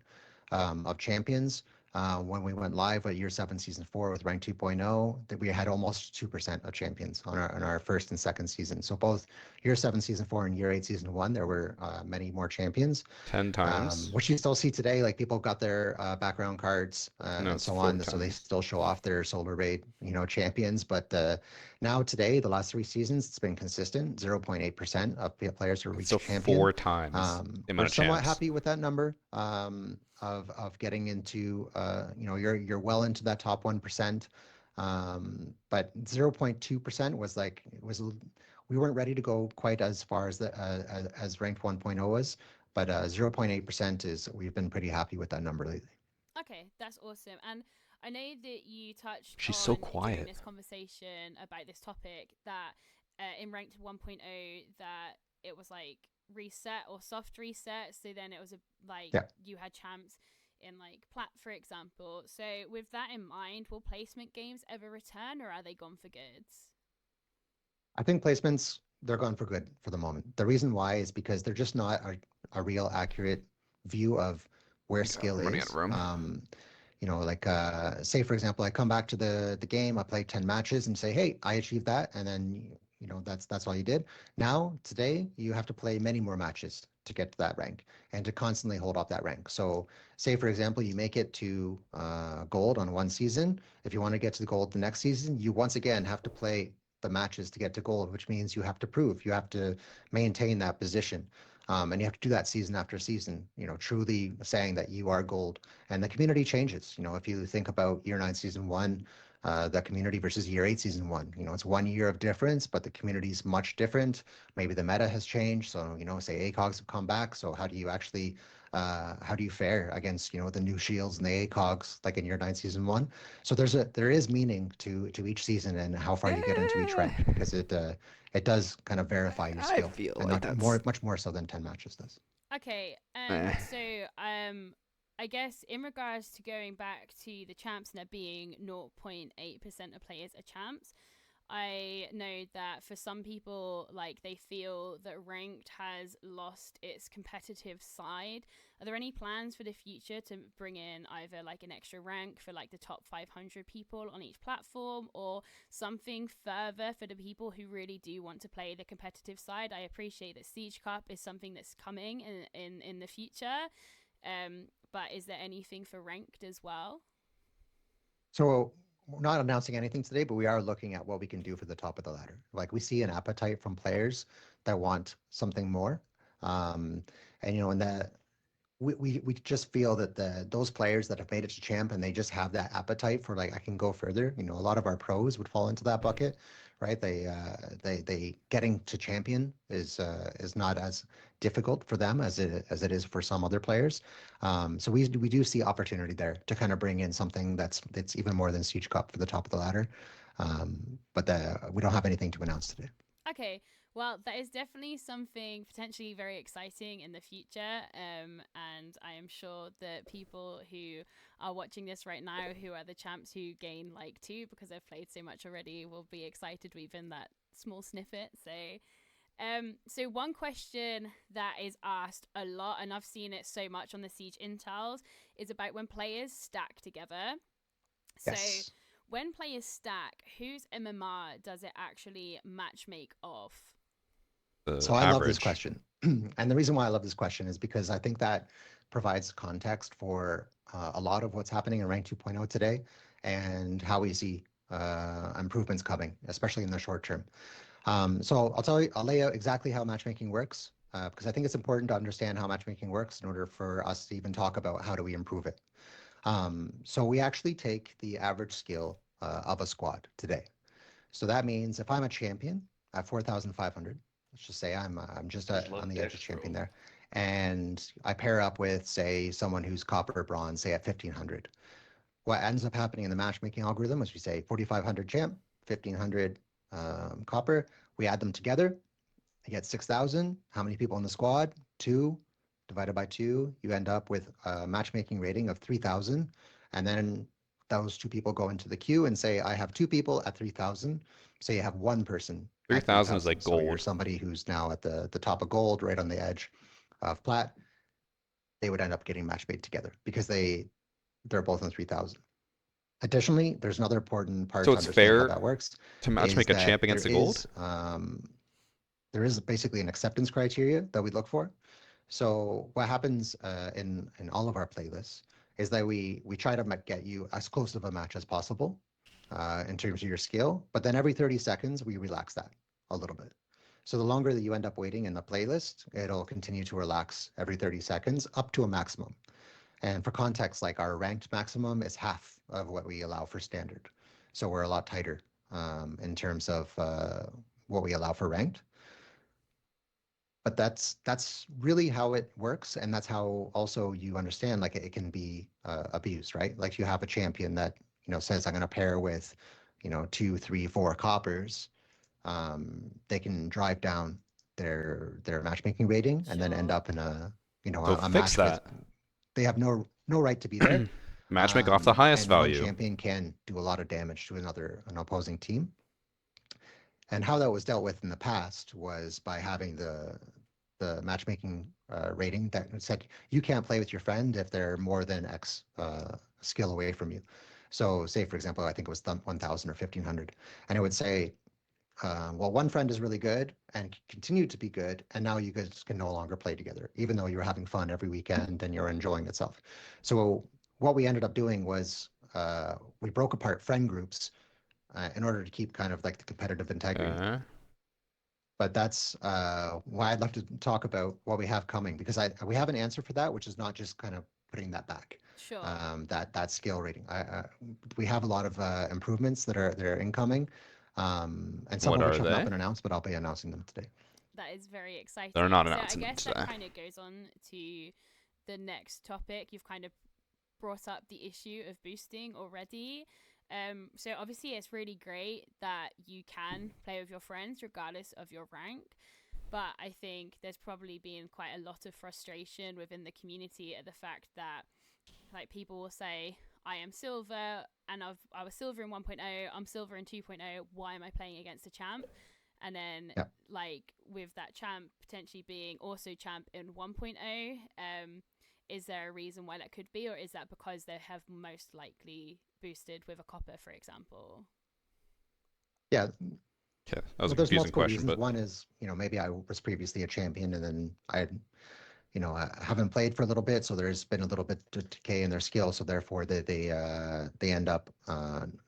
Speaker 10: of champions. When we went live at year 7 season 4 with rank 2.0, that we had almost 2% of champions on our first and second season. So both year 7 season 4 and year 8 season 1, there were many more champions.
Speaker 2: 10 times.
Speaker 10: Which you still see today. Like people got their background cards and so on, so they still show off their solar raid champions. But now today, the last 3 seasons, it's been consistent. 0.8% of players who reach champion.
Speaker 2: 4 times.
Speaker 10: We're somewhat happy with that number. Of getting into you're well into that top 1%, but 0.2% was we weren't ready to go quite as far as as ranked 1.0 was, but 0.8% is we've been pretty happy with that number lately.
Speaker 11: Okay, that's awesome. And I know that you touched
Speaker 2: She's
Speaker 11: on
Speaker 2: so quiet
Speaker 11: during this conversation about this topic that in ranked 1.0 that it was like reset or soft reset, so then it was you had champs in like plat, for example. So with that in mind, will placement games ever return, or are they gone for good?
Speaker 10: I think placements, they're gone for good for the moment. The reason why is because they're just not a real accurate view of where skill is. Say for example, I come back to the game, I play 10 matches and say, hey, I achieved that, and then that's all you did. Now today you have to play many more matches to get to that rank and to constantly hold up that rank. So say for example you make it to gold on 1 season. If you want to get to the gold the next season, you once again have to play the matches to get to gold, which means you have to maintain that position. And you have to do that season after season, truly saying that you are gold. And the community changes. If you think about year 9 season 1, the community versus year 8 season 1, it's 1 year of difference, but the community is much different. Maybe the meta has changed. So, say ACOGs have come back. So how do you actually, how do you fare against, the new shields and the ACOGs like in year 9 season 1? So there is meaning to each season and how far you get into each rank, because it does kind of verify your skill.
Speaker 1: I feel
Speaker 10: and
Speaker 1: like
Speaker 10: not much more so than 10 matches does.
Speaker 11: Okay, so I guess in regards to going back to the champs and there being 0.8% of players are champs, I know that for some people, like, they feel that ranked has lost its competitive side. Are there any plans for the future to bring in either like an extra rank for like the top 500 people on each platform, or something further for the people who really do want to play the competitive side? I appreciate that Siege Cup is something that's coming in the future, but is there anything for ranked as well?
Speaker 10: So we're not announcing anything today, but we are looking at what we can do for the top of the ladder. Like, we see an appetite from players that want something more. And you know, and that we just feel that those players that have made it to champ and they just have that appetite for, like, I can go further. You know, a lot of our pros would fall into that bucket, right? They getting to champion is not as difficult for them as it is for some other players. So we do see opportunity there to kind of bring in something that's even more than Siege Cup for the top of the ladder. But we don't have anything to announce today.
Speaker 11: Okay, well, that is definitely something potentially very exciting in the future. And I am sure that people who are watching this right now, who are the champs who gain like 2 because they've played so much already, will be excited with even that small snippet. So one question that is asked a lot, and I've seen it so much on the Siege Intels, is about when players stack together.
Speaker 10: Yes.
Speaker 11: So when players stack, whose MMR does it actually matchmake off?
Speaker 10: So I love this
Speaker 2: Average.
Speaker 10: question. And the reason why I love this question is because I think that provides context for a lot of what's happening in Rank 2.0 today and how we see improvements coming, especially in the short term. So I'll lay out exactly how matchmaking works, because I think it's important to understand how matchmaking works in order for us to even talk about how do we improve it. So we actually take the average skill of a squad today. So that means if I'm a champion at 4,500, let's just say I'm just
Speaker 7: I just
Speaker 10: on
Speaker 7: love
Speaker 10: the edge
Speaker 7: Dex,
Speaker 10: of champion
Speaker 7: bro.
Speaker 10: there, and I pair up with, say, someone who's copper bronze, say at 1,500. What ends up happening in the matchmaking algorithm is we say 4,500 champ, 1,500 copper. We add them together. I get 6,000. How many people in the squad? 2 divided by 2. You end up with a matchmaking rating of 3,000. And then those 2 people go into the queue and say, I have 2 people at 3,000. So you have 1 person at
Speaker 2: 3,000 is
Speaker 10: 3,000.
Speaker 2: like
Speaker 10: So you're
Speaker 2: gold.
Speaker 10: somebody who's now at the top of gold, right on the edge of plat. They would end up getting match made together because they're both in 3,000. Additionally, there's another important part
Speaker 2: So
Speaker 10: to
Speaker 2: it's
Speaker 10: understand how
Speaker 2: fair
Speaker 10: that works,
Speaker 2: to
Speaker 10: is
Speaker 2: matchmake a champ
Speaker 10: that
Speaker 2: against a gold?
Speaker 10: there is basically an acceptance criteria that we look for. So what happens in all of our playlists is that we try to get you as close of a match as possible in terms of your skill, but then every 30 seconds we relax that a little bit. So the longer that you end up waiting in the playlist, it'll continue to relax every 30 seconds up to a maximum. And for context, like, our ranked maximum is half of what we allow for standard. So we're a lot tighter in terms of what we allow for ranked. But that's really how it works, and that's how also you understand, like, it can be abused, right? Like, you have a champion that, you know, says, I'm going to pair with, you know, 2, 3, 4 coppers. They can drive down their matchmaking rating and then end
Speaker 11: Sure.
Speaker 10: up in a, you know,
Speaker 2: So
Speaker 10: a
Speaker 2: fix
Speaker 10: match with,
Speaker 2: that.
Speaker 10: they have no right to be there.
Speaker 2: Matchmake off the highest
Speaker 10: And one
Speaker 2: value.
Speaker 10: champion can do a lot of damage to an opposing team. And how that was dealt with in the past was by having the matchmaking rating that said you can't play with your friend if they're more than X skill away from you. So say, for example, I think it was 1,000 or 1,500, and it would say, well, one friend is really good and continued to be good, and now you guys can no longer play together, even though you're having fun every weekend and you're enjoying itself. So what we ended up doing was we broke apart friend groups in order to keep kind of like the competitive integrity. But that's why I'd love to talk about what we have coming, because we have an answer for that, which is not just kind of putting that back.
Speaker 11: Sure.
Speaker 10: That skill rating. We have a lot of improvements that are incoming, and some
Speaker 2: What
Speaker 10: of which
Speaker 2: are
Speaker 10: have not
Speaker 2: they?
Speaker 10: been announced, but I'll be announcing them today.
Speaker 11: That is very exciting.
Speaker 2: They're not
Speaker 11: So I
Speaker 2: announcing them
Speaker 11: guess
Speaker 2: today.
Speaker 11: that kind of goes on to the next topic. You've kind of brought up the issue of boosting already. So obviously it's really great that you can play with your friends regardless of your rank. But I think there's probably been quite a lot of frustration within the community at the fact that, like, people will say, I am silver and I was silver in 1.0, I'm silver in 2.0, why am I playing against a champ? And then
Speaker 10: Yeah.
Speaker 11: like with that champ potentially being also champ in 1.0, is there a reason why that could be, or is that because they have most likely boosted with a copper, for example?
Speaker 10: Yeah,
Speaker 2: Okay, that was
Speaker 10: well,
Speaker 2: a
Speaker 10: there's
Speaker 2: confusing
Speaker 10: multiple
Speaker 2: question,
Speaker 10: reasons.
Speaker 2: but
Speaker 10: One is, maybe I was previously a champion and then I haven't played for a little bit, so there's been a little bit of decay in their skill, so therefore they end up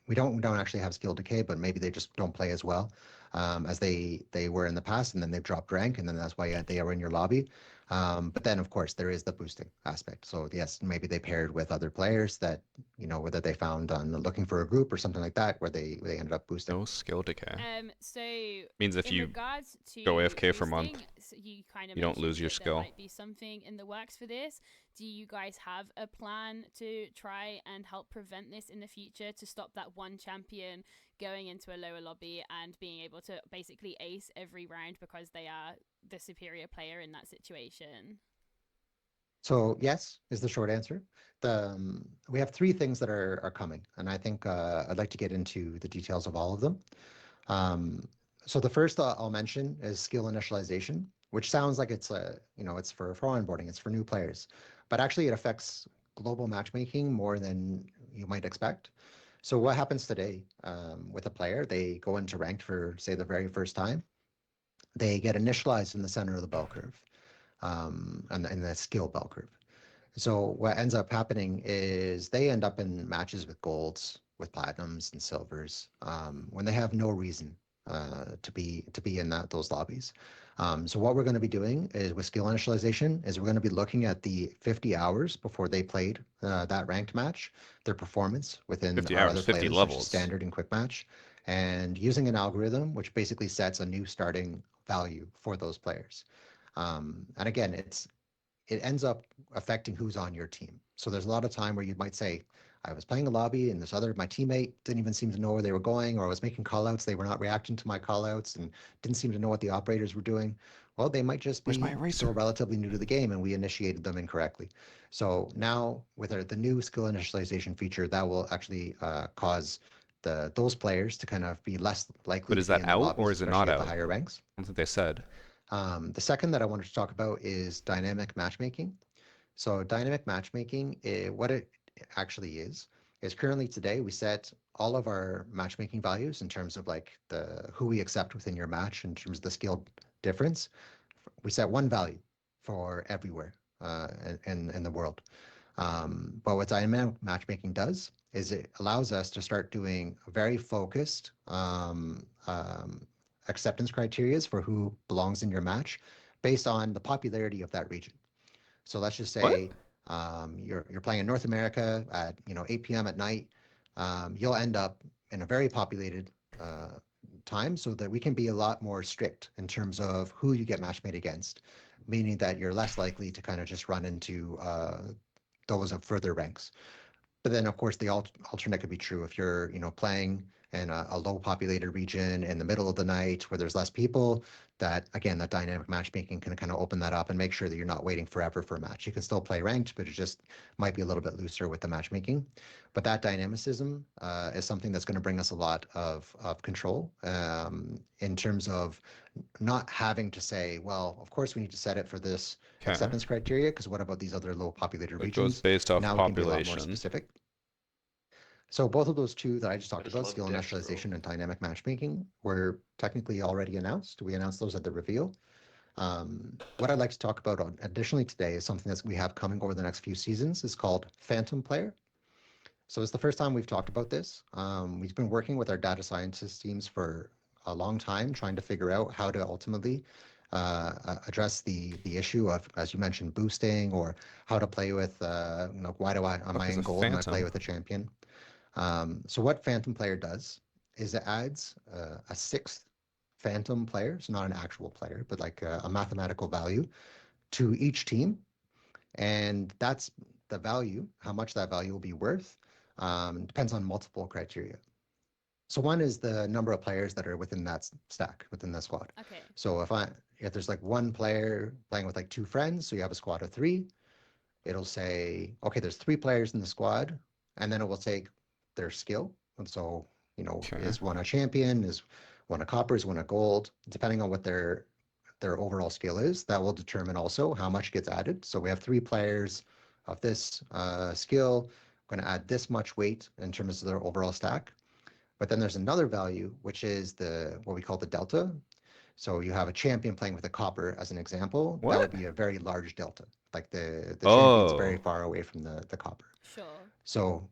Speaker 10: we don't actually have skill decay, but maybe they just don't play as well as they were in the past, and then they've dropped rank, and then that's why they are in your lobby. But then of course there is the boosting aspect. So yes, maybe they paired with other players that whether they found on looking for a group or something like that where they ended up boosting.
Speaker 2: no skill decay.
Speaker 11: So
Speaker 2: Means if
Speaker 11: in
Speaker 2: you
Speaker 11: regards to
Speaker 2: go AFK for a month,
Speaker 11: boosting, so you kind of
Speaker 2: you don't lose your
Speaker 11: that
Speaker 2: skill.
Speaker 11: there might be something in the works for this. Do you guys have a plan to try and help prevent this in the future, to stop that one champion going into a lower lobby and being able to basically ace every round because they are the superior player in that situation?
Speaker 10: So yes, is the short answer. We have three things that are coming, and I think I'd like to get into the details of all of them. So the first I'll mention is skill initialization, which sounds like it's it's for onboarding, it's for new players, but actually it affects global matchmaking more than you might expect. So what happens today with a player? They go into ranked for, say, the very first time. They get initialized in the center of the bell curve, and in the skill bell curve. So what ends up happening is they end up in matches with golds, with platinums and silvers, when they have no reason to be in those lobbies. So what we're going to be doing is with skill initialization is we're going to be looking at the 50 hours before they played that ranked match, their performance within
Speaker 2: 50
Speaker 10: our
Speaker 2: hours,
Speaker 10: other
Speaker 2: 50
Speaker 10: players, such as
Speaker 2: levels.
Speaker 10: standard and quick match, and using an algorithm which basically sets a new starting value for those players. And again, it ends up affecting who's on your team. So there's a lot of time where you might say, I was playing a lobby and my teammate didn't even seem to know where they were going, or I was making callouts, they were not reacting to my callouts and didn't seem to know what the operators were doing. Well, they might just
Speaker 2: Where's my
Speaker 10: be
Speaker 2: eraser?
Speaker 10: still relatively new to the game and we initiated them incorrectly. So now with the new skill initialization feature, that will actually cause those players to kind of be less likely
Speaker 2: But is
Speaker 10: to be
Speaker 2: that
Speaker 10: in the
Speaker 2: out
Speaker 10: lobbies,
Speaker 2: or is it
Speaker 10: especially
Speaker 2: not
Speaker 10: at the
Speaker 2: out?
Speaker 10: higher ranks.
Speaker 2: I don't think they said.
Speaker 10: The second that I wanted to talk about is dynamic matchmaking. So dynamic matchmaking, what it actually is currently today we set all of our matchmaking values in terms of like who we accept within your match in terms of the skill difference. We set one value for everywhere in the world. But what dynamic matchmaking does is it allows us to start doing very focused acceptance criterias for who belongs in your match based on the popularity of that region. So let's just
Speaker 2: What?
Speaker 10: say you're playing in North America at 8 p.m. at night. You'll end up in a very populated time, so that we can be a lot more strict in terms of who you get match made against, meaning that you're less likely to kind of just run into those of further ranks. But then, of course, the alternate could be true if you're, playing in a low populated region in the middle of the night where there's less people. That again, that dynamic matchmaking can kind of open that up and make sure that you're not waiting forever for a match. You can still play ranked, but it just might be a little bit looser with the matchmaking. But that dynamicism is something that's going to bring us a lot of control in terms of not having to say, well, of course we need to set it for this
Speaker 2: Okay.
Speaker 10: acceptance criteria, because what about these other low populated
Speaker 2: It
Speaker 10: regions?
Speaker 2: goes based off
Speaker 10: Now we can be a lot more
Speaker 2: population.
Speaker 10: specific. So both of those two that I just
Speaker 7: I
Speaker 10: talked
Speaker 7: just
Speaker 10: about,
Speaker 7: love
Speaker 10: skill
Speaker 7: decks, bro.
Speaker 10: initialization and dynamic matchmaking, were technically already announced. We announced those at the reveal. What I'd like to talk about additionally today is something that we have coming over the next few seasons. Is called Phantom Player. So it's the first time we've talked about this. We've been working with our data scientist teams for a long time, trying to figure out how to ultimately address the issue of, as you mentioned, boosting, or how to play with, why am I in gold and I play with a champion? So what Phantom Player does is it adds a sixth Phantom player, so not an actual player, but like a mathematical value to each team. And that's the value, how much that value will be worth, depends on multiple criteria. So one is the number of players that are within that stack, within the squad.
Speaker 11: Okay.
Speaker 10: So if there's like one player playing with like two friends, so you have a squad of three, it'll say, okay, there's three players in the squad. and then it will take their skill. And so,
Speaker 2: Okay.
Speaker 10: is one a champion? Is one a copper? Is one a gold? Depending on what their overall skill is, that will determine also how much gets added. So we have 3 players of this skill. Going to add this much weight in terms of their overall stack. But then there's another value, which is what we call the delta. So you have a champion playing with a copper as an example. That
Speaker 2: What?
Speaker 10: would be a very large delta. Like the champion's very
Speaker 2: Oh.
Speaker 10: far away from the copper.
Speaker 11: Sure.
Speaker 10: So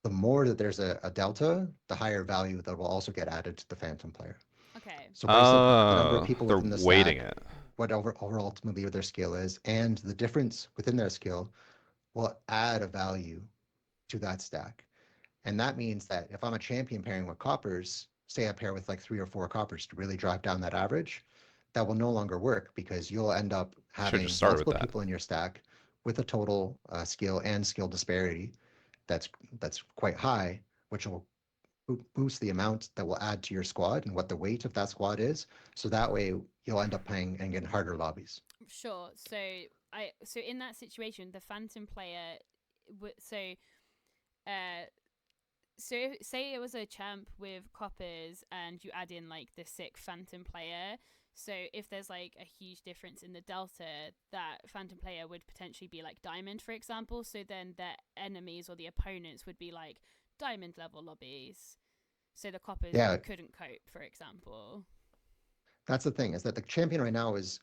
Speaker 10: the more that there's a delta, the higher value that will also get added to the phantom player.
Speaker 11: Okay.
Speaker 10: So based on the number of
Speaker 2: Oh,
Speaker 10: people
Speaker 2: they're
Speaker 10: within the
Speaker 2: weighting
Speaker 10: stack,
Speaker 2: it.
Speaker 10: what ultimately their skill is, and the difference within their skill will add a value to that stack. And that means that if I'm a champion pairing with coppers, say I pair with like 3 or 4 coppers to really drive down that average, that will no longer work because you'll end up
Speaker 2: Should've
Speaker 10: having
Speaker 2: just started with
Speaker 10: multiple
Speaker 2: that.
Speaker 10: people in your stack with a total skill and skill disparity that's quite high, which will boost the amount that will add to your squad and what the weight of that squad is. So that way you'll end up playing and getting harder lobbies.
Speaker 11: Sure. So in that situation, the phantom player, say it was a champ with coppers and you add in like the sick phantom player. So if there's like a huge difference in the delta, that phantom player would potentially be like diamond, for example. So then their enemies or the opponents would be like diamond level lobbies. So the coppers couldn't cope, for example.
Speaker 10: That's the thing, is that the champion right now is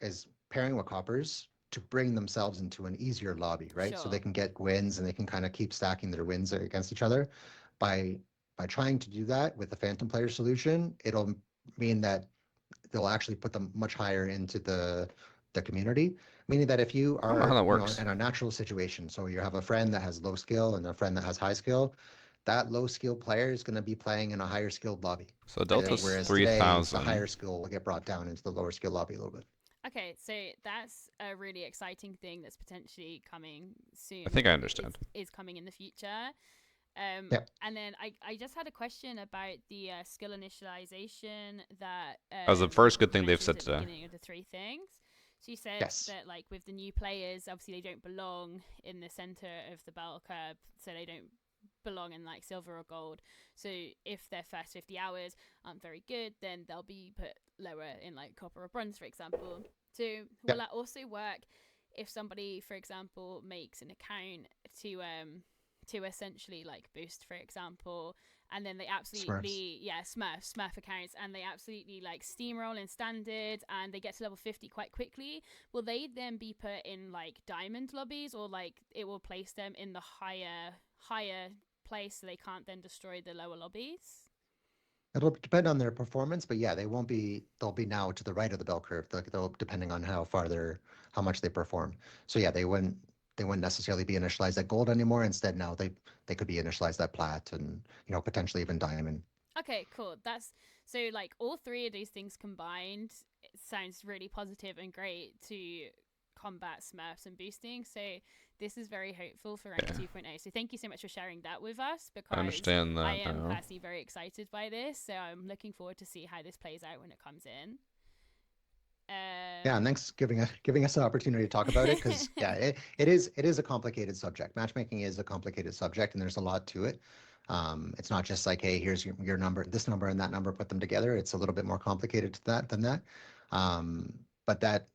Speaker 10: pairing with coppers to bring themselves into an easier lobby, right? So they can get wins and they can kind of keep stacking their wins against each other. By trying to do that with the phantom player solution, it'll mean that they'll actually put them much higher into the community. Meaning that if you
Speaker 2: I don't know how
Speaker 10: are
Speaker 2: that works.
Speaker 10: in a natural situation, so you have a friend that has low skill and a friend that has high skill, that low skill player is going to be playing in a higher skilled lobby.
Speaker 2: So Delta's
Speaker 10: Whereas today, the
Speaker 2: 3,000.
Speaker 10: higher skill will get brought down into the lower skill lobby a little bit.
Speaker 11: Okay, so that's a really exciting thing that's potentially coming soon.
Speaker 2: I think I understand.
Speaker 11: Is coming in the future.
Speaker 10: Yep.
Speaker 11: And then I just had a question about the skill initialization that
Speaker 2: was the first good thing they've
Speaker 11: mentioned
Speaker 2: said
Speaker 11: at the
Speaker 2: today.
Speaker 11: beginning of the 3 things. So you said
Speaker 10: Yes.
Speaker 11: that like with the new players, obviously they don't belong in the center of the bell curve, so they don't belong in like silver or gold. So if their first 50 hours aren't very good, then they'll be put lower in like copper or bronze, for example. So will that also work if somebody, for example, makes an account to essentially like boost, for example, and then they absolutely Smurf accounts, and they absolutely like steamroll in standard and they get to level 50 quite quickly? Will they then be put in like diamond lobbies, or like it will place them in the higher place so they can't then destroy the lower lobbies?
Speaker 10: It'll depend on their performance, but yeah, they'll be now to the right of the bell curve, depending on how much they perform. So yeah, they wouldn't necessarily be initialized at gold anymore. Instead, now they could be initialized at plat and potentially even diamond.
Speaker 11: Okay, cool. That's so like all 3 of these things combined, it sounds really positive and great to combat Smurfs and boosting. So this is very hopeful for rank 2.0. So thank you so much for sharing that with us, because
Speaker 2: I understand that
Speaker 11: I am
Speaker 2: now.
Speaker 11: personally very excited by this. So I'm looking forward to see how this plays out when it comes in.
Speaker 10: Yeah, and thanks giving us the opportunity to talk about it, because yeah, it is a complicated subject. Matchmaking is a complicated subject, and there's a lot to it. It's not just like, hey, here's your number, this number and that number, put them together. It's a little bit more complicated than that. But that,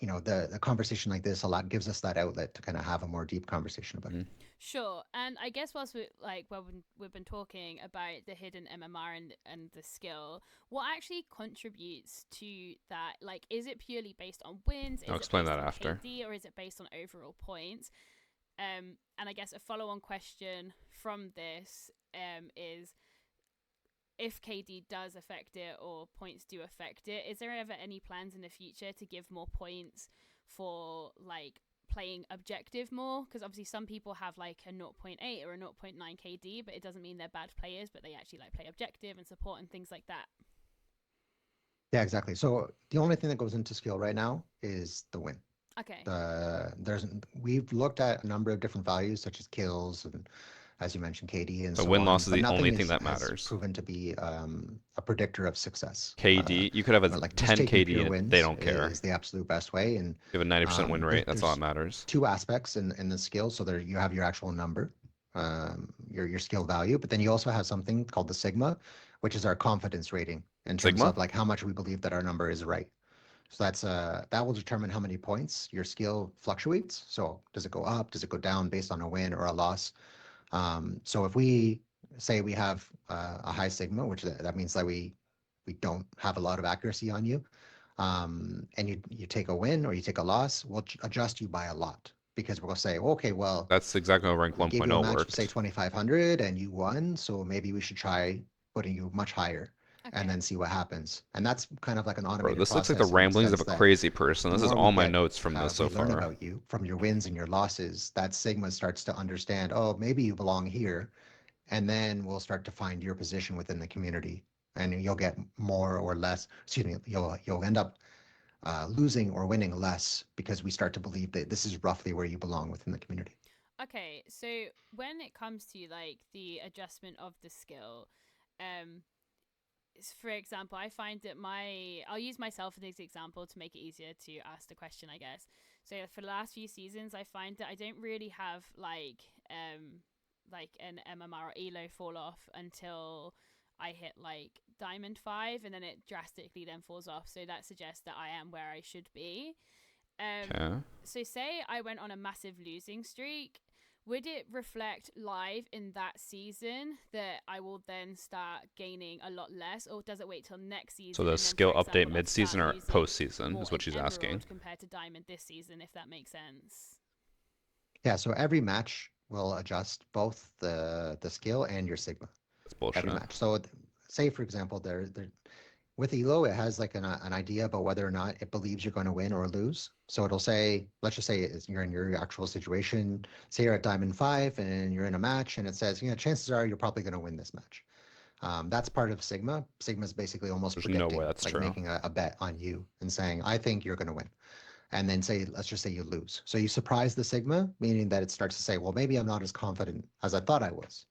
Speaker 10: the conversation like this gives us that outlet to kind of have a more deep conversation about it.
Speaker 11: Sure. And I guess whilst we've been talking about the hidden MMR and the skill, what actually contributes to that? Like, is it purely based on wins?
Speaker 2: I'll explain that
Speaker 11: on
Speaker 2: after.
Speaker 11: KD, or is it based on overall points? And I guess a follow-on question from this is, if KD does affect it or points do affect it, is there ever any plans in the future to give more points for like playing objective more? Because obviously some people have like a 0.8 or a 0.9 KD, but it doesn't mean they're bad players, but they actually like play objective and support and things like that.
Speaker 10: Yeah, exactly. So the only thing that goes into skill right now is the win.
Speaker 11: Okay.
Speaker 10: We've looked at a number of different values such as kills and, as you mentioned, KD and
Speaker 2: the
Speaker 10: so
Speaker 2: win-loss
Speaker 10: on,
Speaker 2: is
Speaker 10: but
Speaker 2: the only
Speaker 10: nothing
Speaker 2: thing that
Speaker 10: has
Speaker 2: matters.
Speaker 10: proven to be a predictor of success.
Speaker 2: KD, you could have a
Speaker 10: like
Speaker 2: 10 KD
Speaker 10: pure
Speaker 2: and
Speaker 10: wins
Speaker 2: they don't care.
Speaker 10: Is the absolute best way, and
Speaker 2: You have a 90% win rate. That's all that matters.
Speaker 10: 2 aspects in the skill. So there you have your actual number. your skill value. But then you also have something called the sigma, which is our confidence rating in terms
Speaker 2: Sigma?
Speaker 10: of like how much we believe that our number is right. So that's that will determine how many points your skill fluctuates. So does it go up? Does it go down based on a win or a loss? So if we say we have a high sigma, which that means that we don't have a lot of accuracy on you, and you take a win or you take a loss, we'll adjust you by a lot because we'll say, okay, well,
Speaker 2: That's exactly how rank
Speaker 10: we gave you a
Speaker 2: 1.0
Speaker 10: match of
Speaker 2: worked.
Speaker 10: say 2,500 and you won, so maybe we should try putting you much higher and then see what happens. And that's kind of like an
Speaker 2: Bro,
Speaker 10: automated
Speaker 2: this looks like the
Speaker 10: process in the
Speaker 2: ramblings of
Speaker 10: sense
Speaker 2: a
Speaker 10: that
Speaker 2: crazy person.
Speaker 10: the
Speaker 2: This is
Speaker 10: more
Speaker 2: all
Speaker 10: we
Speaker 2: my
Speaker 10: get,
Speaker 2: notes from this so
Speaker 10: we learn
Speaker 2: far.
Speaker 10: about you from your wins and your losses, that sigma starts to understand, oh, maybe you belong here. And then we'll start to find your position within the community, and you'll get more or less, excuse me, you'll end up losing or winning less because we start to believe that this is roughly where you belong within the community.
Speaker 11: Okay, so when it comes to like the adjustment of the skill, for example, I find that I'll use myself as an example to make it easier to ask the question, I guess. So for the last few seasons, I find that I don't really have like an MMR or ELO fall off until I hit like Diamond 5, and then it drastically then falls off. So that suggests that I am where I should be.
Speaker 2: Okay.
Speaker 11: So say I went on a massive losing streak, would it reflect live in that season that I will then start gaining a lot less, or does it wait till next season?
Speaker 2: So the
Speaker 11: and then,
Speaker 2: skill
Speaker 11: for example,
Speaker 2: update
Speaker 11: I'd
Speaker 2: mid-season
Speaker 11: start
Speaker 2: or
Speaker 11: losing
Speaker 2: post-season
Speaker 11: more
Speaker 2: is what
Speaker 11: in
Speaker 2: she's
Speaker 11: Emerald
Speaker 2: asking.
Speaker 11: compared to Diamond this season, if that makes sense?
Speaker 10: Yeah, so every match will adjust both the skill and your sigma.
Speaker 2: That's bullshit.
Speaker 10: Every match. So say for example, there with Elo, it has like an idea about whether or not it believes you're going to win or lose. So it'll say, let's just say you're in your actual situation. Say you're at Diamond 5 and you're in a match, and it says, chances are you're probably going to win this match. That's part of Sigma. Sigma is basically almost
Speaker 2: There's no
Speaker 10: predicting,
Speaker 2: way that's
Speaker 10: like
Speaker 2: true.
Speaker 10: making a bet on you and saying, I think you're going to win. And then let's just say you lose. So you surprise the Sigma, meaning that it starts to say, well, maybe I'm not as confident as I thought I was.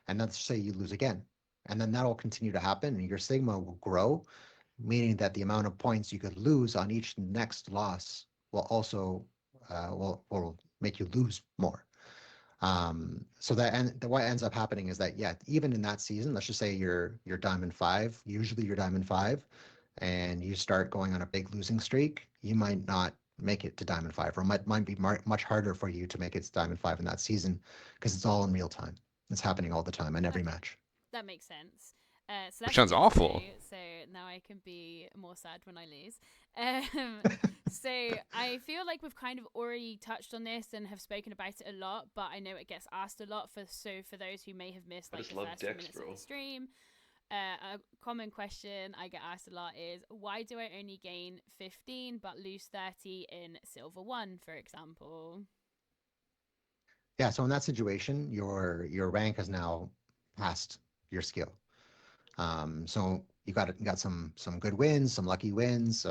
Speaker 10: And let's say you lose again. And then that will continue to happen and your Sigma will grow, meaning that the amount of points you could lose on each next loss will also will make you lose more. So what ends up happening is that, yeah, even in that season, let's just say you're Diamond 5, usually you're Diamond 5, and you start going on a big losing streak, you might not make it to Diamond 5, or it might be much harder for you to make it to Diamond 5 in that season because it's all in real time. It's happening all the time in every match.
Speaker 11: That makes sense. So
Speaker 2: Which
Speaker 11: that's
Speaker 2: sounds
Speaker 11: good to
Speaker 2: awful.
Speaker 11: know. So now I can be more sad when I lose. So I feel like we've kind of already touched on this and have spoken about it a lot, but I know it gets asked a lot. For those who may have missed like the first few minutes of the stream, a common question I get asked a lot is, why do I only gain 15 but lose 30 in Silver 1, for example?
Speaker 10: Yeah, so in that situation, your rank has now passed your skill. So you got some good wins, some lucky wins.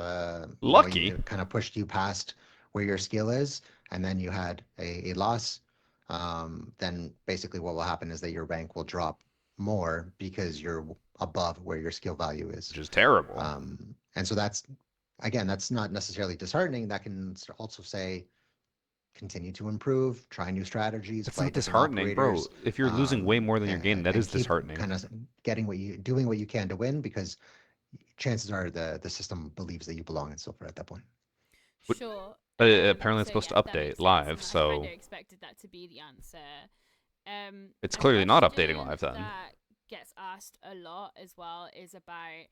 Speaker 2: Lucky?
Speaker 10: It kind of pushed you past where your skill is, and then you had a loss. Then basically what will happen is that your rank will drop more because you're above where your skill value is.
Speaker 2: Which is terrible.
Speaker 10: And so that's not necessarily disheartening. That can also say, continue to improve, try new strategies,
Speaker 2: It's
Speaker 10: play
Speaker 2: not
Speaker 10: different
Speaker 2: disheartening, bro.
Speaker 10: operators.
Speaker 2: If you're losing way more than you're gaining, that is
Speaker 10: keep
Speaker 2: disheartening.
Speaker 10: kind of doing what you can to win, because chances are the system believes that you belong in silver at that point.
Speaker 11: Sure.
Speaker 2: Apparently it's
Speaker 11: So
Speaker 2: supposed
Speaker 11: yeah,
Speaker 2: to
Speaker 11: that makes
Speaker 2: update
Speaker 11: sense,
Speaker 2: live,
Speaker 11: and I
Speaker 2: so
Speaker 11: kind of expected that to be the answer.
Speaker 2: it's
Speaker 11: A
Speaker 2: clearly not updating
Speaker 11: question
Speaker 2: live then.
Speaker 11: that gets asked a lot as well is about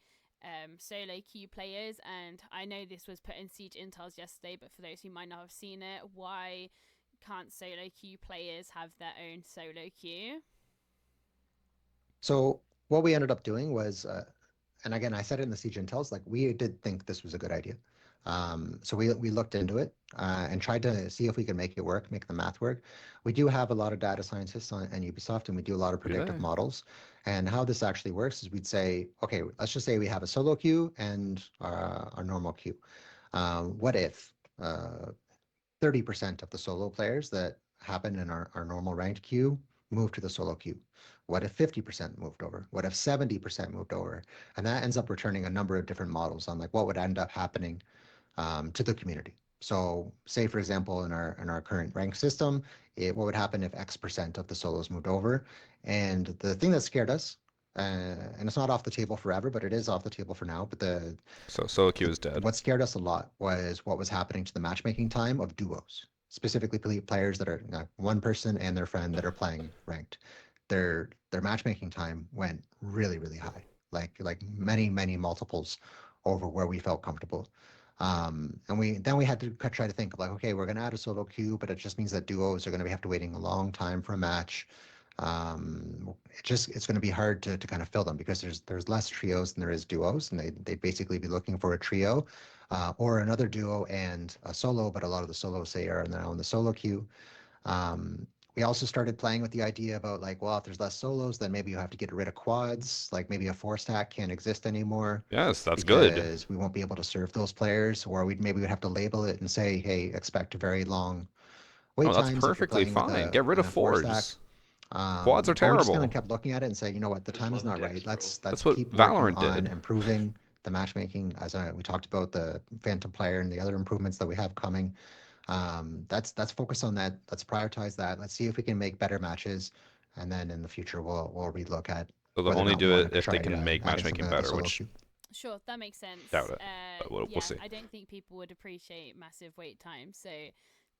Speaker 11: solo queue players, and I know this was put in Siege Intels yesterday, but for those who might not have seen it, why can't solo queue players have their own solo queue?
Speaker 10: So what we ended up doing was, and again, I said it in the Siege Intels, like we did think this was a good idea. So we looked into it and tried to see if we could make it work, make the math work. We do have a lot of data scientists on Ubisoft, and we do a lot of predictive models. And how this actually works is we'd say, okay, let's just say we have a solo queue and our normal queue. What if 30% of the solo players that happen in our normal ranked queue move to the solo queue? What if 50% moved over? What if 70% moved over? And that ends up returning a number of different models on like what would end up happening to the community. So say for example, in our current rank system, what would happen if X% of the solos moved over? And the thing that scared us, and it's not off the table forever, but it is off the table for now. But
Speaker 2: So solo queue is dead.
Speaker 10: what scared us a lot was what was happening to the matchmaking time of duos, specifically players that are one person and their friend that are playing ranked. Their matchmaking time went really, really high, like many multiples over where we felt comfortable. And we had to try to think of like, okay, we're going to add a solo queue, but it just means that duos are going to have to waiting a long time for a match. It's going to be hard to kind of fill them because there's less trios than there is duos, and they'd basically be looking for a trio or another duo and a solo, but a lot of the solos say are now in the solo queue. We also started playing with the idea about like, well, if there's less solos, then maybe you have to get rid of quads. Like maybe a 4-stack can't exist anymore.
Speaker 2: Yes, that's good.
Speaker 10: Because we won't be able to serve those players, or maybe we'd have to label it and say, hey, expect very long wait
Speaker 2: Oh, that's
Speaker 10: times if you're
Speaker 2: perfectly
Speaker 10: playing with
Speaker 2: fine. Get rid of
Speaker 10: a 4-stack.
Speaker 2: fours. Quads are
Speaker 10: But we just kind
Speaker 2: terrible.
Speaker 10: of kept looking at it and say, you know what, the
Speaker 7: I just
Speaker 10: time is
Speaker 7: love
Speaker 10: not
Speaker 7: decks,
Speaker 10: right.
Speaker 7: bro.
Speaker 10: Let's
Speaker 2: That's what
Speaker 10: keep
Speaker 2: Valorant
Speaker 10: working on
Speaker 2: did.
Speaker 10: improving the matchmaking. As we talked about the Phantom player and the other improvements that we have coming. Let's focus on that. Let's prioritize that. Let's see if we can make better matches, and then in the future we'll relook at
Speaker 2: So they'll
Speaker 10: whether or
Speaker 2: only
Speaker 10: not we
Speaker 2: do
Speaker 10: want
Speaker 2: it
Speaker 10: to
Speaker 2: if they
Speaker 10: try
Speaker 2: can make
Speaker 10: adding
Speaker 2: matchmaking
Speaker 10: something like a
Speaker 2: better,
Speaker 10: solo
Speaker 2: which
Speaker 10: queue.
Speaker 11: Sure, that makes sense.
Speaker 2: doubt it, but we'll
Speaker 11: Yeah,
Speaker 2: see.
Speaker 11: I don't think people would appreciate massive wait times, so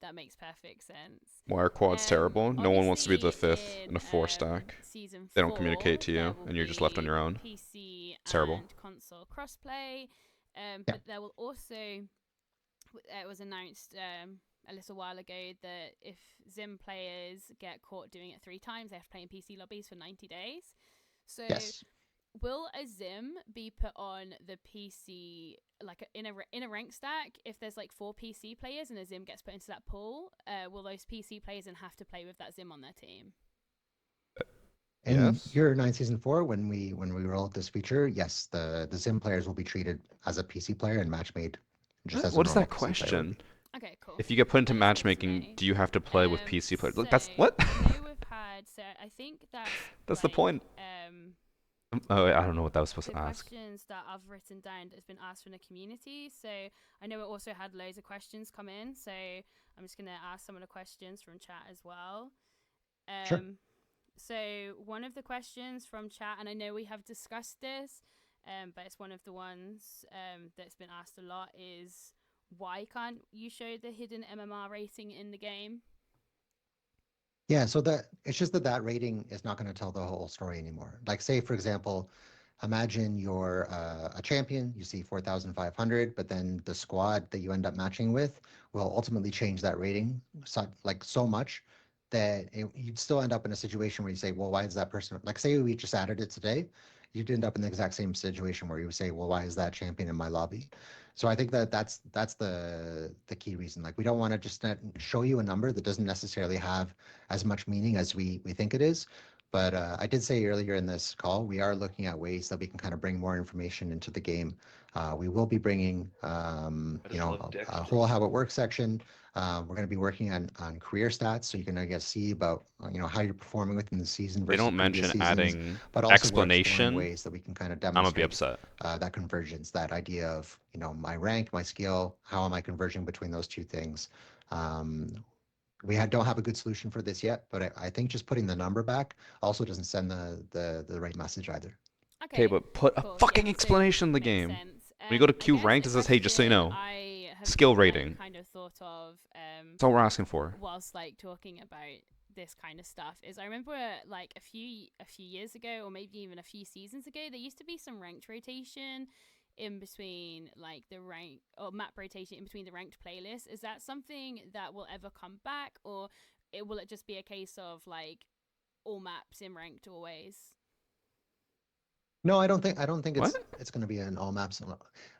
Speaker 11: that makes perfect sense.
Speaker 2: Why are quads terrible? No one wants to be the
Speaker 11: Obviously,
Speaker 2: fifth in a 4-stack.
Speaker 11: Season
Speaker 2: They don't
Speaker 11: 4,
Speaker 2: communicate to
Speaker 11: there
Speaker 2: you,
Speaker 11: will
Speaker 2: and you're just left on
Speaker 11: be
Speaker 2: your own.
Speaker 11: PC
Speaker 2: It's terrible.
Speaker 11: and console crossplay,
Speaker 10: Yeah.
Speaker 11: but there will also it was announced a little while ago that if Zim players get caught doing it 3 times, they have to play in PC lobbies for 90 days. So
Speaker 10: Yes.
Speaker 11: will a Zim be put on the PC like in a rank stack? If there's like 4 PC players and a Zim gets put into that pool, will those PC players then have to play with that Zim on their team?
Speaker 10: In
Speaker 2: Yes.
Speaker 10: your 9 season 4, when we roll out this feature, yes, the Zim players will be treated as a PC player and match made just as a
Speaker 2: What is
Speaker 10: normal
Speaker 2: that
Speaker 10: PC player would
Speaker 2: question?
Speaker 10: be.
Speaker 11: Okay, cool.
Speaker 2: If you get put into
Speaker 11: That makes sense to
Speaker 2: matchmaking,
Speaker 11: me.
Speaker 2: do you have to play with PC players? Look, that's
Speaker 11: So,
Speaker 2: what?
Speaker 11: I know we've had, so I think that's
Speaker 2: That's the
Speaker 11: like,
Speaker 2: point. Oh, I don't know what that was supposed
Speaker 11: the
Speaker 2: to ask.
Speaker 11: questions that I've written down that's been asked from the community. So I know it also had loads of questions come in. So I'm just gonna ask some of the questions from chat as well.
Speaker 10: Sure.
Speaker 11: So one of the questions from chat, and I know we have discussed this, but it's one of the ones that's been asked a lot, is why can't you show the hidden MMR rating in the game?
Speaker 10: Yeah, so it's just that rating is not going to tell the whole story anymore. Like say, for example, imagine you're a champion, you see 4,500, but then the squad that you end up matching with will ultimately change that rating so much that you'd still end up in a situation where you say, well, why is that person, like say we just added it today, you'd end up in the exact same situation where you would say, well, why is that champion in my lobby? So I think that's the key reason. Like we don't want to just show you a number that doesn't necessarily have as much meaning as we think it is. But I did say earlier in this call, we are looking at ways that we can kind of bring more information into the game. We will be bringing, a whole how it works section. We're going to be working on career stats, so you can, I guess, see about how you're performing within the season
Speaker 2: They
Speaker 10: versus
Speaker 2: don't
Speaker 10: previous
Speaker 2: mention
Speaker 10: seasons,
Speaker 2: adding
Speaker 10: but also we're exploring
Speaker 2: explanation.
Speaker 10: ways that we can kind of
Speaker 2: I'm gonna be
Speaker 10: demonstrate
Speaker 2: upset.
Speaker 10: that convergence, that idea of my rank, my skill, how am I converging between those two things. We don't have a good solution for this yet, but I think just putting the number back also doesn't send the right message either.
Speaker 2: Okay, but put a
Speaker 11: cool.
Speaker 2: fucking
Speaker 11: Yeah,
Speaker 2: explanation in the
Speaker 11: makes
Speaker 2: game.
Speaker 11: sense.
Speaker 2: When you go to
Speaker 11: I
Speaker 2: Q
Speaker 11: guess
Speaker 2: ranked,
Speaker 11: a
Speaker 2: it says, hey, just so you
Speaker 11: question
Speaker 2: know,
Speaker 11: I have
Speaker 2: skill rating.
Speaker 11: kind of thought of
Speaker 2: That's all we're asking for.
Speaker 11: whilst like talking about this kind of stuff is I remember like a few years ago, or maybe even a few seasons ago, there used to be some ranked rotation in between like the rank or map rotation in between the ranked playlists. Is that something that will ever come back, or will it just be a case of like all maps in ranked always?
Speaker 10: No, I don't think it's
Speaker 2: What?
Speaker 10: it's going to be in all maps.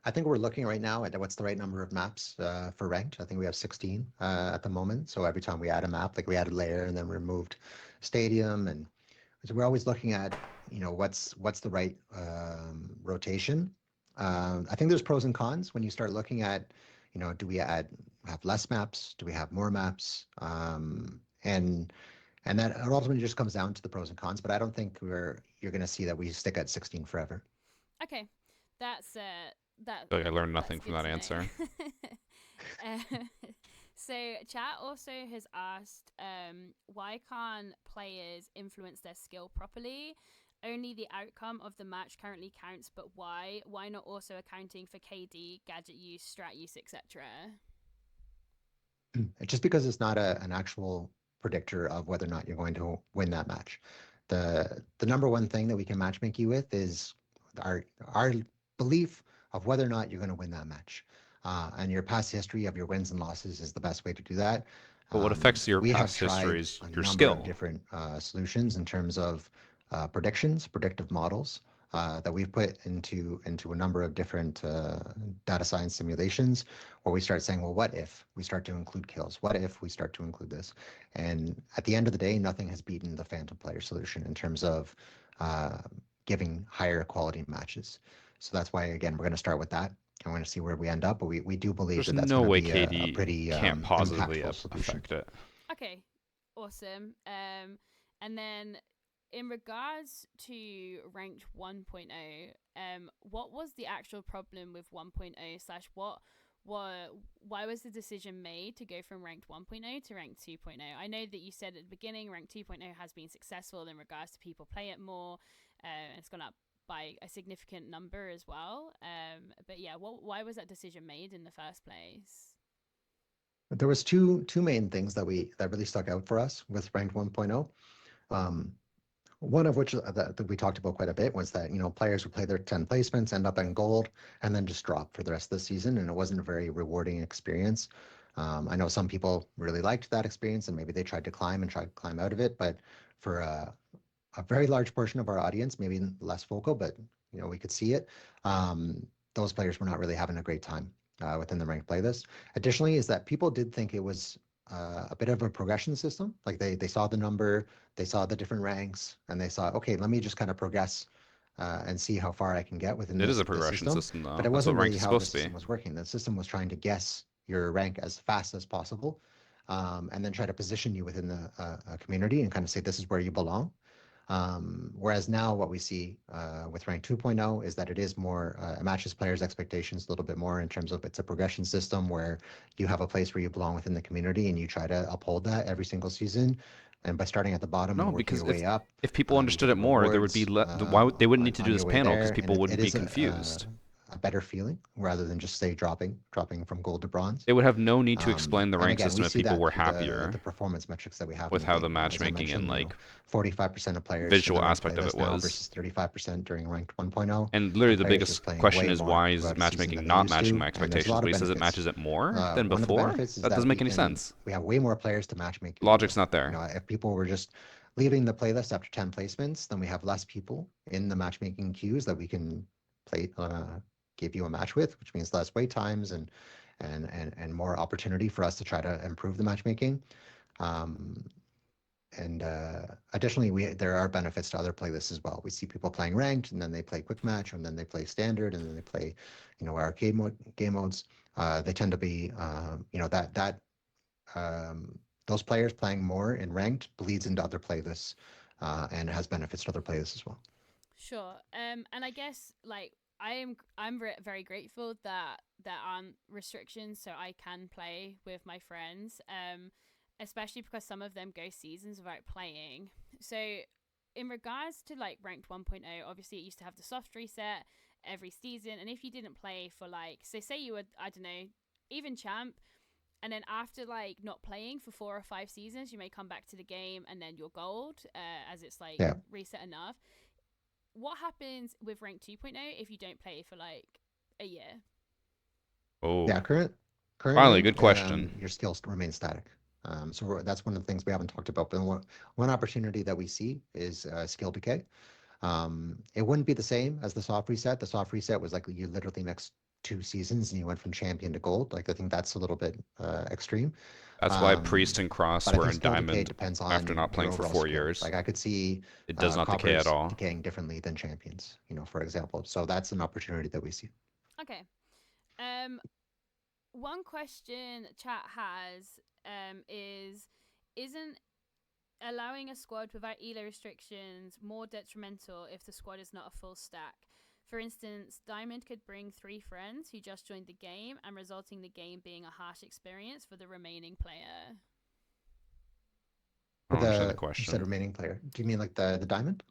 Speaker 10: I think we're looking right now at what's the right number of maps for ranked. I think we have 16 at the moment. So every time we add a map, like we added layer and then we removed stadium, and so we're always looking at what's the right rotation. I think there's pros and cons when you start looking at do we have less maps? Do we have more maps? And that ultimately just comes down to the pros and cons, but I don't think you're going to see that we stick at 16 forever.
Speaker 11: Okay, that's that.
Speaker 2: I learned
Speaker 11: that's
Speaker 2: nothing from
Speaker 11: good
Speaker 2: that
Speaker 11: to know.
Speaker 2: answer.
Speaker 11: So chat also has asked, why can't players influence their skill properly? Only the outcome of the match currently counts, but why? Why not also accounting for KD, gadget use, strat use, etc.?
Speaker 10: Just because it's not an actual predictor of whether or not you're going to win that match. The number one thing that we can matchmake you with is our belief of whether or not you're going to win that match. And your past history of your wins and losses is the best way to do that.
Speaker 2: But what affects your
Speaker 10: We have
Speaker 2: past history
Speaker 10: tried
Speaker 2: is
Speaker 10: a
Speaker 2: your
Speaker 10: number of
Speaker 2: skill.
Speaker 10: different solutions in terms of predictions, predictive models that we've put into a number of different data science simulations, where we start saying, well, what if we start to include kills? What if we start to include this? And at the end of the day, nothing has beaten the Phantom player solution in terms of giving higher quality matches. So that's why, again, we're going to start with that. I'm going to see where we end up, but we do believe
Speaker 2: There's
Speaker 10: that that's
Speaker 2: no
Speaker 10: going to
Speaker 2: way
Speaker 10: be
Speaker 2: KD
Speaker 10: a pretty
Speaker 2: can't positively
Speaker 10: impactful solution.
Speaker 2: affect it.
Speaker 11: Okay, awesome. And then in regards to ranked 1.0, what was the actual problem with 1.0 slash why was the decision made to go from ranked 1.0 to ranked 2.0? I know that you said at the beginning ranked 2.0 has been successful in regards to people play it more. It's gone up by a significant number as well. But yeah, why was that decision made in the first place?
Speaker 10: There was two main things that really stuck out for us with ranked 1.0. One of which that we talked about quite a bit was that, players would play their 10 placements, end up in gold, and then just drop for the rest of the season, and it wasn't a very rewarding experience. I know some people really liked that experience, and maybe they tried to climb out of it, but for a very large portion of our audience, maybe less vocal, but we could see it. Those players were not really having a great time within the ranked playlist. Additionally, is that people did think it was a bit of a progression system. Like they saw the number, they saw the different ranks, and they saw, okay, let me just kind of progress and see how far I can get within
Speaker 2: It
Speaker 10: this,
Speaker 2: is a
Speaker 10: this
Speaker 2: progression system, though.
Speaker 10: But it
Speaker 2: That's what
Speaker 10: wasn't
Speaker 2: ranked
Speaker 10: really
Speaker 2: is
Speaker 10: how the
Speaker 2: supposed to be.
Speaker 10: system was working. The system was trying to guess your rank as fast as possible, and then try to position you within the community and kind of say, this is where you belong. Whereas now what we see with rank 2.0 is that it is more, it matches players' expectations a little bit more in terms of it's a progression system where you have a place where you belong within the community and you try to uphold that every single season. And by starting at the bottom and
Speaker 2: No,
Speaker 10: working
Speaker 2: because
Speaker 10: your way up,
Speaker 2: if people
Speaker 10: you
Speaker 2: understood
Speaker 10: get
Speaker 2: it more, there would be why they wouldn't need to
Speaker 10: on
Speaker 2: do this
Speaker 10: your way
Speaker 2: panel because
Speaker 10: there,
Speaker 2: people
Speaker 10: and
Speaker 2: wouldn't
Speaker 10: it
Speaker 2: be
Speaker 10: is
Speaker 2: confused.
Speaker 10: a better feeling rather than just say dropping from gold to bronze.
Speaker 2: They would have no need to explain the
Speaker 10: And
Speaker 2: rank
Speaker 10: again,
Speaker 2: system
Speaker 10: we
Speaker 2: if
Speaker 10: see
Speaker 2: people
Speaker 10: that
Speaker 2: were
Speaker 10: through
Speaker 2: happier
Speaker 10: the performance metrics that we have
Speaker 2: with
Speaker 10: in
Speaker 2: how
Speaker 10: the
Speaker 2: the
Speaker 10: game. As I
Speaker 2: matchmaking and
Speaker 10: mentioned,
Speaker 2: like
Speaker 10: 45% of players in
Speaker 2: visual
Speaker 10: the ranked
Speaker 2: aspect of it
Speaker 10: playlist now
Speaker 2: was.
Speaker 10: versus 35% during ranked 1.0.
Speaker 2: And literally the
Speaker 10: Players
Speaker 2: biggest
Speaker 10: just playing
Speaker 2: question
Speaker 10: way
Speaker 2: is
Speaker 10: more
Speaker 2: why is
Speaker 10: throughout a season
Speaker 2: matchmaking
Speaker 10: than they
Speaker 2: not
Speaker 10: used
Speaker 2: matching
Speaker 10: to,
Speaker 2: my
Speaker 10: and there's a
Speaker 2: expectations?
Speaker 10: lot
Speaker 2: But
Speaker 10: of
Speaker 2: he says it
Speaker 10: benefits.
Speaker 2: matches it more than
Speaker 10: One of the
Speaker 2: before?
Speaker 10: benefits is
Speaker 2: That doesn't
Speaker 10: that
Speaker 2: make any sense.
Speaker 10: we have way more players to matchmake you
Speaker 2: Logic's
Speaker 10: with.
Speaker 2: not there.
Speaker 10: If people were just leaving the playlist after 10 placements, then we have less people in the matchmaking queues that we can play, give you a match with, which means less wait times and more opportunity for us to try to improve the matchmaking. And additionally, there are benefits to other playlists as well. We see people playing ranked, and then they play quick match, and then they play standard, and then they play, arcade game modes. They tend to be, those players playing more in ranked bleeds into other playlists, and has benefits to other playlists as well.
Speaker 11: Sure. And I guess like I'm very grateful that there aren't restrictions, so I can play with my friends. Especially because some of them go seasons without playing. So in regards to like ranked 1.0, obviously it used to have the soft reset every season, and if you didn't play for like, so say you were, I don't know, even champ, and then after like not playing for 4 or 5 seasons, you may come back to the game and then you're gold, as it's like reset enough. What happens with rank 2.0 if you don't play for like a year?
Speaker 2: Oh,
Speaker 10: yeah, currently,
Speaker 2: finally, good question.
Speaker 10: Your skills remain static. So that's one of the things we haven't talked about. But one opportunity that we see is skill decay. It wouldn't be the same as the soft reset. The soft reset was like you literally mixed 2 seasons and you went from champion to gold. Like I think that's a little bit extreme.
Speaker 2: That's why Priest and Cross
Speaker 10: but I
Speaker 2: were
Speaker 10: think
Speaker 2: in
Speaker 10: skill decay
Speaker 2: Diamond
Speaker 10: depends on
Speaker 2: after not playing
Speaker 10: your
Speaker 2: for
Speaker 10: overall
Speaker 2: 4
Speaker 10: skill.
Speaker 2: years.
Speaker 10: Like I could see
Speaker 2: It does not decay at
Speaker 10: Coppers
Speaker 2: all.
Speaker 10: decaying differently than champions, for example. So that's an opportunity that we see.
Speaker 11: Okay. One question chat has is, isn't allowing a squad without ELO restrictions more detrimental if the squad is not a full stack? For instance, Diamond could bring 3 friends who just joined the game, and resulting the game being a harsh experience for the remaining player.
Speaker 2: I don't understand the
Speaker 10: You said
Speaker 2: question.
Speaker 10: remaining player. Do you mean like the diamond?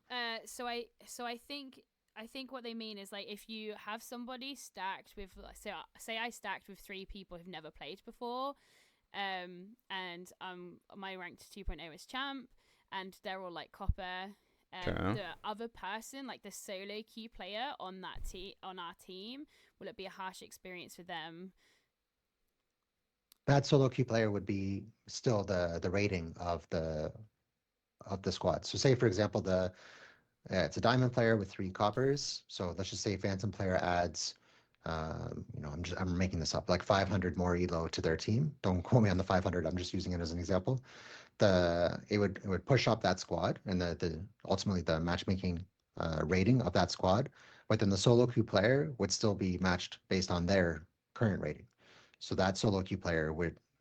Speaker 11: So I think what they mean is like if you have somebody stacked with, say I stacked with 3 people who've never played before, and my ranked 2.0 is champ, and they're all like copper.
Speaker 2: Okay.
Speaker 11: The other person, like the solo queue player on our team, will it be a harsh experience for them?
Speaker 10: That solo queue player would be still the rating of the squad. So say for example it's a diamond player with 3 coppers. So let's just say phantom player adds, I'm making this up, like 500 more elo to their team. Don't quote me on the 500. I'm just using it as an example. It would push up that squad, and ultimately the matchmaking rating of that squad. But then the solo queue player would still be matched based on their current rating. So that solo queue player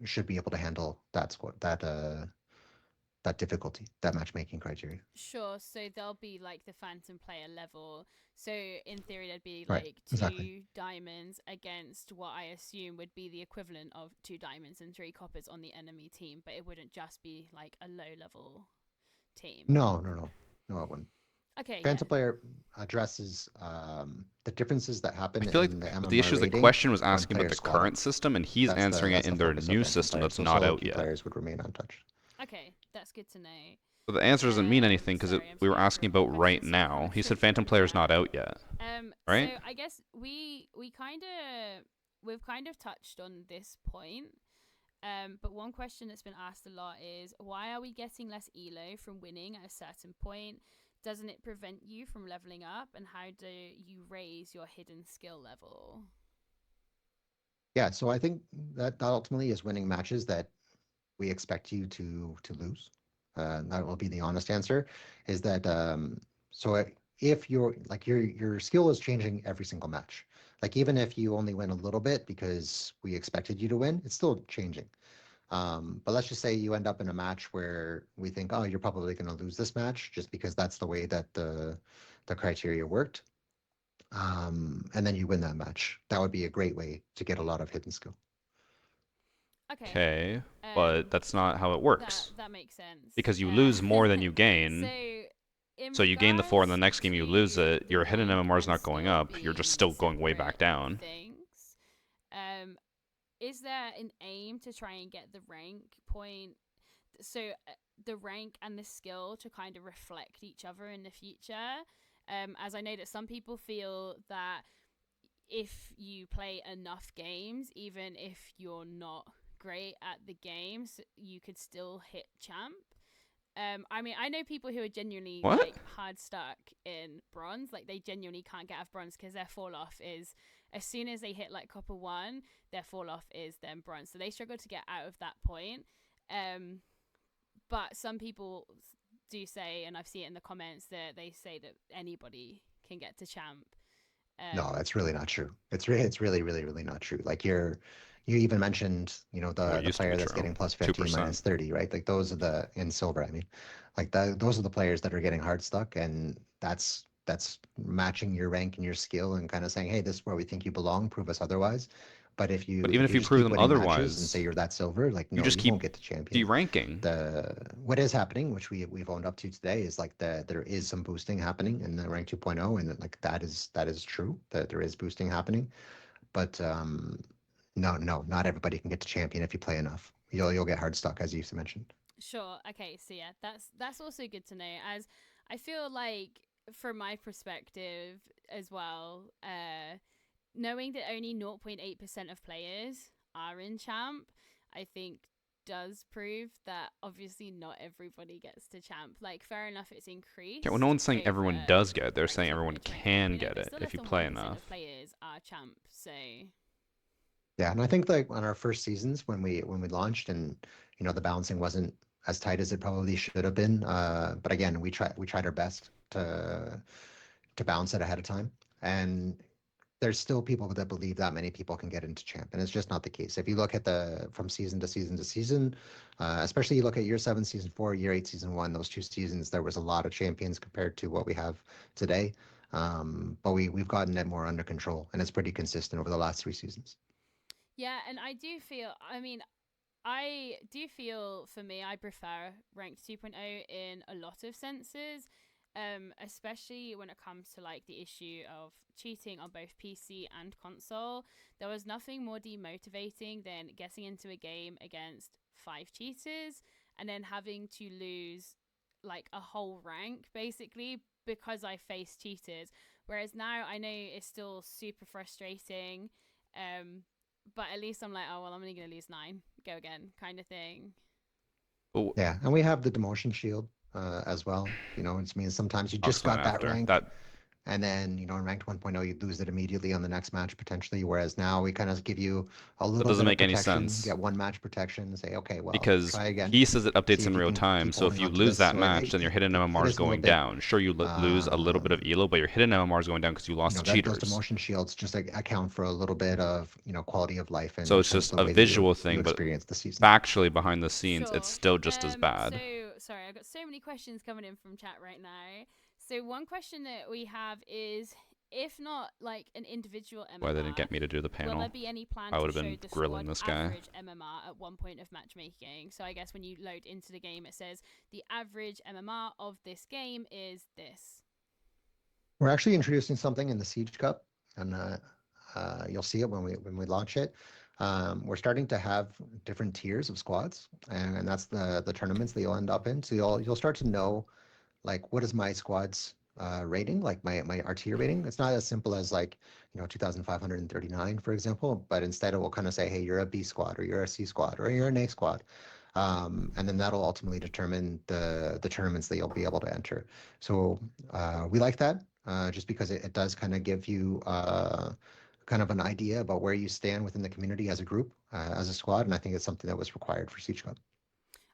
Speaker 10: should be able to handle that squad, that difficulty, that matchmaking criteria.
Speaker 11: Sure, so they'll be like the phantom player level. So in theory, there'd be
Speaker 10: Right,
Speaker 11: like 2
Speaker 10: exactly.
Speaker 11: diamonds against what I assume would be the equivalent of 2 diamonds and 3 coppers on the enemy team, but it wouldn't just be like a low level team.
Speaker 10: No, it wouldn't.
Speaker 11: Okay.
Speaker 10: Phantom player addresses the differences that happen
Speaker 2: I feel like
Speaker 10: in the MMR
Speaker 2: the issue is the
Speaker 10: rating
Speaker 2: question was
Speaker 10: when
Speaker 2: asking about
Speaker 10: players
Speaker 2: the
Speaker 10: squad
Speaker 2: current
Speaker 10: up.
Speaker 2: system, and he's
Speaker 10: That's
Speaker 2: answering it in their
Speaker 10: focus of
Speaker 2: new
Speaker 10: Phantom
Speaker 2: system
Speaker 10: player.
Speaker 2: that's
Speaker 10: So
Speaker 2: not
Speaker 10: solo
Speaker 2: out
Speaker 10: queue
Speaker 2: yet.
Speaker 10: players would remain untouched.
Speaker 11: Okay, that's good to know.
Speaker 2: So the answer doesn't mean anything because
Speaker 11: Sorry, I'm
Speaker 2: we were
Speaker 11: trying to
Speaker 2: asking
Speaker 11: repeat
Speaker 2: about right
Speaker 11: questions so I
Speaker 2: now.
Speaker 11: can't
Speaker 2: He said
Speaker 11: read
Speaker 2: Phantom
Speaker 11: the
Speaker 2: Player's
Speaker 11: chat.
Speaker 2: not out yet. Right?
Speaker 11: So I guess we've kind of touched on this point. But one question that's been asked a lot is, why are we getting less elo from winning at a certain point? Doesn't it prevent you from leveling up? And how do you raise your hidden skill level?
Speaker 10: Yeah, so I think that ultimately is winning matches that we expect you to lose. That will be the honest answer. Is that if your skill is changing every single match, like even if you only win a little bit because we expected you to win, it's still changing. But let's just say you end up in a match where we think, oh, you're probably going to lose this match just because that's the way that the criteria worked. And then you win that match. That would be a great way to get a lot of hidden skill.
Speaker 2: Okay, but that's not how it works.
Speaker 11: That makes sense.
Speaker 2: Because you lose more than you gain. So you gain the 4 and the next game you lose it, your hidden MMR is not going up, you're just still going way back down.
Speaker 11: Is there an aim to try and get the rank point, so the rank and the skill to kind of reflect each other in the future? As I know that some people feel that if you play enough games, even if you're not great at the games, you could still hit champ. I mean, I know people who are genuinely like hard stuck in bronze, like they genuinely can't get out of bronze because their fall off is, as soon as they hit like copper 1, their fall off is then bronze, so they struggle to get out of that point. But some people do say, and I've seen it in the comments, that they say that anybody can get to champ.
Speaker 10: No, that's really not true. It's really, really not true. Like you even mentioned, the player that's getting plus 15
Speaker 2: 2%.
Speaker 10: minus 30, right? Like those are in silver. I mean, like those are the players that are getting hard stuck, and that's matching your rank and your skill and kind of saying, hey, this is where we think you belong. Prove us otherwise. But
Speaker 2: even if you
Speaker 10: just
Speaker 2: prove
Speaker 10: keep
Speaker 2: them
Speaker 10: winning matches
Speaker 2: otherwise,
Speaker 10: and say you're that silver, like no,
Speaker 2: just
Speaker 10: you
Speaker 2: keep
Speaker 10: won't get to champion.
Speaker 2: deranking.
Speaker 10: What is happening, which we've owned up to today, is like there is some boosting happening in the rank 2.0, and like that is true, that there is boosting happening. But no, not everybody can get to champion if you play enough. You'll get hard stuck, as you mentioned.
Speaker 11: Sure. Okay. So yeah, that's also good to know, as I feel like from my perspective as well, knowing that only 0.8% of players are in champ, I think does prove that obviously not everybody gets to champ. Like, fair enough, it's increased.
Speaker 2: Yeah, well, no one's saying everyone does get it. They're saying everyone can get it if you play enough.
Speaker 11: Of players are champ, so.
Speaker 10: Yeah, and I think like on our first seasons when we launched, and the balancing wasn't as tight as it probably should have been. But again, we tried our best to balance it ahead of time, and there's still people that believe that many people can get into champ, and it's just not the case. If you look at from season to season to season, especially you look at year 7, season 4, year 8, season 1, those 2 seasons, there was a lot of champions compared to what we have today. But we've gotten it more under control, and it's pretty consistent over the last 3 seasons.
Speaker 11: Yeah, and I do feel, I mean, I do feel for me, I prefer ranked 2.0 in a lot of senses, especially when it comes to like the issue of cheating on both PC and console. There was nothing more demotivating than getting into a game against 5 cheaters and then having to lose like a whole rank basically because I faced cheaters. Whereas now I know it's still super frustrating. But at least I'm like, oh well, I'm only gonna lose 9. Go again, kind of thing.
Speaker 2: Oh,
Speaker 10: Yeah, and we have the demotion shield as well. You know, it means sometimes you just got that rank, and then you know in ranked 1.0 you lose it immediately on the next match potentially. Whereas now we kind of give you a little
Speaker 2: doesn't
Speaker 10: bit
Speaker 2: make
Speaker 10: of
Speaker 2: any
Speaker 10: protection,
Speaker 2: sense.
Speaker 10: get 1 match protection, say okay, well
Speaker 2: Because
Speaker 10: try again.
Speaker 2: he says it updates
Speaker 10: See if
Speaker 2: in
Speaker 10: you
Speaker 2: real
Speaker 10: can
Speaker 2: time,
Speaker 10: keep
Speaker 2: so if
Speaker 10: holding
Speaker 2: you
Speaker 10: on to
Speaker 2: lose
Speaker 10: this.
Speaker 2: that
Speaker 10: So
Speaker 2: match, then your hidden MMR is
Speaker 10: is a little
Speaker 2: going
Speaker 10: bit,
Speaker 2: down. Sure, you lose a little bit of elo, but your hidden MMR is going down because you lost
Speaker 10: you know,
Speaker 2: to cheaters.
Speaker 10: those demotion shields just like account for a little bit of quality of life and
Speaker 2: So
Speaker 10: in
Speaker 2: it's
Speaker 10: terms
Speaker 2: just
Speaker 10: of the
Speaker 2: a
Speaker 10: way
Speaker 2: visual
Speaker 10: that you
Speaker 2: thing, but
Speaker 10: experience the season.
Speaker 2: factually behind the scenes,
Speaker 11: Sure.
Speaker 2: it's still just as bad.
Speaker 11: So sorry, I've got so many questions coming in from chat right now. So one question that we have is, if not like an individual MMR,
Speaker 2: Why they didn't get me to do the panel?
Speaker 11: will there be any plan
Speaker 2: I
Speaker 11: to
Speaker 2: would have
Speaker 11: show
Speaker 2: been
Speaker 11: the
Speaker 2: grilling
Speaker 11: squad
Speaker 2: this guy.
Speaker 11: average MMR at one point of matchmaking? So I guess when you load into the game, it says the average MMR of this game is this.
Speaker 10: We're actually introducing something in the Siege Cup, and you'll see it when we launch it. We're starting to have different tiers of squads, and that's the tournaments that you'll end up in. So you'll start to know like what is my squad's rating, like my RT rating. It's not as simple as like 2,539 for example, but instead it will kind of say, hey, you're a B squad, or you're a C squad, or you're an A squad. And then that'll ultimately determine the tournaments that you'll be able to enter. So we like that just because it does kind of give you kind of an idea about where you stand within the community as a group, as a squad, and I think it's something that was required for Siege Cup.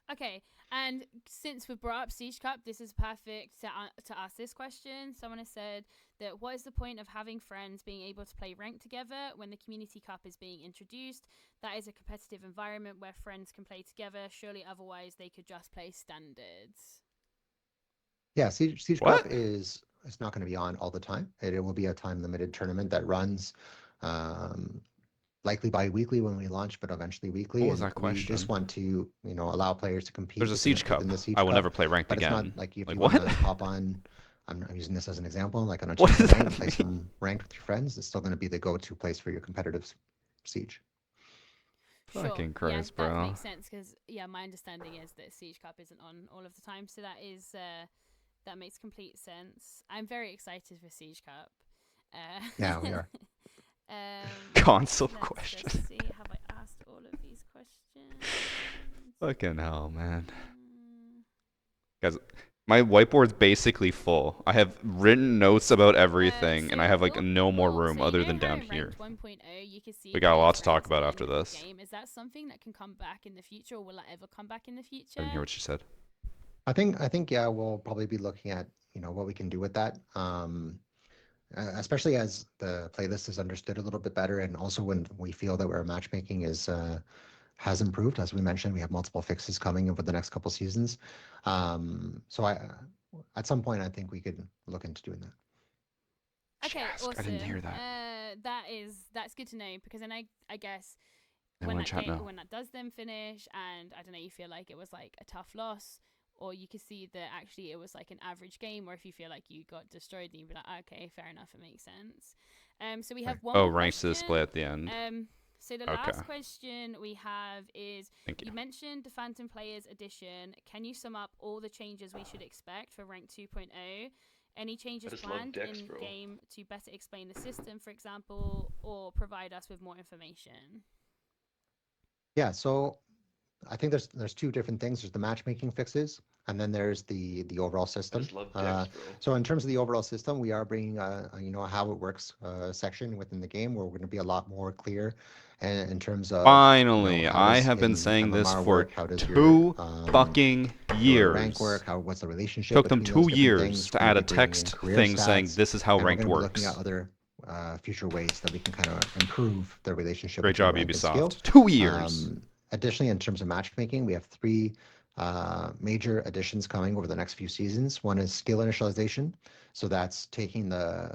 Speaker 11: Okay, and since we've brought up Siege Cup, this is perfect to ask this question. Someone has said that what is the point of having friends being able to play ranked together when the Community Cup is being introduced? That is a competitive environment where friends can play together. Surely otherwise they could just play standards.
Speaker 10: Yeah, Siege Cup is not going to be on all the time. It will be a time-limited tournament that runs likely bi-weekly when we launch, but eventually weekly.
Speaker 2: What was
Speaker 10: and
Speaker 2: that
Speaker 10: we just
Speaker 2: question?
Speaker 10: want to, allow players to compete.
Speaker 2: There's a Siege Cup.
Speaker 10: Within the Siege
Speaker 2: I will
Speaker 10: Cup,
Speaker 2: never play ranked
Speaker 10: but
Speaker 2: again.
Speaker 10: it's not like if
Speaker 2: Like
Speaker 10: you
Speaker 2: what?
Speaker 10: want to hop on. I'm using this as an example, like on a
Speaker 2: What
Speaker 10: Tuesday
Speaker 2: does
Speaker 10: night
Speaker 2: that
Speaker 10: and play some ranked with your friends. It's still going to be the go-to place for your competitive Siege.
Speaker 2: Fucking
Speaker 11: Sure.
Speaker 2: Christ,
Speaker 11: Yeah,
Speaker 2: bro.
Speaker 11: that makes sense because my understanding is that Siege Cup isn't on all of the time, so that makes complete sense. I'm very excited for Siege Cup.
Speaker 10: Yeah, we are.
Speaker 2: Console
Speaker 11: let's
Speaker 2: question.
Speaker 11: Just see, have I asked all of these questions?
Speaker 2: Fucking hell, man. Guys, my whiteboard's basically full. I have written notes about everything, and I have like no more room other than down here.
Speaker 11: 1.0, you can see
Speaker 2: We got a lot to talk
Speaker 11: players'
Speaker 2: about
Speaker 11: friends
Speaker 2: after
Speaker 11: in the
Speaker 2: this.
Speaker 11: game. Is that something that can come back in the future, or will that ever come back in the future?
Speaker 2: I didn't hear what she said.
Speaker 10: I think yeah, we'll probably be looking at what we can do with that. Especially as the playlist is understood a little bit better, and also when we feel that our matchmaking has improved. As we mentioned, we have multiple fixes coming over the next couple seasons. So at some point, I think we could look into doing that.
Speaker 11: Okay, awesome.
Speaker 2: I didn't hear that.
Speaker 11: That's good to know, because then I guess
Speaker 2: No
Speaker 11: when
Speaker 2: one chat now.
Speaker 11: when that does then finish, and I don't know, you feel like it was like a tough loss, or you could see that actually it was like an average game, or if you feel like you got destroyed, then you'd be like, okay, fair enough, it makes sense. So we have one more
Speaker 2: ranks
Speaker 11: question.
Speaker 2: display at the end.
Speaker 11: So the last question we have is, you mentioned the Phantom Players Edition. Can you sum up all the changes we should expect for Rank 2.0? Any changes planned in game to better explain the system, for example, or provide us with more information?
Speaker 10: Yeah, so I think there's two different things. There's the matchmaking fixes, and then there's the overall system.
Speaker 7: I just love Dex, bro.
Speaker 10: So in terms of the overall system, we are bringing a how it works section within the game, where we're going to be a lot more clear in terms of.
Speaker 2: Finally, I have been saying this for 2 fucking years.
Speaker 10: Rank work, what's the relationship?
Speaker 2: Took them
Speaker 10: between
Speaker 2: 2
Speaker 10: those
Speaker 2: years
Speaker 10: things.
Speaker 2: to
Speaker 10: We're
Speaker 2: add
Speaker 10: gonna
Speaker 2: a
Speaker 10: be bringing in
Speaker 2: text
Speaker 10: career
Speaker 2: thing saying
Speaker 10: stats,
Speaker 2: this is how
Speaker 10: and we're
Speaker 2: ranked
Speaker 10: gonna be
Speaker 2: works.
Speaker 10: looking at other future ways that we can kind of improve the relationship.
Speaker 2: Great
Speaker 10: between
Speaker 2: job,
Speaker 10: rank and skill.
Speaker 2: Ubisoft. 2 years.
Speaker 10: Additionally, in terms of matchmaking, we have 3 major additions coming over the next few seasons. One is skill initialization. So that's taking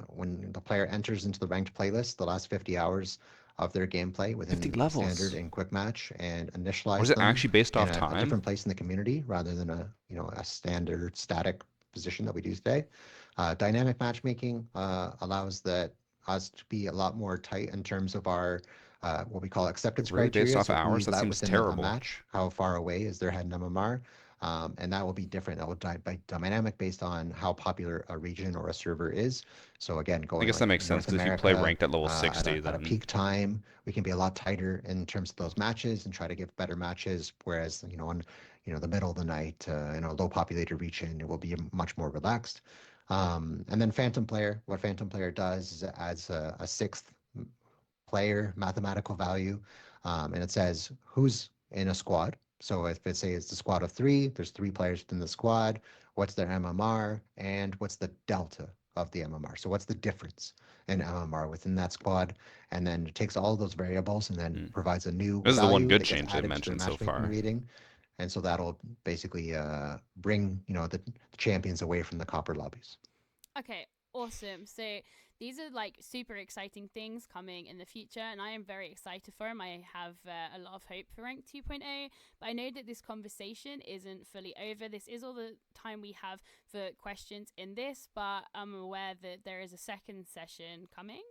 Speaker 10: when the player enters into the ranked playlist, the last 50 hours of their gameplay
Speaker 2: 50
Speaker 10: within
Speaker 2: levels.
Speaker 10: standard and quick match, and
Speaker 2: Or
Speaker 10: initialize
Speaker 2: is it
Speaker 10: them
Speaker 2: actually based
Speaker 10: in
Speaker 2: off
Speaker 10: a
Speaker 2: time?
Speaker 10: different place in the community rather than a standard static position that we do today. Dynamic matchmaking allows us to be a lot more tight in terms of our what we call acceptance
Speaker 2: Really based
Speaker 10: criteria.
Speaker 2: off
Speaker 10: So who
Speaker 2: hours?
Speaker 10: we
Speaker 2: That
Speaker 10: let
Speaker 2: seems
Speaker 10: within a
Speaker 2: terrible.
Speaker 10: match, how far away is their head in MMR. And that will be different. That will be dynamic based on how popular a region or a server is. So again,
Speaker 2: I
Speaker 10: going
Speaker 2: guess that
Speaker 10: like
Speaker 2: makes sense
Speaker 10: North
Speaker 2: because if you play
Speaker 10: America
Speaker 2: ranked at level
Speaker 10: at
Speaker 2: 60,
Speaker 10: a
Speaker 2: then
Speaker 10: peak time, we can be a lot tighter in terms of those matches and try to give better matches. Whereas on the middle of the night, in a low populated region, it will be much more relaxed. And then Phantom Player, what Phantom Player does is it adds a sixth player mathematical value, and it says who's in a squad. So if it say it's a squad of 3, there's 3 players within the squad. What's their MMR and what's the delta of the MMR? So what's the difference in MMR within that squad? And then it takes all those variables and then provides a new
Speaker 2: this is the one
Speaker 10: value
Speaker 2: good
Speaker 10: that gets
Speaker 2: change they've
Speaker 10: added to their
Speaker 2: mentioned so
Speaker 10: matchmaking
Speaker 2: far.
Speaker 10: rating. And so that'll basically bring the champions away from the copper lobbies.
Speaker 11: Okay, awesome. So these are like super exciting things coming in the future, and I am very excited for them. I have a lot of hope for Rank 2.0, but I know that this conversation isn't fully over. This is all the time we have for questions in this, but I'm aware that there is a second session coming.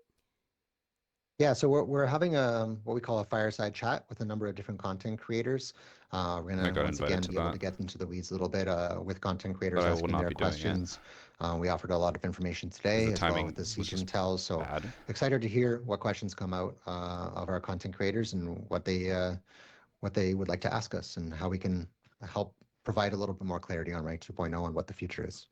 Speaker 10: Yeah, so we're having what we call a fireside chat with a number of different content creators. We're
Speaker 2: I
Speaker 10: gonna
Speaker 2: got
Speaker 10: once
Speaker 2: invited
Speaker 10: again
Speaker 2: to
Speaker 10: be able
Speaker 2: that.
Speaker 10: to get into the weeds a little bit with content
Speaker 2: But
Speaker 10: creators
Speaker 2: I will
Speaker 10: asking
Speaker 2: not
Speaker 10: their
Speaker 2: be doing it.
Speaker 10: questions. We offered a lot of information
Speaker 2: Because
Speaker 10: today
Speaker 2: the
Speaker 10: as well
Speaker 2: timing
Speaker 10: with the
Speaker 2: was
Speaker 10: siege
Speaker 2: just
Speaker 10: intel. So
Speaker 2: bad.
Speaker 10: excited to hear what questions come out of our content creators and what they would like to ask us and how we can help provide a little bit more clarity on Rank 2.0 and what the future is.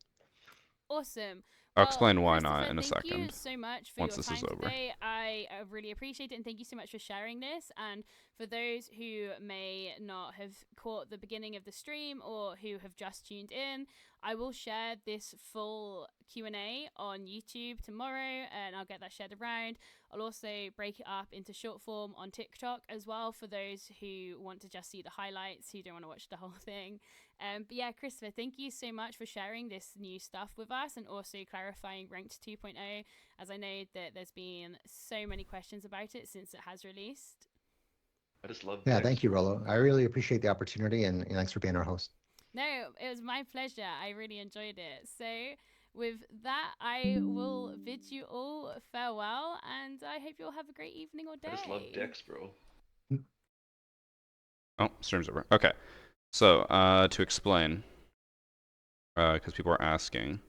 Speaker 11: Awesome.
Speaker 2: I'll
Speaker 11: Well,
Speaker 2: explain why not
Speaker 11: Christopher,
Speaker 2: in a
Speaker 11: thank you
Speaker 2: second,
Speaker 11: so much for
Speaker 2: once
Speaker 11: your
Speaker 2: this is
Speaker 11: time
Speaker 2: over.
Speaker 11: today. I really appreciate it, and thank you so much for sharing this. And for those who may not have caught the beginning of the stream or who have just tuned in, I will share this full Q&A on YouTube tomorrow, and I'll get that shared around. I'll also break it up into short form on TikTok as well for those who want to just see the highlights, who don't want to watch the whole thing. But yeah, Christopher, thank you so much for sharing this new stuff with us and also clarifying Ranked 2.0, as I know that there's been so many questions about it since it has released.
Speaker 7: I just love
Speaker 10: Yeah,
Speaker 7: Dex,
Speaker 10: thank you,
Speaker 7: bro.
Speaker 10: Rolo. I really appreciate the opportunity and thanks for being our host.
Speaker 11: No, it was my pleasure. I really enjoyed it. So with that, I will bid you all farewell, and I hope you all have a great evening or day.
Speaker 7: I just love Dex, bro.
Speaker 2: Oh, stream's over. Okay. So, to explain, because people are asking.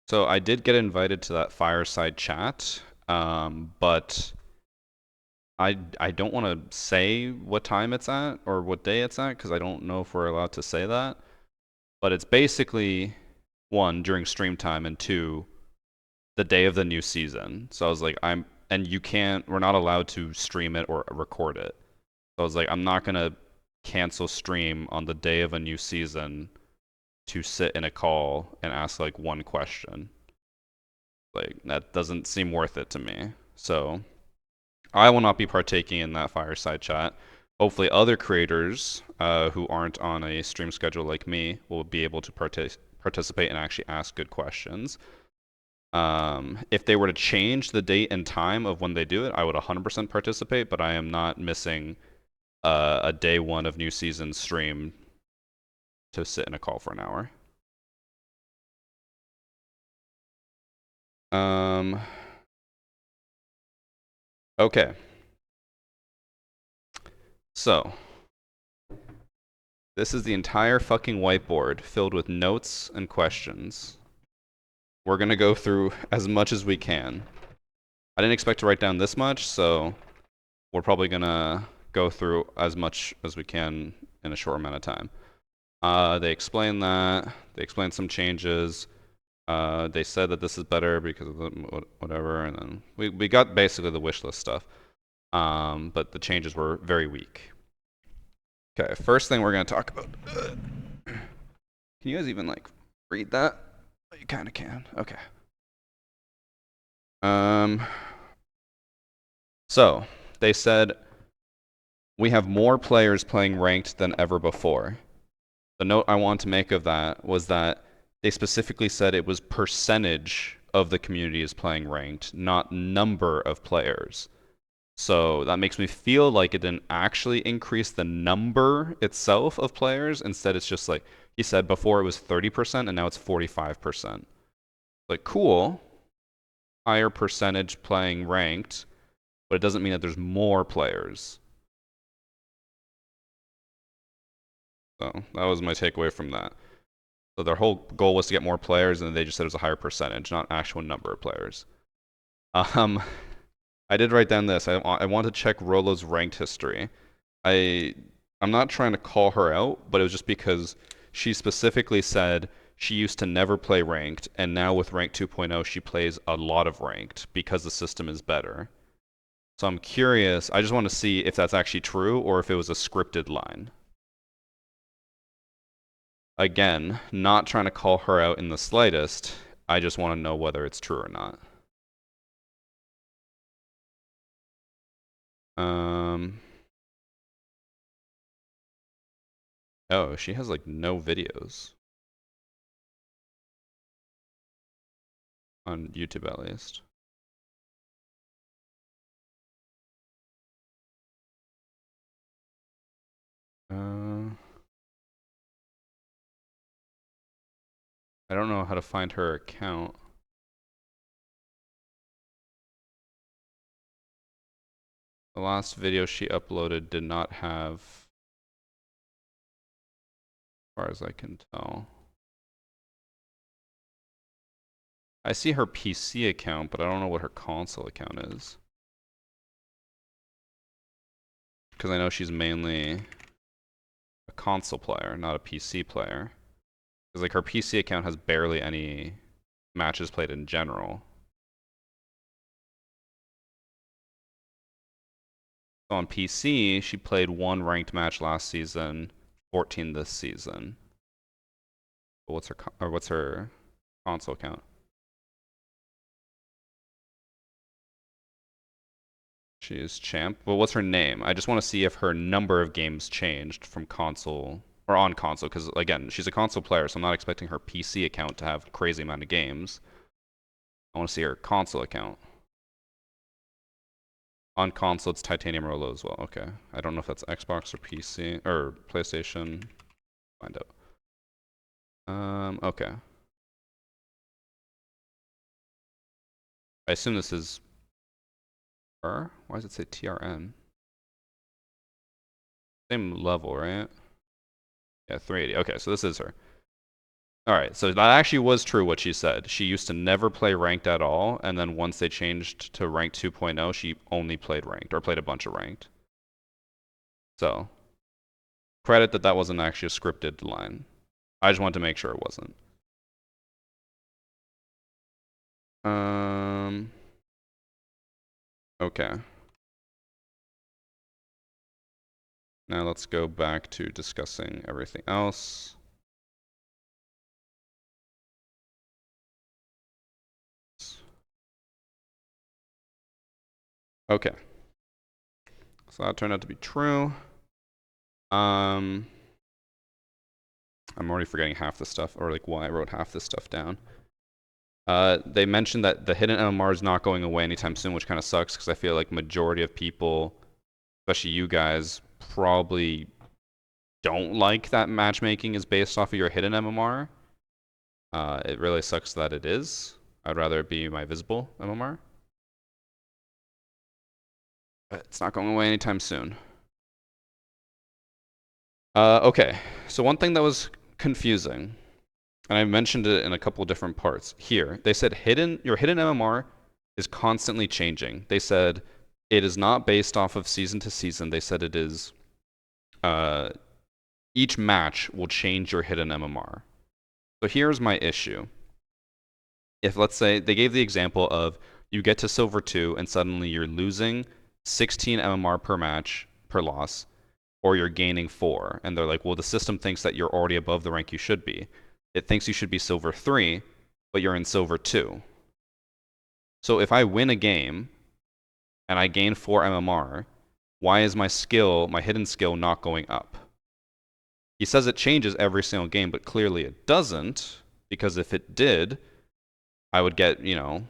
Speaker 2: So I did get invited to that fireside chat, but I don't want to say what time it's at or what day it's at because I don't know if we're allowed to say that. But it's basically, 1, during stream time, and 2, the day of the new season. So I was like, and we're not allowed to stream it or record it. So I was like, I'm not gonna cancel stream on the day of a new season to sit in a call and ask like one question. Like, that doesn't seem worth it to me. So I will not be partaking in that fireside chat. Hopefully other creators who aren't on a stream schedule like me will be able to participate and actually ask good questions. If they were to change the date and time of when they do it, I would 100% participate, but I am not missing a day 1 of new season stream to sit in a call for an hour. Okay. So, this is the entire fucking whiteboard filled with notes and questions. We're gonna go through as much as we can. I didn't expect to write down this much, so we're probably gonna go through as much as we can in a short amount of time. They explained that. They explained some changes. They said that this is better because of the whatever, and then we got basically the wish list stuff. But the changes were very weak. Okay, first thing we're gonna talk about. Can you guys even like read that? You kind of can. Okay. So they said we have more players playing ranked than ever before. The note I want to make of that was that they specifically said it was percentage of the community is playing ranked, not number of players. So that makes me feel like it didn't actually increase the number itself of players. Instead, it's just like he said before it was 30% and now it's 45%. Like, cool, higher percentage playing ranked, but it doesn't mean that there's more players. So that was my takeaway from that. So their whole goal was to get more players, and they just said it was a higher percentage, not actual number of players. I did write down this. I want to check Rolo's ranked history. I'm not trying to call her out, but it was just because she specifically said she used to never play ranked, and now with Ranked 2.0, she plays a lot of ranked because the system is better. So I'm curious. I just want to see if that's actually true or if it was a scripted line. Again, not trying to call her out in the slightest. I just want to know whether it's true or not. Oh, she has like no videos. On YouTube at least. I don't know how to find her account. The last video she uploaded did not have, as far as I can tell. I see her PC account, but I don't know what her console account is. Because I know she's mainly a console player, not a PC player. Because like her PC account has barely any matches played in general. So on PC, she played 1 ranked match last season, 14 this season. But what's her console account? She is champ. Well, what's her name? I just want to see if her number of games changed from console or on console, because again, she's a console player, so I'm not expecting her PC account to have crazy amount of games. I want to see her console account. On console, it's Titanium Rolo as well. Okay. I don't know if that's Xbox or PC or PlayStation. Find out. Okay. I assume this is her. Why does it say TRN? Same level, right? Yeah, 380. Okay, so this is her. Alright, so that actually was true what she said. She used to never play ranked at all, and then once they changed to Ranked 2.0, she only played ranked, or played a bunch of ranked. So, credit that wasn't actually a scripted line. I just wanted to make sure it wasn't. Okay. Now let's go back to discussing everything else. Okay. So that turned out to be true. I'm already forgetting half the stuff, or like why I wrote half this stuff down. They mentioned that the hidden MMR is not going away anytime soon, which kind of sucks because I feel like majority of people, especially you guys, probably don't like that matchmaking is based off of your hidden MMR. It really sucks that it is. I'd rather it be my visible MMR. But it's not going away anytime soon. Okay, so one thing that was confusing, and I mentioned it in a couple different parts here. They said your hidden MMR is constantly changing. They said it is not based off of season to season. They said it is each match will change your hidden MMR. So here's my issue. If let's say they gave the example of you get to silver 2 and suddenly you're losing 16 MMR per match per loss, or you're gaining 4, and they're like, well, the system thinks that you're already above the rank you should be. It thinks you should be silver 3, but you're in silver 2. So if I win a game and I gain 4 MMR, why is my hidden skill not going up? He says it changes every single game, but clearly it doesn't, because if it did, I would get, you know,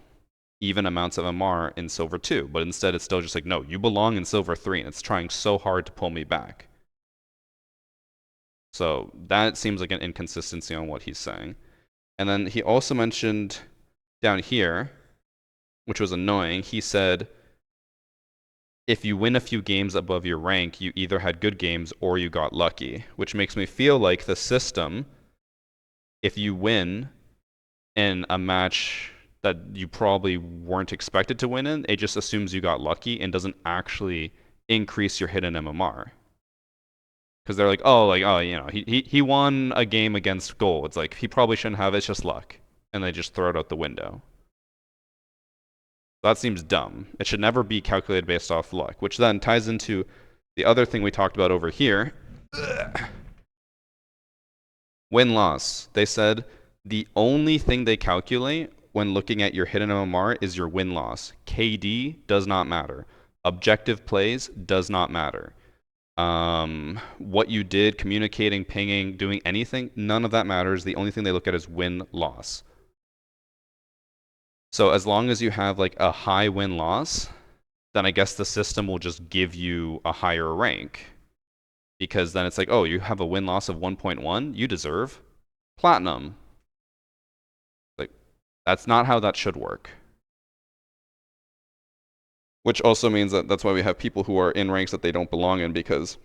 Speaker 2: even amounts of MR in Silver 2, but instead it's still just like, no, you belong in Silver 3, and it's trying so hard to pull me back. So that seems like an inconsistency on what he's saying. And then he also mentioned down here, which was annoying, he said, if you win a few games above your rank, you either had good games or you got lucky, which makes me feel like the system, if you win in a match that you probably weren't expected to win in, it just assumes you got lucky and doesn't actually increase your hidden MMR. Because they're like, oh, you know, he won a game against gold. It's like, he probably shouldn't have, it's just luck. And they just throw it out the window. That seems dumb. It should never be calculated based off luck, which then ties into the other thing we talked about over here. Win-loss. They said the only thing they calculate when looking at your hidden MMR is your win-loss. KD does not matter. Objective plays does not matter. What you did, communicating, pinging, doing anything, none of that matters. The only thing they look at is win-loss. So as long as you have like a high win-loss, then I guess the system will just give you a higher rank. Because then it's like, oh, you have a win-loss of 1.1, you deserve platinum. Like, that's not how that should work. Which also means that that's why we have people who are in ranks that they don't belong in, because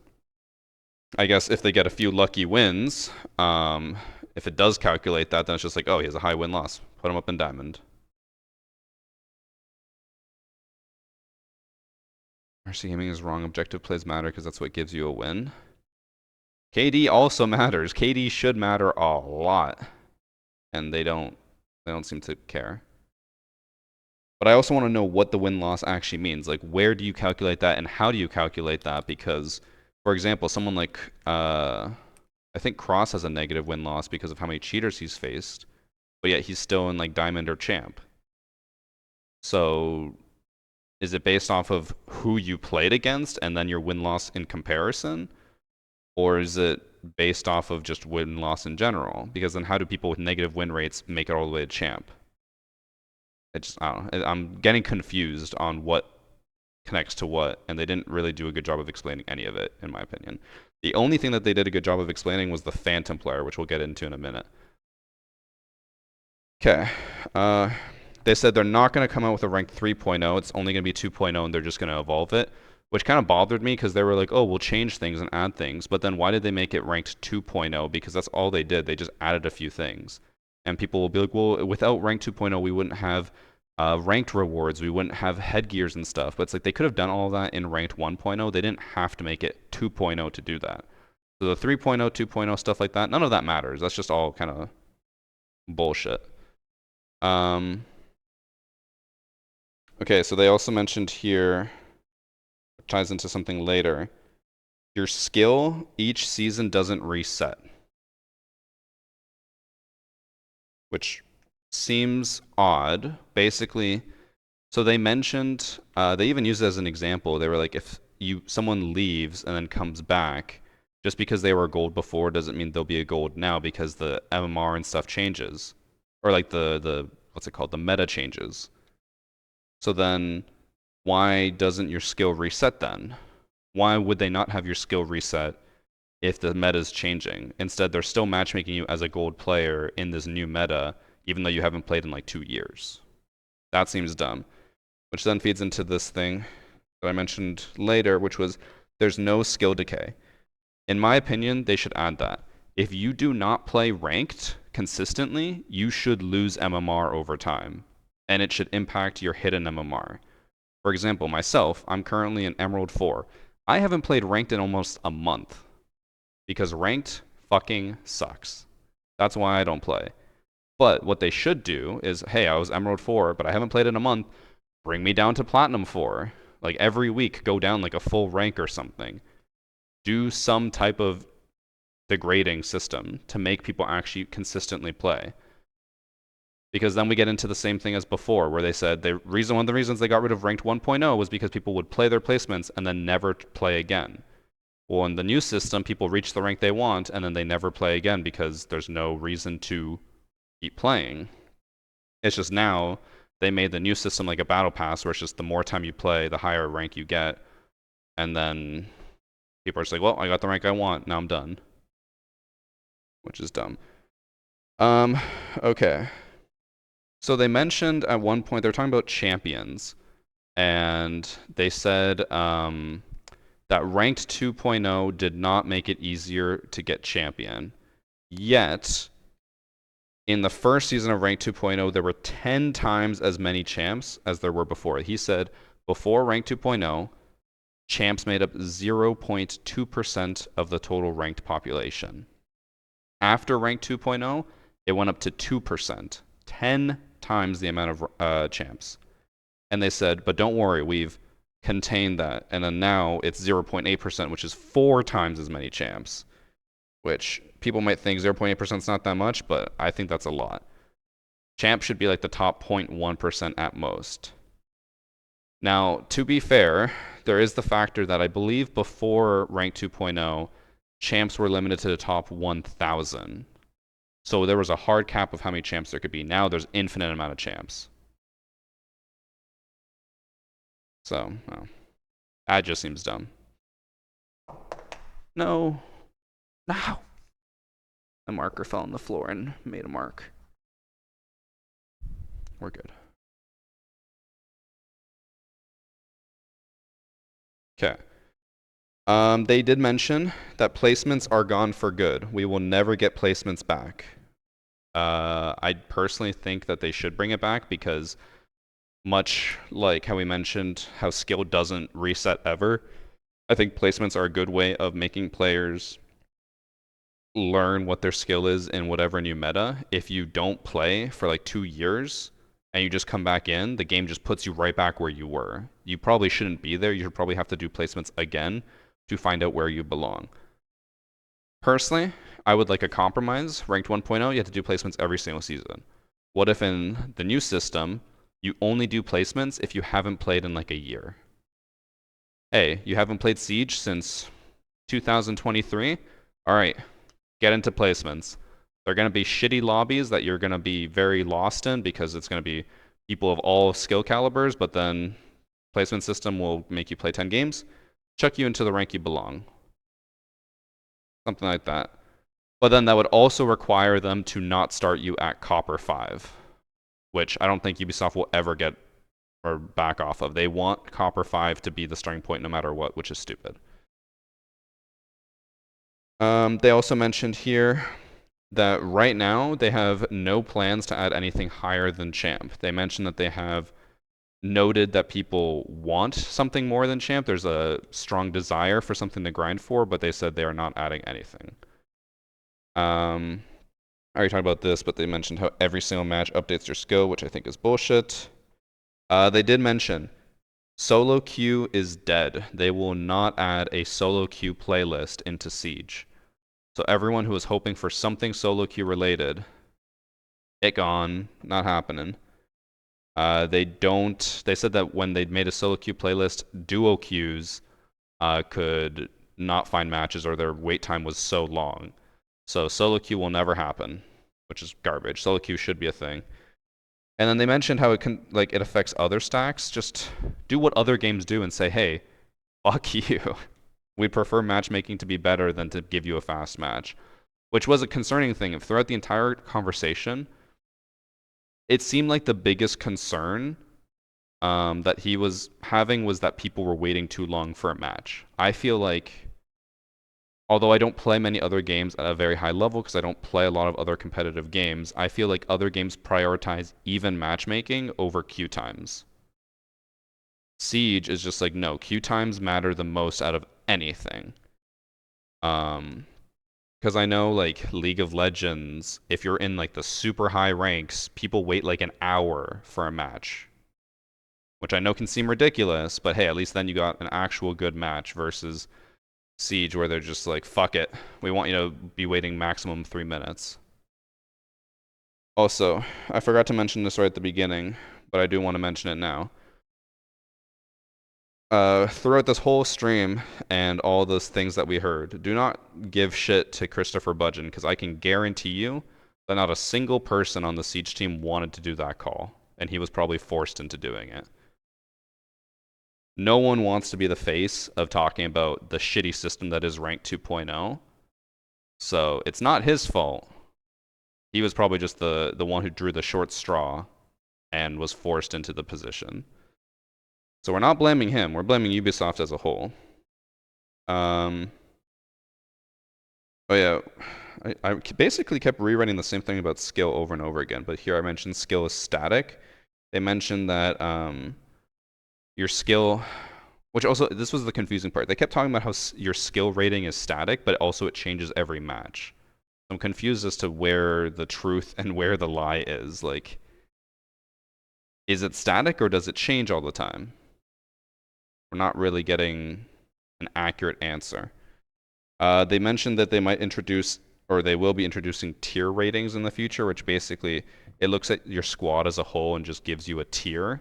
Speaker 2: I guess if they get a few lucky wins, if it does calculate that, then it's just like, oh, he has a high win-loss. Put him up in diamond. VarsityGaming is wrong. Objective plays matter because that's what gives you a win. KD also matters. KD should matter a lot. And they don't seem to care. But I also want to know what the win-loss actually means. Like, where do you calculate that and how do you calculate that? Because, for example, someone like, I think Cross has a negative win-loss because of how many cheaters he's faced. But yet he's still in, like, Diamond or Champ. So is it based off of who you played against and then your win-loss in comparison? Or is it based off of just win-loss in general? Because then how do people with negative win rates make it all the way to champ? I don't know. I'm getting confused on what connects to what, and they didn't really do a good job of explaining any of it, in my opinion. The only thing that they did a good job of explaining was the Phantom player, which we'll get into in a minute. Okay. They said they're not going to come out with a ranked 3.0. It's only going to be 2.0, and they're just going to evolve it, which kind of bothered me because they were like, oh, we'll change things and add things. But then why did they make it ranked 2.0? Because that's all they did. They just added a few things. And people will be like, well, without ranked 2.0, we wouldn't have ranked rewards. We wouldn't have headgears and stuff. But it's like they could have done all that in ranked 1.0. They didn't have to make it 2.0 to do that. So the 3.0, 2.0, stuff like that, none of that matters. That's just all kind of bullshit. Okay, so they also mentioned here, it ties into something later, your skill each season doesn't reset. Which seems odd. Basically, so they mentioned, they even used it as an example. They were like, if someone leaves and then comes back, just because they were gold before doesn't mean they'll be a gold now because the MMR and stuff changes. Or like the what's it called? The meta changes. So then, why doesn't your skill reset then? Why would they not have your skill reset if the meta is changing? Instead, they're still matchmaking you as a gold player in this new meta, even though you haven't played in like 2 years. That seems dumb. Which then feeds into this thing that I mentioned later, which was there's no skill decay. In my opinion, they should add that. If you do not play ranked consistently, you should lose MMR over time. And it should impact your hidden MMR. For example, myself, I'm currently in Emerald 4. I haven't played ranked in almost a month. Because ranked fucking sucks. That's why I don't play. But what they should do is, hey, I was Emerald 4, but I haven't played in a month. Bring me down to Platinum 4. Like every week, go down like a full rank or something. Do some type of degrading system to make people actually consistently play. Because then we get into the same thing as before, where they said one of the reasons they got rid of ranked 1.0 was because people would play their placements and then never play again. Well, in the new system, people reach the rank they want, and then they never play again because there's no reason to keep playing. It's just now they made the new system like a battle pass, where it's just the more time you play, the higher rank you get, and then people are just like, well, I got the rank I want, now I'm done. Which is dumb. Okay. So they mentioned at one point, they were talking about champions, and they said that ranked 2.0 did not make it easier to get champion. Yet, in the first season of ranked 2.0, there were 10 times as many champs as there were before. He said before ranked 2.0, champs made up 0.2% of the total ranked population. After ranked 2.0, it went up to 2%, 10 times the amount of champs. And they said, but don't worry, we've contained that. And then now it's 0.8%, which is 4 times as many champs. Which people might think 0.8% is not that much, but I think that's a lot. Champs should be like the top 0.1% at most. Now, to be fair, there is the factor that I believe before rank 2.0, champs were limited to the top 1,000. So there was a hard cap of how many champs there could be. Now there's infinite amount of champs. So, well, that just seems dumb. No. No. The marker fell on the floor and made a mark. We're good. Okay. They did mention that placements are gone for good. We will never get placements back. I personally think that they should bring it back because much like how we mentioned how skill doesn't reset ever, I think placements are a good way of making players learn what their skill is in whatever new meta. If you don't play for like 2 years and you just come back in, the game just puts you right back where you were. You probably shouldn't be there. You should probably have to do placements again to find out where you belong. Personally, I would like a compromise. Ranked 1.0, you have to do placements every single season. What if in the new system, you only do placements if you haven't played in like a year? Hey, you haven't played Siege since 2023? All right, get into placements. They're going to be shitty lobbies that you're going to be very lost in because it's going to be people of all skill calibers, but then placement system will make you play 10 games, chuck you into the rank you belong. Something like that. But then that would also require them to not start you at Copper 5, which I don't think Ubisoft will ever get or back off of. They want Copper 5 to be the starting point no matter what, which is stupid. They also mentioned here that right now they have no plans to add anything higher than Champ. They mentioned that they have noted that people want something more than Champ. There's a strong desire for something to grind for, but they said they are not adding anything. I already talked about this, but they mentioned how every single match updates your skill, which I think is bullshit. They did mention solo queue is dead. They will not add a solo queue playlist into Siege. So everyone who was hoping for something solo queue related, it gone, not happening. They said that when they made a solo queue playlist, duo queues could not find matches or their wait time was so long. So solo queue will never happen, which is garbage. Solo queue should be a thing. And then they mentioned how it affects other stacks. Just do what other games do and say, hey, fuck you. We'd prefer matchmaking to be better than to give you a fast match, which was a concerning thing. Throughout the entire conversation, it seemed like the biggest concern that he was having was that people were waiting too long for a match. I feel like, although I don't play many other games at a very high level because I don't play a lot of other competitive games, I feel like other games prioritize even matchmaking over queue times. Siege is just like, no, queue times matter the most out of anything. Because I know, like, League of Legends, if you're in, like, the super high ranks, people wait, like, an hour for a match. Which I know can seem ridiculous, but hey, at least then you got an actual good match versus Siege, where they're just like, fuck it. We want you to be waiting maximum 3 minutes. Also, I forgot to mention this right at the beginning, but I do want to mention it now. throughout this whole stream and all those things that we heard, do not give shit to Christopher Budgeon, because I can guarantee you that not a single person on the Siege team wanted to do that call, and he was probably forced into doing it. No one wants to be the face of talking about the shitty system that is Rank 2.0. So it's not his fault. He was probably just the one who drew the short straw and was forced into the position. So we're not blaming him, we're blaming Ubisoft as a whole. Oh yeah, I basically kept rewriting the same thing about skill over and over again, but here I mentioned skill is static. They mentioned that your skill, which also, this was the confusing part. They kept talking about how your skill rating is static, but also it changes every match. I'm confused as to where the truth and where the lie is. Like, is it static or does it change all the time? We're not really getting an accurate answer. They mentioned that they might introduce, or they will be introducing tier ratings in the future, which basically, it looks at your squad as a whole and just gives you a tier.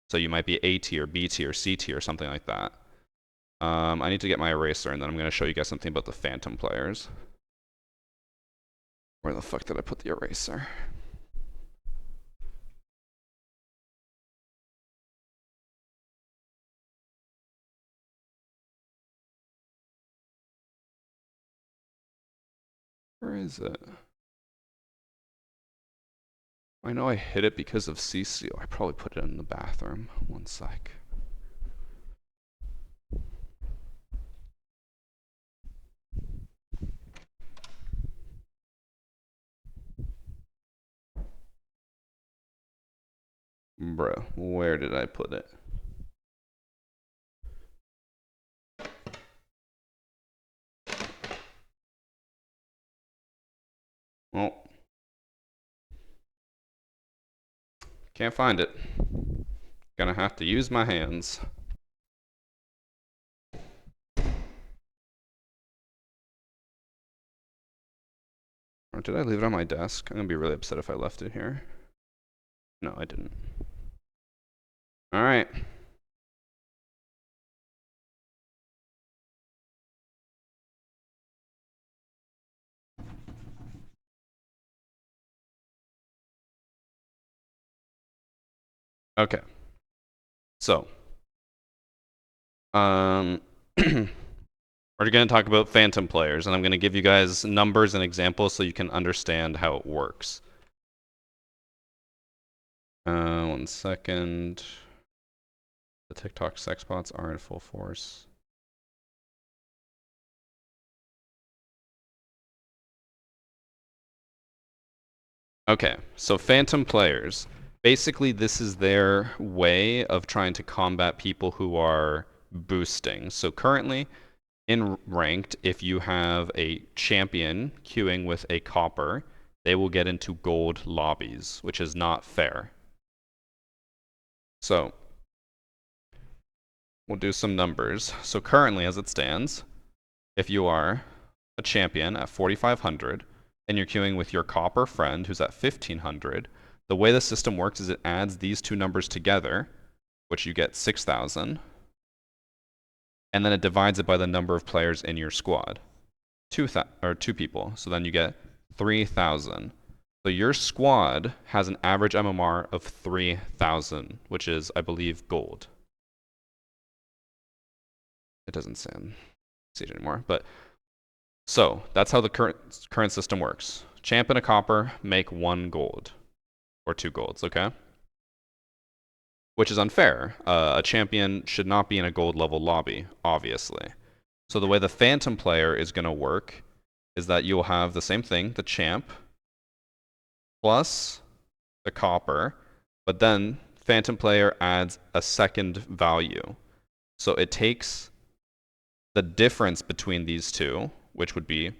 Speaker 2: So you might be A tier, B tier, C tier, something like that. I need to get my eraser, and then I'm going to show you guys something about the Phantom players. Where the fuck did I put the eraser? Where is it? I know I hid it because of CC. I probably put it in the bathroom. One sec. Bro, where did I put it? Well, can't find it. Gonna have to use my hands. Or did I leave it on my desk? I'm gonna be really upset if I left it here. No, I didn't. All right. Okay. So, we're going to talk about Phantom players, and I'm going to give you guys numbers and examples so you can understand how it works. 1 second. The TikTok sex bots are in full force. Okay, so Phantom players. Basically, this is their way of trying to combat people who are boosting. So currently, in ranked, if you have a champion queuing with a copper, they will get into gold lobbies, which is not fair. So, we'll do some numbers. So currently, as it stands, if you are a champion at 4,500, and you're queuing with your copper friend who's at 1,500, the way the system works is it adds these two numbers together, which you get 6,000, and then it divides it by the number of players in your squad. Two people, so then you get 3,000. So your squad has an average MMR of 3,000, which is, I believe, gold. It doesn't say it anymore, but so that's how the current system works. Champ and a copper make 1 gold. Or 2 golds, okay? Which is unfair. A champion should not be in a gold level lobby, obviously. So the way the Phantom player is going to work is that you'll have the same thing, the champ, plus the copper, but then Phantom player adds a second value. So it takes the difference between these two, which would be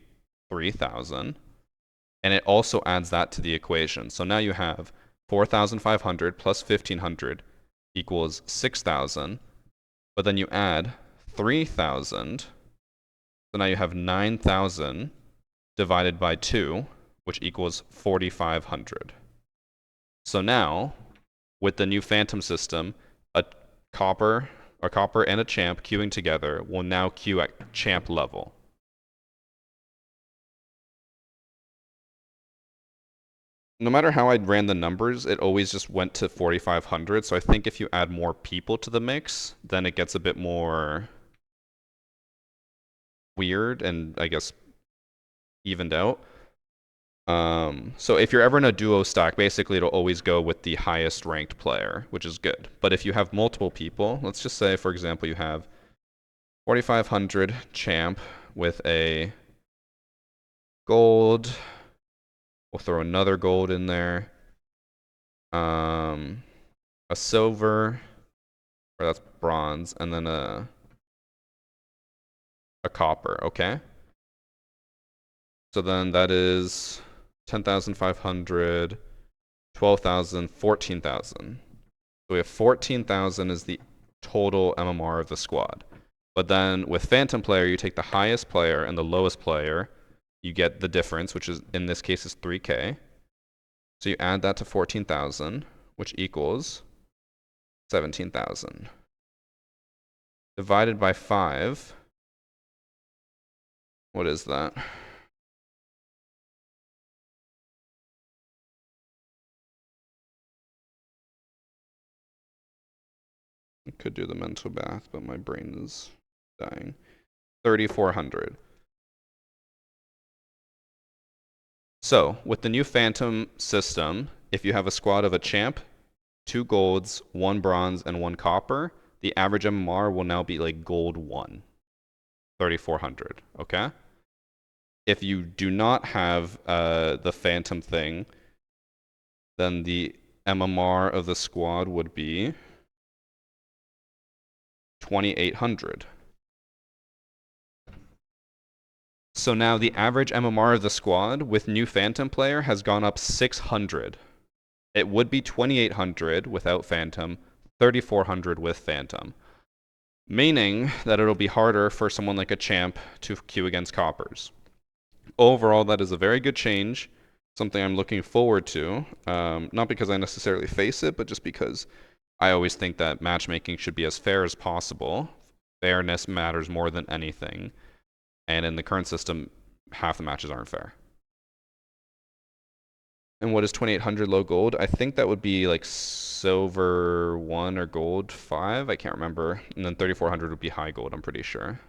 Speaker 2: 3,000, and it also adds that to the equation. So now you have 4,500 plus 1,500 equals 6,000, but then you add 3,000, so now you have 9,000 divided by 2, which equals 4,500. So now, with the new Phantom system, a copper a copper and a champ queuing together will now queue at champ level. No matter how I ran the numbers, it always just went to 4,500. So I think if you add more people to the mix, then it gets a bit more weird and I guess evened out. So if you're ever in a duo stack, basically it'll always go with the highest ranked player, which is good. But if you have multiple people, let's just say, for example, you have 4,500 champ with a gold. We'll throw another gold in there. A silver, or that's bronze, and then a copper, okay? So then that is 10,500, 12,000, 14,000. So we have 14,000 is the total MMR of the squad. But then with Phantom player, you take the highest player and the lowest player, you get the difference, which is in this case is 3K. So you add that to 14,000, which equals 17,000. Divided by 5. What is that? I could do the mental math, but my brain is dying. 3,400. So, with the new Phantom system, if you have a squad of a champ, 2 golds, 1 bronze, and 1 copper, the average MMR will now be like gold 1. 3,400, okay? If you do not have the Phantom thing, then the MMR of the squad would be 2,800. So now the average MMR of the squad with new Phantom player has gone up 600. It would be 2,800 without Phantom, 3,400 with Phantom. Meaning that it'll be harder for someone like a champ to queue against coppers. Overall, that is a very good change, something I'm looking forward to. Not because I necessarily face it, but just because I always think that matchmaking should be as fair as possible. Fairness matters more than anything. And in the current system, half the matches aren't fair. And what is 2,800 low gold? I think that would be like silver 1 or gold 5. I can't remember. And then 3,400 would be high gold, I'm pretty sure.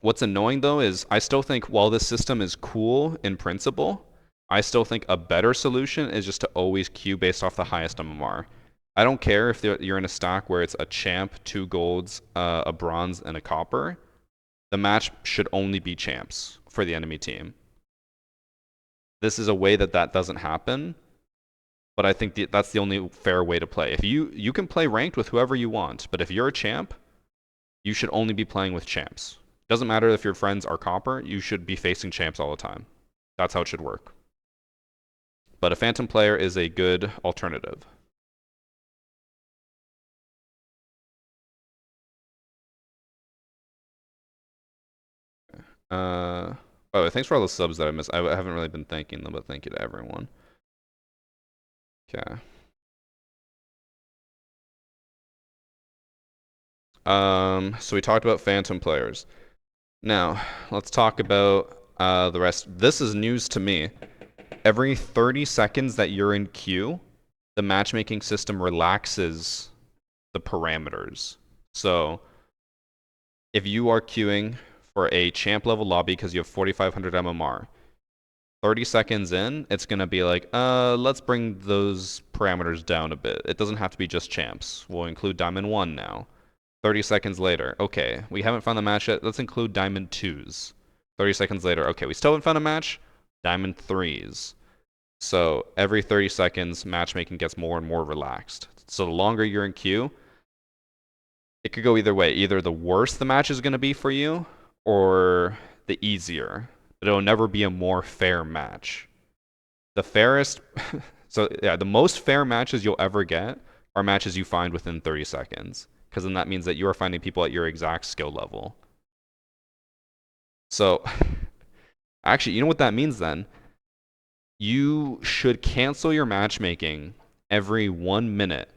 Speaker 2: What's annoying though is I still think while this system is cool in principle, I still think a better solution is just to always queue based off the highest MMR. I don't care if you're in a stack where it's a champ, 2 golds, a bronze, and a copper. The match should only be champs for the enemy team. This is a way that doesn't happen, but I think that's the only fair way to play. If you can play ranked with whoever you want, but if you're a champ, you should only be playing with champs. Doesn't matter if your friends are copper, you should be facing champs all the time. That's how it should work. But a Phantom player is a good alternative. Oh, thanks for all the subs that I missed. I haven't really been thanking them, but thank you to everyone. Okay. So we talked about Phantom players. Now, let's talk about the rest. This is news to me. Every 30 seconds that you're in queue, the matchmaking system relaxes the parameters. So, if you are queuing for a champ level lobby because you have 4,500 MMR, 30 seconds in, it's going to be like, let's bring those parameters down a bit. It doesn't have to be just champs. We'll include Diamond 1 now. 30 seconds later, okay, we haven't found the match yet. Let's include Diamond 2s. 30 seconds later, okay, we still haven't found a match. Diamond 3s. So every 30 seconds, matchmaking gets more and more relaxed. So the longer you're in queue, it could go either way. Either the worse the match is going to be for you, or the easier. But it'll never be a more fair match. The fairest, so yeah, the most fair matches you'll ever get are matches you find within 30 seconds. Because then that means that you are finding people at your exact skill level. So, actually, you know what that means then? You should cancel your matchmaking every 1 minute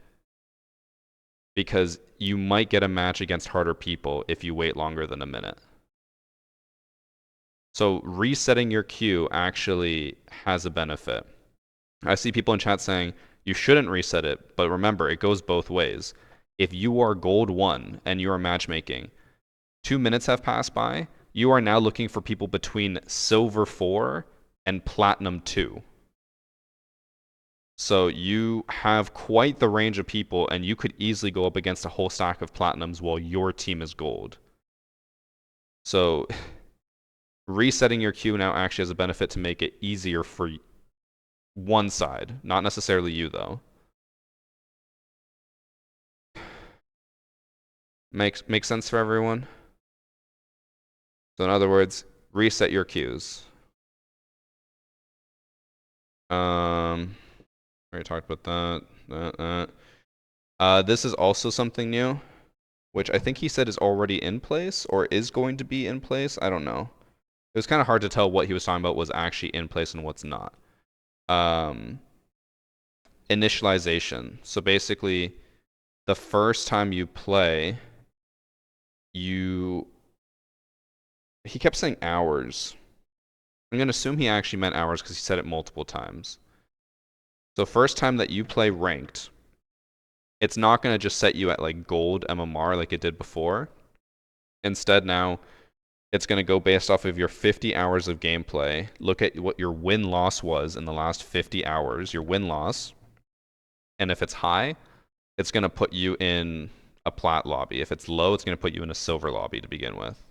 Speaker 2: because you might get a match against harder people if you wait longer than a minute. So resetting your queue actually has a benefit. I see people in chat saying you shouldn't reset it, but remember, it goes both ways. If you are gold 1 and you are matchmaking, 2 minutes have passed by, you are now looking for people between silver 4 and platinum 2. So you have quite the range of people, and you could easily go up against a whole stack of platinums while your team is gold. So resetting your queue now actually has a benefit to make it easier for one side, not necessarily you though. Makes sense for everyone? So in other words, reset your queues. Already talked about that. This is also something new, which I think he said is already in place or is going to be in place. I don't know. It was kind of hard to tell what he was talking about was actually in place and what's not. Initialization. So basically, the first time you play, he kept saying hours. I'm going to assume he actually meant hours because he said it multiple times. So first time that you play ranked, it's not going to just set you at like gold MMR like it did before. Instead now, it's going to go based off of your 50 hours of gameplay. Look at what your win-loss was in the last 50 hours, your win-loss. And if it's high, it's going to put you in a plat lobby. If it's low, it's going to put you in a silver lobby to begin with.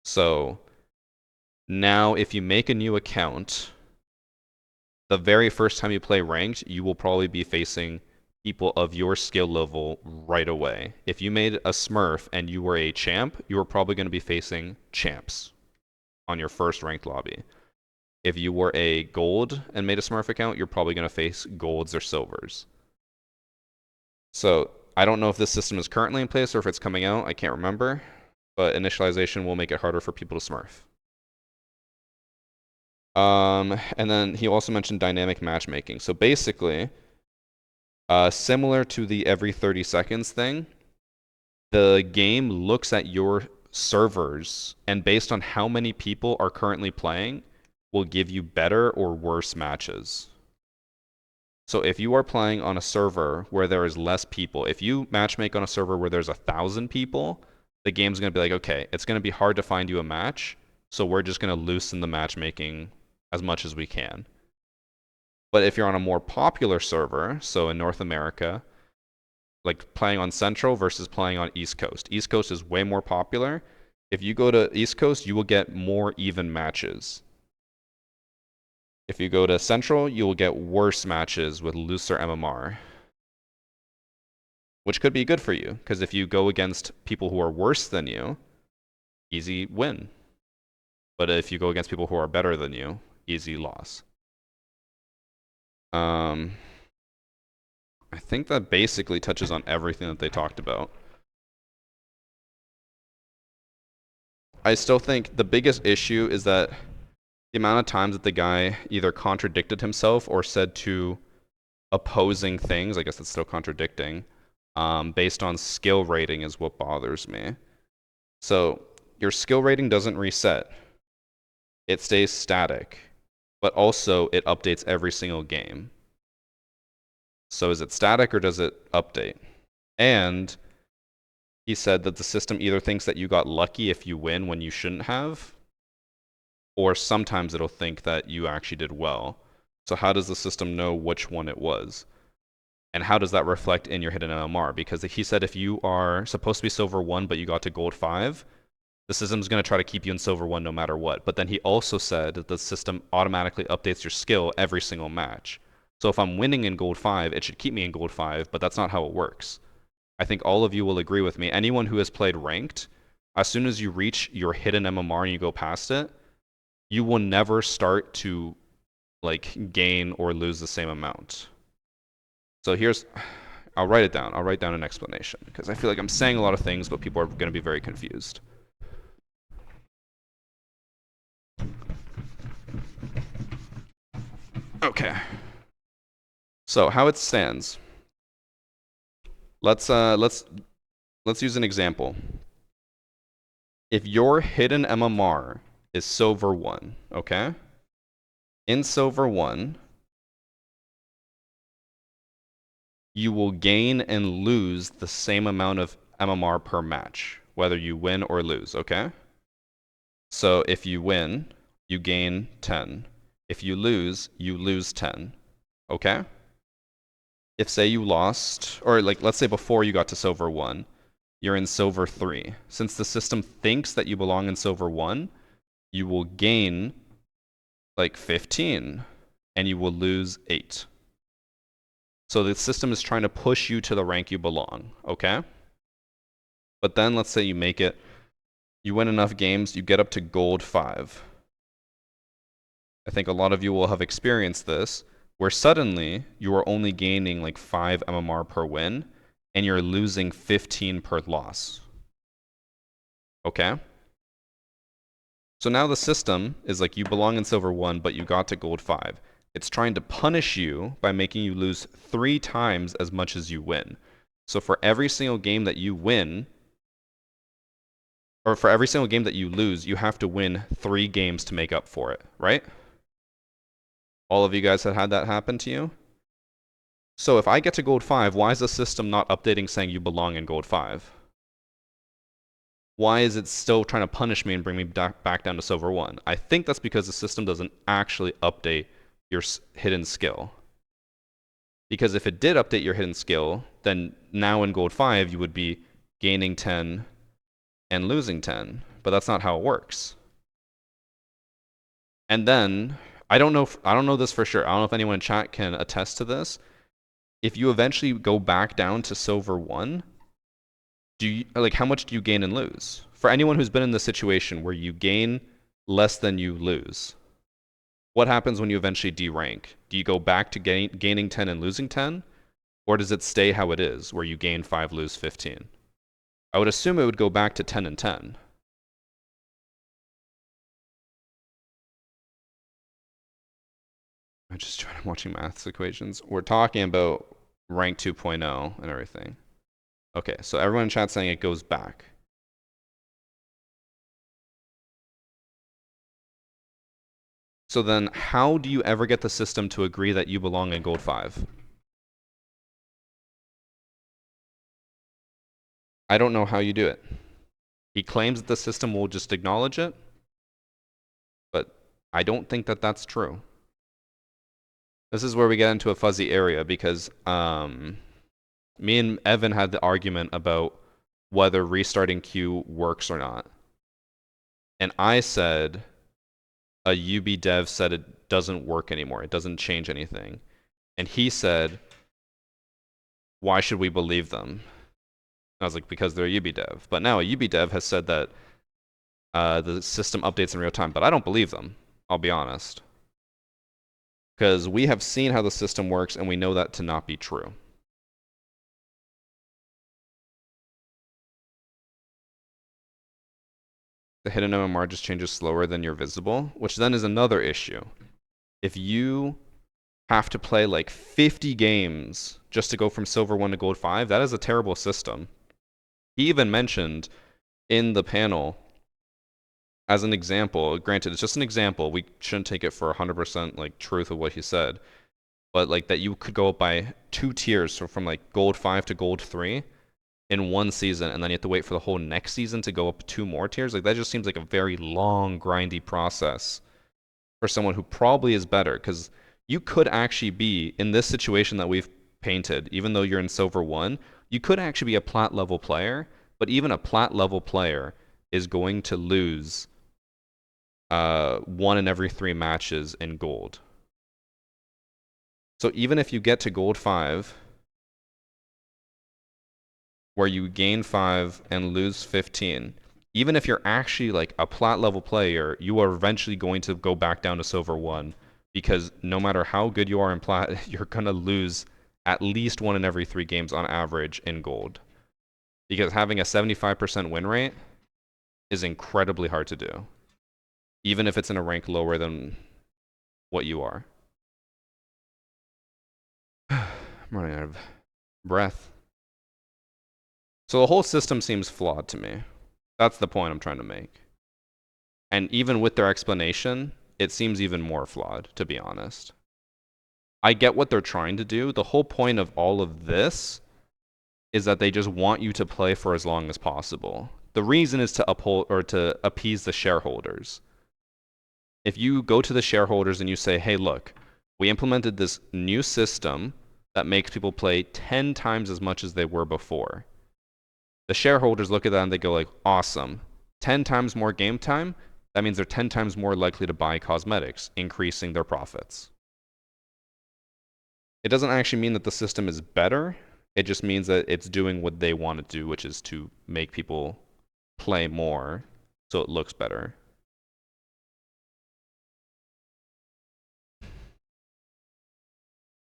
Speaker 2: So now if you make a new account, the very first time you play ranked, you will probably be facing people of your skill level right away. If you made a Smurf and you were a champ, you were probably going to be facing champs on your first ranked lobby. If you were a gold and made a Smurf account, you're probably going to face golds or silvers. So I don't know if this system is currently in place or if it's coming out. I can't remember. But initialization will make it harder for people to Smurf. And then he also mentioned dynamic matchmaking. So basically, similar to the every 30 seconds thing, the game looks at your servers and based on how many people are currently playing, will give you better or worse matches. So if you are playing on a server where there is less people, if you matchmake on a server where there's 1,000 people, the game's going to be like, okay, it's going to be hard to find you a match, so we're just going to loosen the matchmaking as much as we can. But if you're on a more popular server, so in North America, like playing on Central versus playing on East Coast. East Coast is way more popular. If you go to East Coast, you will get more even matches. If you go to Central, you will get worse matches with looser MMR. Which could be good for you, because if you go against people who are worse than you, easy win. But if you go against people who are better than you, easy loss. I think that basically touches on everything that they talked about. I still think the biggest issue is that the amount of times that the guy either contradicted himself or said two opposing things, I guess it's still contradicting, based on skill rating is what bothers me. So your skill rating doesn't reset. It stays static, but also it updates every single game. So is it static or does it update? And he said that the system either thinks that you got lucky if you win when you shouldn't have, or sometimes it'll think that you actually did well. So how does the system know which one it was? And how does that reflect in your hidden MMR? Because he said if you are supposed to be silver 1 but you got to gold 5, the system's going to try to keep you in silver 1 no matter what. But then he also said that the system automatically updates your skill every single match. So if I'm winning in gold 5, it should keep me in gold 5, but that's not how it works. I think all of you will agree with me. Anyone who has played ranked, as soon as you reach your hidden MMR and you go past it, you will never start to like gain or lose the same amount. So here's, I'll write it down. I'll write down an explanation because I feel like I'm saying a lot of things, but people are going to be very confused. Okay. So how it stands. Let's use an example. If your hidden MMR is silver 1, okay? In silver 1, you will gain and lose the same amount of MMR per match, whether you win or lose, okay? So if you win, you gain 10. If you lose 10, okay? If say you lost, or like let's say before you got to silver 1, you're in silver 3. Since the system thinks that you belong in silver 1, you will gain like 15 and you will lose 8. So the system is trying to push you to the rank you belong, okay? But then let's say you make it, you win enough games, you get up to gold 5. I think a lot of you will have experienced this, where suddenly you are only gaining like 5 MMR per win, and you're losing 15 per loss. Okay? So now the system is like you belong in silver 1, but you got to gold 5. It's trying to punish you by making you lose 3 times as much as you win. So for every single game that you win, or for every single game that you lose, you have to win 3 games to make up for it, right? All of you guys have had that happen to you? So if I get to gold 5, why is the system not updating saying you belong in gold 5? Why is it still trying to punish me and bring me back down to silver 1? I think that's because the system doesn't actually update your hidden skill. Because if it did update your hidden skill, then now in gold 5 you would be gaining 10 and losing 10. But that's not how it works. And then I don't know this for sure. I don't know if anyone in chat can attest to this. If you eventually go back down to silver 1, how much do you gain and lose? For anyone who's been in the situation where you gain less than you lose, what happens when you eventually derank? Do you go back to gaining 10 and losing 10? Or does it stay how it is, where you gain 5, lose 15? I would assume it would go back to 10 and 10. I'm just watching maths equations. We're talking about rank 2.0 and everything. Okay, so everyone in chat saying it goes back. So then how do you ever get the system to agree that you belong in gold 5? I don't know how you do it. He claims that the system will just acknowledge it, but I don't think that that's true. This is where we get into a fuzzy area because me and Evan had the argument about whether restarting queue works or not. And I said a UB dev said it doesn't work anymore. It doesn't change anything. And he said, why should we believe them? I was like, because they're a UB dev. But now a UB dev has said that the system updates in real time, but I don't believe them, I'll be honest. Because we have seen how the system works and we know that to not be true. The hidden MMR just changes slower than your visible, which then is another issue. If you have to play like 50 games just to go from silver 1 to gold 5, that is a terrible system. He even mentioned in the panel, as an example, granted it's just an example, we shouldn't take it for 100% like truth of what he said, but like that you could go up by 2 tiers, so from like gold 5 to gold 3 in one season, and then you have to wait for the whole next season to go up 2 more tiers. Like that just seems like a very long, grindy process for someone who probably is better, because you could actually be in this situation that we've painted, even though you're in silver 1, you could actually be a plat level player, but even a plat level player is going to lose 1 in every 3 matches in gold. So even if you get to gold 5, where you gain 5 and lose 15, even if you're actually like a plat level player, you are eventually going to go back down to silver 1, because no matter how good you are in plat, you're going to lose at least 1 in every 3 games on average in gold. Because having a 75% win rate is incredibly hard to do, even if it's in a rank lower than what you are. I'm running out of breath. So the whole system seems flawed to me. That's the point I'm trying to make. And even with their explanation, it seems even more flawed, to be honest. I get what they're trying to do. The whole point of all of this is that they just want you to play for as long as possible. The reason is to uphold or to appease the shareholders. If you go to the shareholders and you say, hey, look, we implemented this new system that makes people play 10 times as much as they were before. The shareholders look at that and they go like, awesome. 10 times more game time? That means they're 10 times more likely to buy cosmetics, increasing their profits. It doesn't actually mean that the system is better. It just means that it's doing what they want to do, which is to make people play more so it looks better.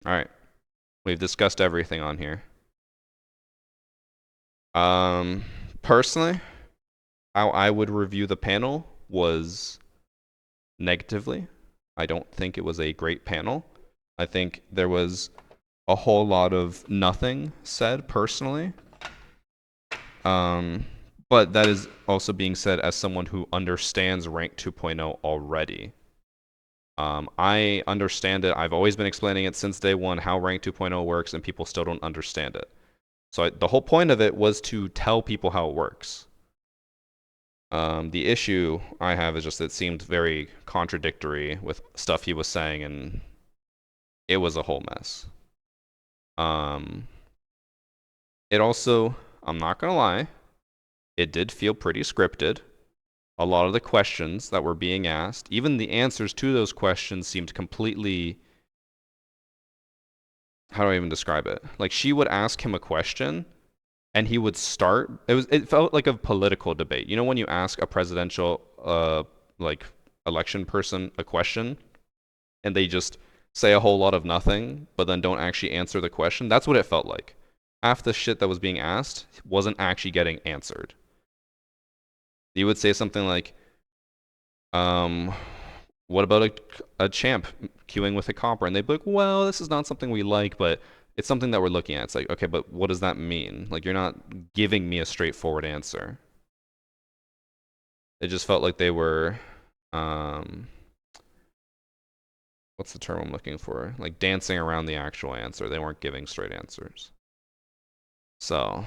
Speaker 2: All right. We've discussed everything on here. Personally, how I would review the panel was negatively. I don't think it was a great panel. I think there was a whole lot of nothing said personally. But that is also being said as someone who understands Rank 2.0 already. I understand it. I've always been explaining it since day one how Rank 2.0 works, and people still don't understand it. So the whole point of it was to tell people how it works. The issue I have is just it seemed very contradictory with stuff he was saying, and it was a whole mess. It also, I'm not gonna lie, it did feel pretty scripted. A lot of the questions that were being asked, even the answers to those questions seemed completely, how do I even describe it? Like she would ask him a question and he would start, it felt like a political debate. You know when you ask a presidential like election person a question and they just say a whole lot of nothing but then don't actually answer the question? That's what it felt like. Half the shit that was being asked wasn't actually getting answered. You would say something like, what about a champ queuing with a copper? And they'd be like, well, this is not something we like, but it's something that we're looking at. It's like, okay, but what does that mean? Like, you're not giving me a straightforward answer. It just felt like they were, what's the term I'm looking for? Like dancing around the actual answer. They weren't giving straight answers. So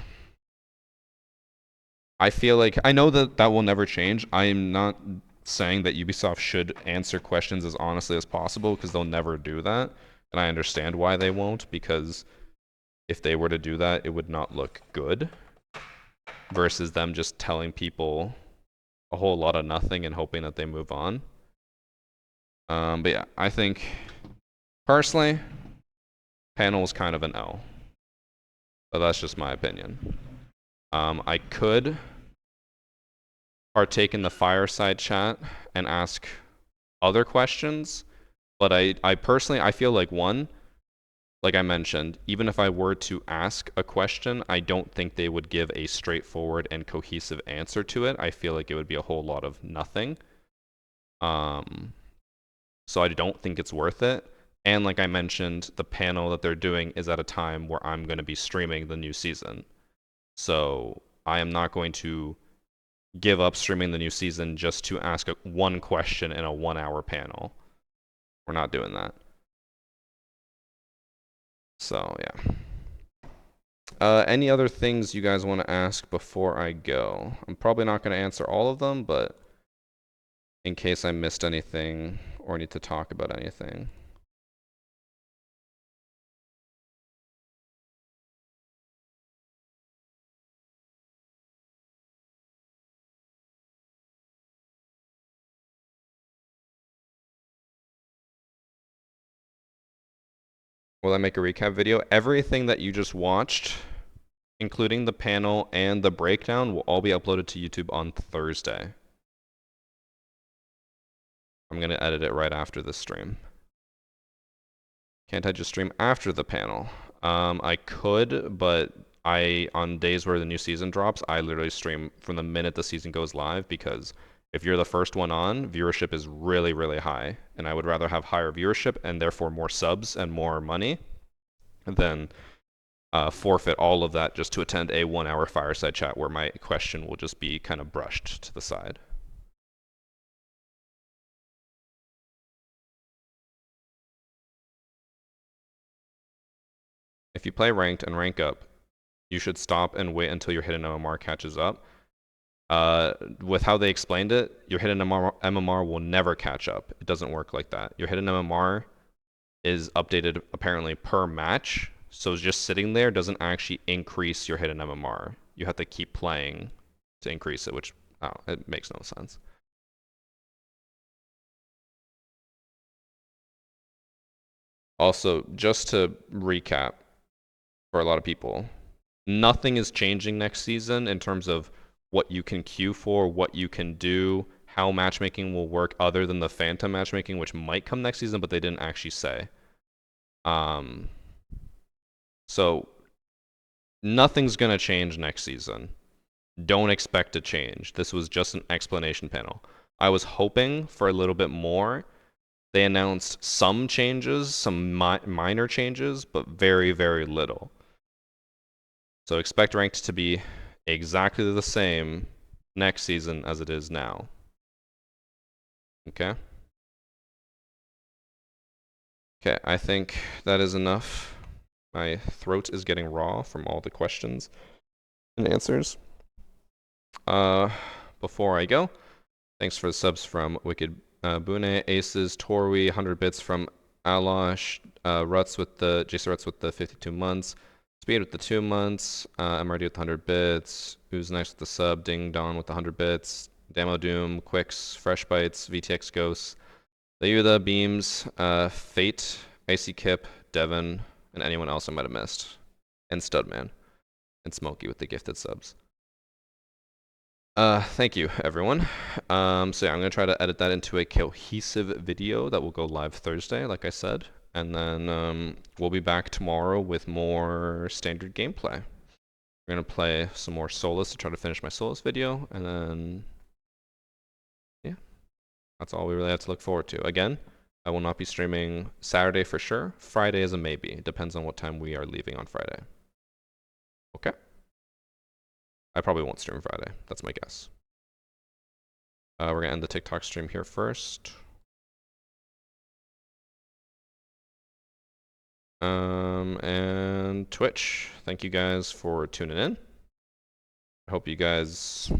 Speaker 2: I feel like, I know that that will never change. I am not saying that Ubisoft should answer questions as honestly as possible because they'll never do that. And I understand why they won't, because if they were to do that, it would not look good versus them just telling people a whole lot of nothing and hoping that they move on. But yeah, I think personally, panel is kind of an L. But that's just my opinion. I could partake in the fireside chat and ask other questions, but I personally, I feel like one, like I mentioned, even if I were to ask a question, I don't think they would give a straightforward and cohesive answer to it. I feel like it would be a whole lot of nothing. So I don't think it's worth it. And like I mentioned, the panel that they're doing is at a time where I'm going to be streaming the new season. So I am not going to give up streaming the new season just to ask one question in a 1-hour panel. We're not doing that. So yeah. Any other things you guys want to ask before I go? I'm probably not going to answer all of them, but in case I missed anything or need to talk about anything. Will I make a recap video? Everything that you just watched, including the panel and the breakdown, will all be uploaded to YouTube on Thursday. I'm going to edit it right after this stream. Can't I just stream after the panel? I could, but on days where the new season drops, I literally stream from the minute the season goes live, because if you're the first one on, viewership is really, really high. And I would rather have higher viewership and therefore more subs and more money than forfeit all of that just to attend a 1-hour fireside chat where my question will just be kind of brushed to the side. If you play ranked and rank up, you should stop and wait until your hidden MMR catches up. With how they explained it, your hidden MMR will never catch up. It doesn't work like that. Your hidden MMR is updated apparently per match, so just sitting there doesn't actually increase your hidden MMR. You have to keep playing to increase it, which it makes no sense. Also, just to recap for a lot of people, nothing is changing next season in terms of what you can queue for, what you can do, how matchmaking will work other than the phantom matchmaking, which might come next season, but they didn't actually say. So nothing's gonna change next season. Don't expect to change. This was just an explanation panel. I was hoping for a little bit more. They announced some changes, some minor changes, but very, very little. So expect ranked to be exactly the same next season as it is now. Okay? Okay, I think that is enough. My throat is getting raw from all the questions and answers. Before I go, thanks for the subs from Wicked Bune, Aces, Torwi, 100 bits from Alosh, Ruts with the Jason Ruts with the 52 months, Speed with the 2 months, MRD with 100 bits, Who's Nice with the sub, Ding Dong with the 100 bits, Demo Doom, Quicks, Fresh Bites, VTX Ghosts, Layuda, Beams, Fate, Icy Kip, Devon, and anyone else I might have missed, and Studman, and Smokey with the gifted subs. Thank you, everyone. So yeah, I'm gonna try to edit that into a cohesive video that will go live Thursday, like I said, and then we'll be back tomorrow with more standard gameplay. We're gonna play some more Solus to try to finish my Solus video, and then yeah, that's all we really have to look forward to. Again, I will not be streaming Saturday for sure. Friday is a maybe. It depends on what time we are leaving on Friday. Okay? I probably won't stream Friday. That's my guess. We're going to end the TikTok stream here first. And Twitch, thank you guys for tuning in. I hope you guys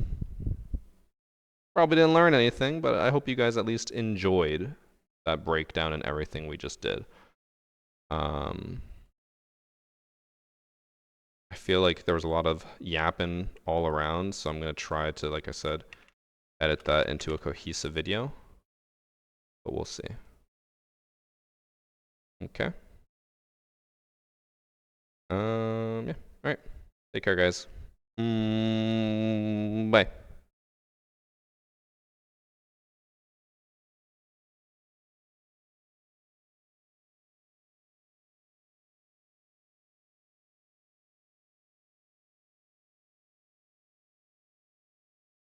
Speaker 2: probably didn't learn anything, but I hope you guys at least enjoyed that breakdown and everything we just did. I feel like there was a lot of yapping all around, so I'm going to try to, like I said, edit that into a cohesive video. But we'll see. Okay. Yeah. All right. Take care, guys. Bye.